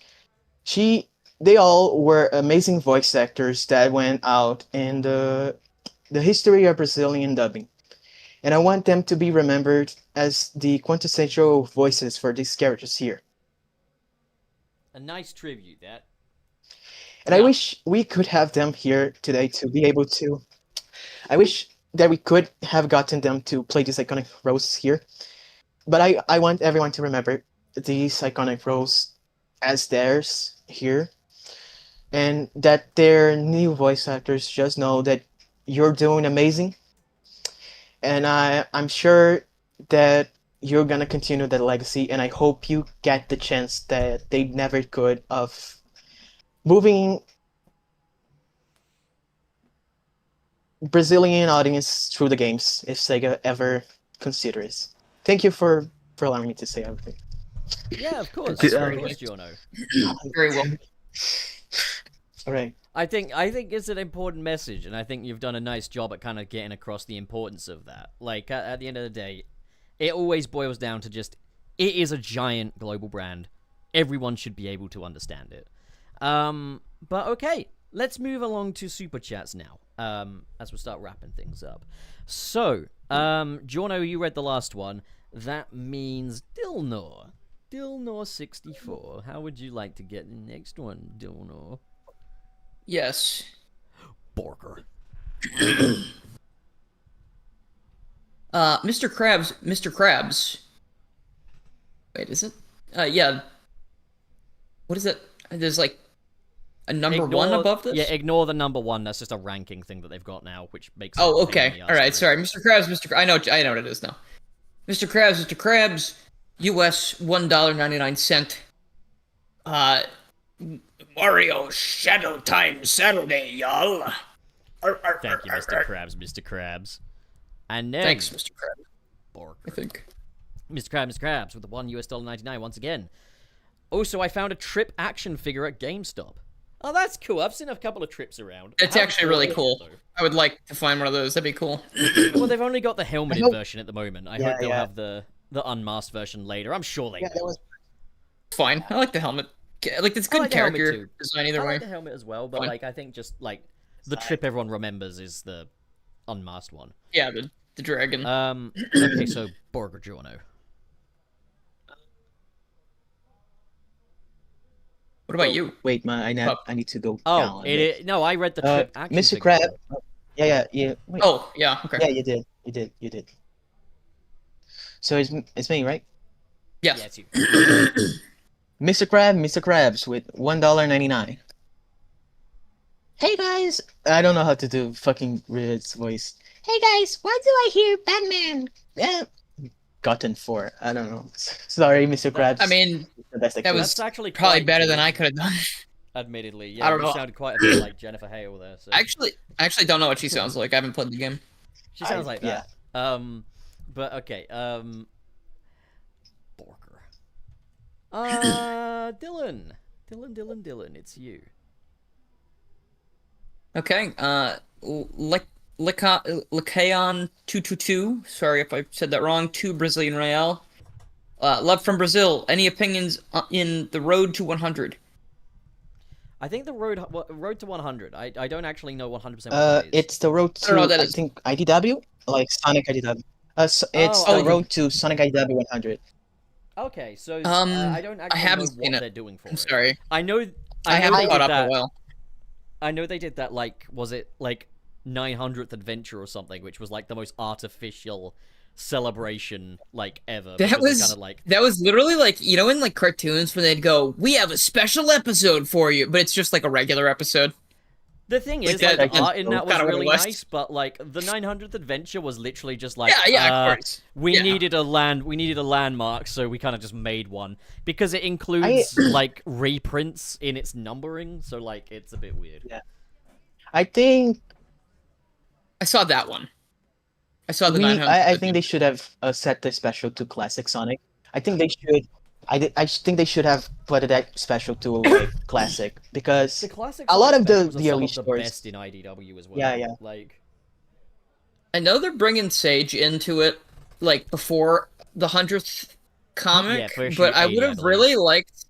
She they all were amazing voice actors that went out in the history of Brazilian dubbing. and I want them to be remembered as the quintessential voices for these characters here. A nice tribute, that. And I wish we could have them here today to be able to. I wish that we could have gotten them to play these iconic roles here. But I want everyone to remember these iconic roles as theirs here. And that their new voice actors just know that you're doing amazing. And I'm sure that you're gonna continue that legacy, and I hope you get the chance that they never could of moving Brazilian audience through the games if Sega ever considers. Thank you for allowing me to say everything. Yeah, of course. Very Of course, Jono. Very well. All right. I think it's an important message, and I think you've done a nice job at kind of getting across the importance of that. Like, at the end of the day, it always boils down to just, it is a giant global brand. Everyone should be able to understand it. But okay, let's move along to Super Chats now, as we start wrapping things up. So, Jono, you read the last one. That means Dilnor. Dilnor64. How would you like to get the next one, Dilnor? Yes. Borger. Mr. Krabs. Wait, is it? Yeah. What is it? There's like a number one above this? Yeah, ignore the number one. That's just a ranking thing that they've got now, which makes. Oh, okay. All right. Sorry, Mr. Krabs. I know what it is now. Mr. Krabs. U.S. $1.99. Mario Shadow Time Saturday, y'all. Thank you, Mr. Krabs. And then Thanks, Mr. Krabs. Borg. I think. Mr. Krabs with the $1.99 once again. Also, I found a Trip action figure at GameStop. Oh, that's cool. I've seen a couple of Trips around. It's actually really cool. I would like to find one of those. That'd be cool. Well, they've only got the helmeted version at the moment. I hope they'll have the unmasked version later. I'm sure they will. It's fine. I like the helmet. Like, it's good character design either way. I like the helmet as well, but like, I think just like the Trip everyone remembers is the unmasked one. Yeah, the dragon. Okay, so Borger Jono. What about you? Wait, I need to go. Oh, no, I read the Trip action Mr. figure. Krab. Yeah. Wait. Oh, yeah. Okay. Yeah, you did. So it's me, right? Yes. Yeah, it's you. Mr. Krabs with $1.99. Hey guys, I don't know how to do fucking Ridd's voice. Hey guys, why do I hear Batman? Gotten 4. I don't know. Sorry, Mr. Krabs. I mean, that was actually probably better than I could have done. Admittedly, yeah. I don't know. Sounded quite a bit like Jennifer Hale there. So. I actually don't know what she sounds like. I haven't played the game. She sounds like that. Yeah. But okay. Borger. Dylan, it's you. Okay. Likaon222. Sorry if I said that wrong. 2 Brazilian real. Love from Brazil. Any opinions in the road to 100? I think the road to 100. I don't actually know 100% what it is. It's the road to I think IDW, like Sonic IDW. It's the road to Sonic IDW 100. Okay, so I don't actually know what they're doing for it. I'm sorry. I haven't caught up in a while. I know they did that, like, was it like 900th Adventure or something, which was like the most artificial celebration like ever. That was literally like, you know, in like cartoons where they'd go, "We have a special episode for you," but it's just like a regular episode. The thing is, like, the art in that was really nice, but like the 900th Adventure was literally just like, of course. We needed a landmark, so we kind of just made one because it includes like reprints in its numbering, so like it's a bit weird. Yeah, I think I saw that one. I saw the 900th. I think they should have set the special to Classic Sonic. I think they should. I think they should have put that special to like Classic because the classic a lot of the early stories. Best in IDW as well. Yeah. Like, I know they're bringing Sage into it like before the 100th comic, but I would have really liked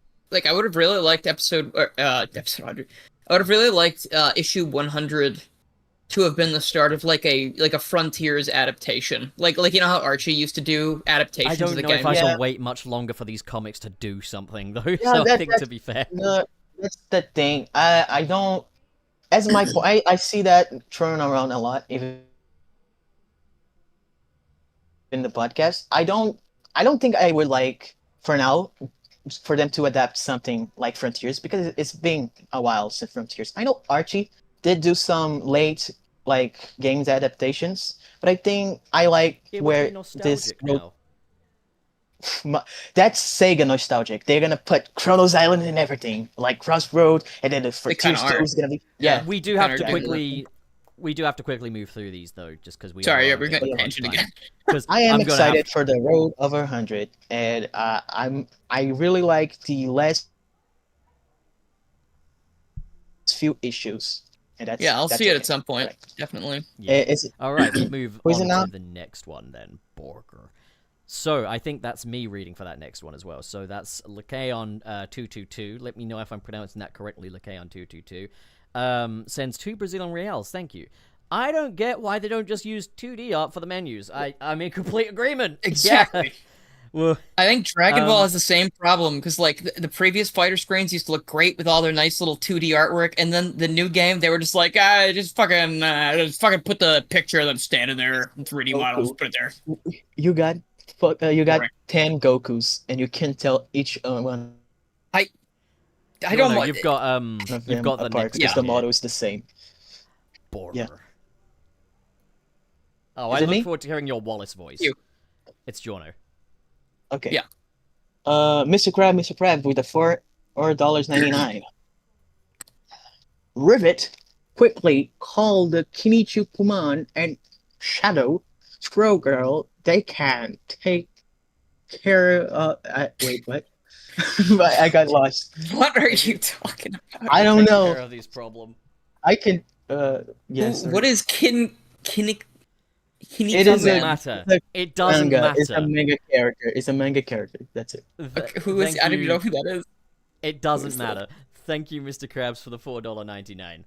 episode 100. I would have really liked issue 100 to have been the start of like a Frontiers adaptation, like you know how Archie used to do adaptations of the game. I don't know if I shall wait much longer for these comics to do something though. Yeah, So I think to be fair, that's the thing. I don't. As my I see that thrown around a lot, even in the podcast. I don't think I would like for now for them to adapt something like Frontiers because it's been a while since Frontiers. I know Archie did do some late like games adaptations, but I think I like where this now. That's Sega nostalgic. They're gonna put Chronos Island and everything, like Crossroad, and then the Frontiers 2 is gonna be. Yeah, we do have to quickly. We do have to quickly move through these though, just because we. Sorry, yeah, we're getting tangent again. I am excited for the Road over 100, and I really like the last few issues, and that's I'll see it okay. at some point, Right. Definitely. Yeah. All right, we move on to the next one then, Borger. So I think that's me reading for that next one as well. So that's Lakeon 222. Let me know if I'm pronouncing that correctly. Lakeon 222 sends 2 Brazilian reals. Thank you. I don't get why they don't just use 2D art for the menus. I'm in complete agreement. Exactly. Yeah. Well, I think Dragon Ball has the same problem because like the previous fighter screens used to look great with all their nice little 2D artwork, and then the new game they were just like, just fucking put the picture of them standing there in 3D models, put it there. You got 10 Gokus, and you can tell each one. I don't want. You've got the next. Because the model is the same. Border. Yeah. Oh, I look forward to hearing your Wallace voice. It's Jono. Okay. Yeah. Mr. Crab with a $4.99. Rivet quickly called the Kinichu Puman and Shadow Scroll Girl. They can take care of. Wait, what? I got lost. What are you talking about? I don't know. Care of these problem. I can. Yes. What is Kinnick? It doesn't matter. It doesn't matter. It's a manga character. It's a manga character. That's it. Who is? I don't even know who that is. It doesn't matter. Thank you, Mr. Krabs, for the $4.99.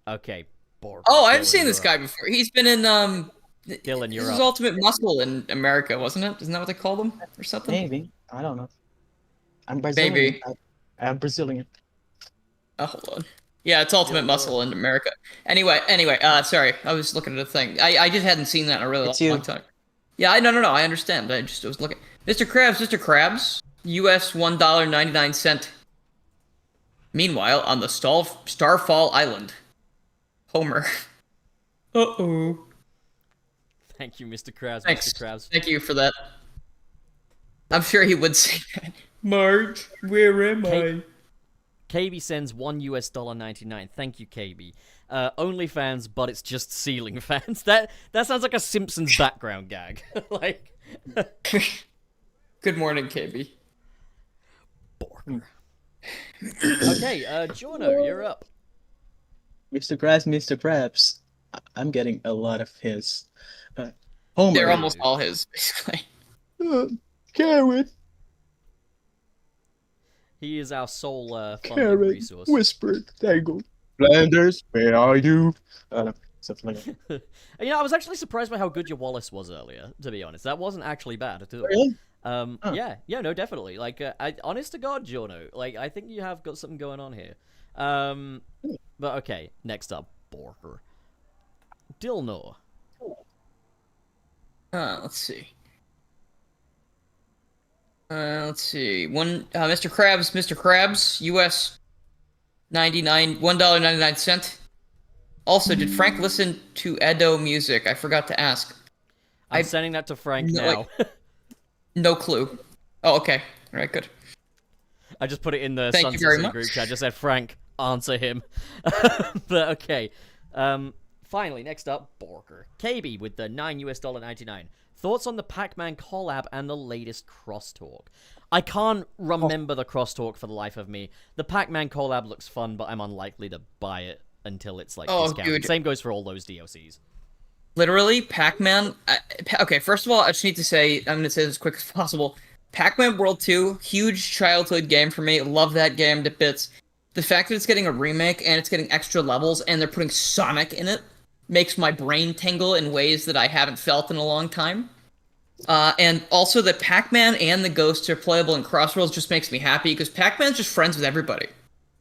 Okay, Borg. Oh, I've seen this guy before. He's been in Dylan, you're this up. is Ultimate Muscle in America, wasn't it? Isn't that what they called him or something? Maybe. I don't know. I'm Brazilian. Maybe. I'm Brazilian. Oh, hold on. Yeah, it's Ultimate Muscle in America. Anyway, sorry, I was looking at a thing. I just hadn't seen that in a really long time. Yeah, no, I understand. I was looking. Mr. Krabs, US $1.99. Meanwhile, on the Starfall Island, Homer. Uh-oh. Thank you, Mr. Krabs. Thanks. Mr. Krabs. Thank you for that. I'm sure he would say that. Marge, where am I? KB sends $1.99. Thank you, KB. OnlyFans, but it's just ceiling fans. That sounds like a Simpsons background gag. Like. Good morning, KB. Borg. Okay, Jono, you're up. Mr. Krabs. I'm getting a lot of his. Homer. They're almost all his, basically. Carrot. He is our sole funding Carrot resource. whispered, Tangled. Flanders, where are you? Something like that. You know, I was actually surprised by how good your Wallace was earlier, to be honest. That wasn't actually bad at all. Really? Yeah, no, definitely. Like, honest to God, Jono, like, I think you have got something going on here. But okay, next up, Borger. Dilnor. Let's see. Mr. Krabs, US $1.99. Also, did Frank listen to Edo music? I forgot to ask. I'm sending that to Frank now. No clue. Oh, okay. All right, good. I just put it in the Thank you very Sunset much. group chat. I just said, Frank, answer him. But okay. Finally, next up, Borger. KB with the $9.99. Thoughts on the Pac-Man collab and the latest crosstalk? I can't remember the crosstalk for the life of me. The Pac-Man collab looks fun, but I'm unlikely to buy it until it's like discounted. Dude. Same goes for all those DLCs. Literally, Pac-Man... okay, first of all, I just need to say, I'm going to say this as quick as possible. Pac-Man World 2, huge childhood game for me. Love that game to bits. The fact that it's getting a remake and it's getting extra levels and they're putting Sonic in it, makes my brain tingle in ways that I haven't felt in a long time. And also that Pac-Man and the Ghosts are playable in Crossworlds just makes me happy because Pac-Man's just friends with everybody.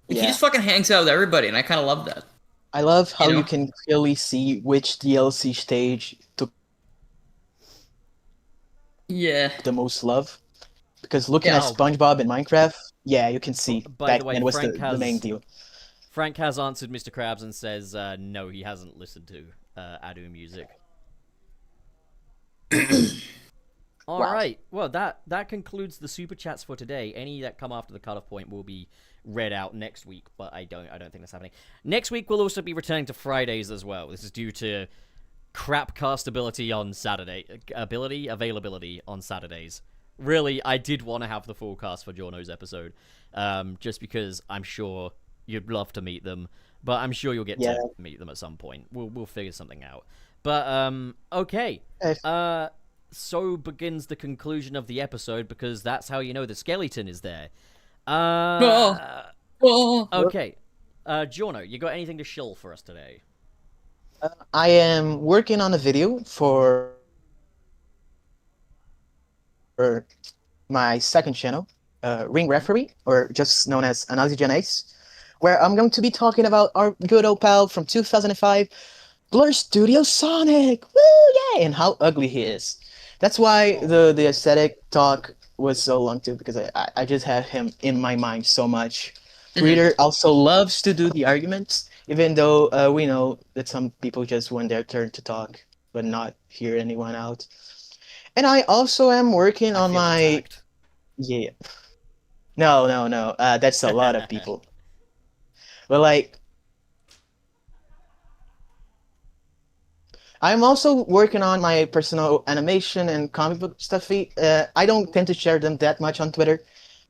Like, he just fucking hangs out with everybody, and I kind of love that. I love how you can clearly see which DLC stage took the most love. Because looking at SpongeBob in Minecraft, you can see Pac-Man was the main deal. Frank has answered Mr. Krabs and says no, he hasn't listened to Adu music. All right. Well, that concludes the super chats for today. Any that come after the cutoff point will be read out next week, but I don't think that's happening. Next week we'll also be returning to Fridays as well. This is due to crap castability on availability on Saturdays. Really, I did want to have the full cast for Jorno's episode, just because I'm sure you'd love to meet them, but I'm sure you'll get to meet them at some point. We'll figure something out. But okay. So begins the conclusion of the episode, because that's how you know the skeleton is there. Okay. Jorno, you got anything to shill for us today? I am working on a video for my second channel, Ring Referee, or just known as Análise de Anéis, where I'm going to be talking about our good old pal from 2005, Blur Studio Sonic! Woo, yay! And how ugly he is. That's why the aesthetic talk was so long too, because I just have him in my mind so much. Twitter also loves to do the arguments, even though we know that some people just want their turn to talk, but not hear anyone out. And I also am working on my... Attacked. Yeah. No. That's a lot of people. But like... I'm also working on my personal animation and comic book stuff. I don't tend to share them that much on Twitter,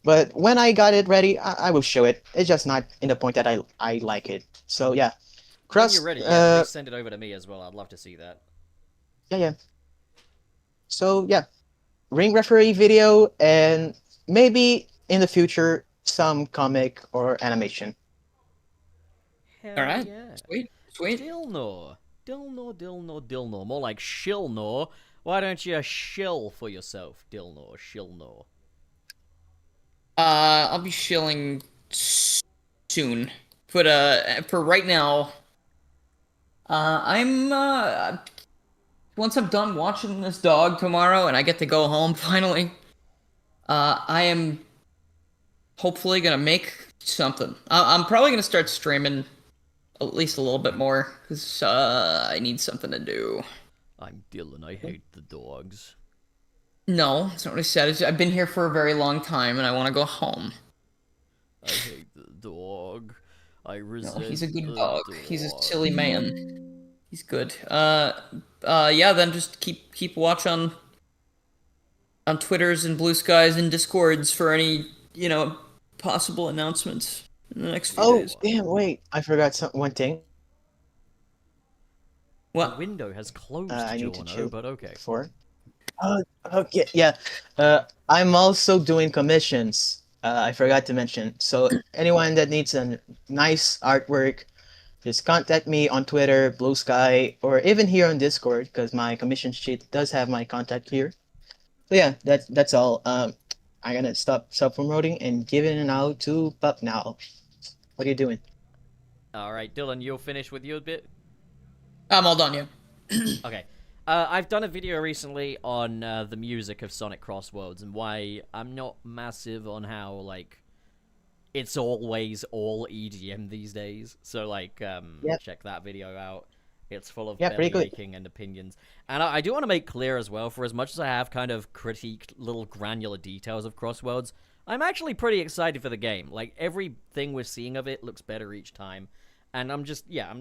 but when I got it ready, I will show it. It's just not in the point that I like it. So yeah. When you're ready, please send it over to me as well. I'd love to see that. Yeah. So yeah, Ring Referee video, and maybe in the future some comic or animation. Hell alright, yeah. Sweet. Dilnor. More like Shilnor. Why don't you shill for yourself, Shilnor? I'll be shilling soon. But for right now, I'm once I'm done watching this dog tomorrow and I get to go home finally, I am hopefully gonna make something. I'm probably gonna start streaming at least a little bit more, because I need something to do. I'm Dylan, I hate the dogs. No, that's not what I said. I've been here for a very long time, and I want to go home. I hate the dog. I resent he's a good dog. He's a silly man. He's good. Yeah, then just keep watch on Twitters and Blue Skies and Discords for any, possible announcements in the next few days. Oh, damn, wait. I forgot one thing. What? The window has closed, I need to chill, but okay. Okay, yeah. I'm also doing commissions. I forgot to mention. So anyone that needs a nice artwork, just contact me on Twitter, Blue Sky, or even here on Discord, because my commission sheet does have my contact here. So yeah, that's all. I'm gonna stop promoting and giving it out to Pup now. What are you doing? All right, Dylan, you'll finish with your bit. I'm all done, yeah. Okay. I've done a video recently on the music of Sonic Crossworlds and why I'm not massive on how, like, it's always all EDM these days. So, like, check that video out. It's full of belly-aching and opinions. And I do want to make clear as well, for as much as I have kind of critiqued little granular details of Crossworlds, I'm actually pretty excited for the game. Like, everything we're seeing of it looks better each time. And I'm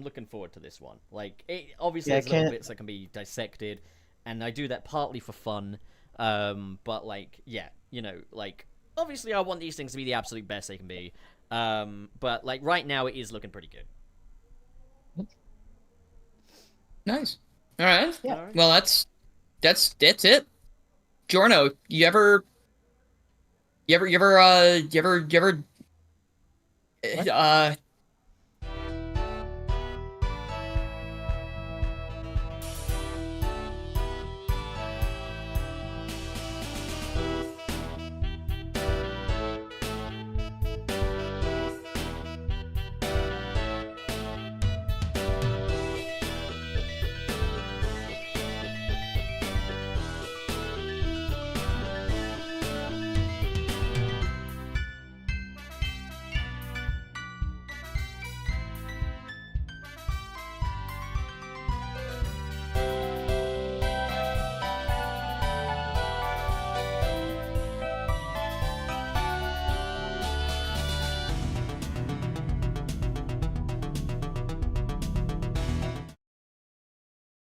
looking forward to this one. Like, obviously there's little bits that can be dissected, and I do that partly for fun. But, like, yeah, like, obviously I want these things to be the absolute best they can be. But, like, right now it is looking pretty good. Nice. All right. Yeah. Well, that's it. Jorno, you ever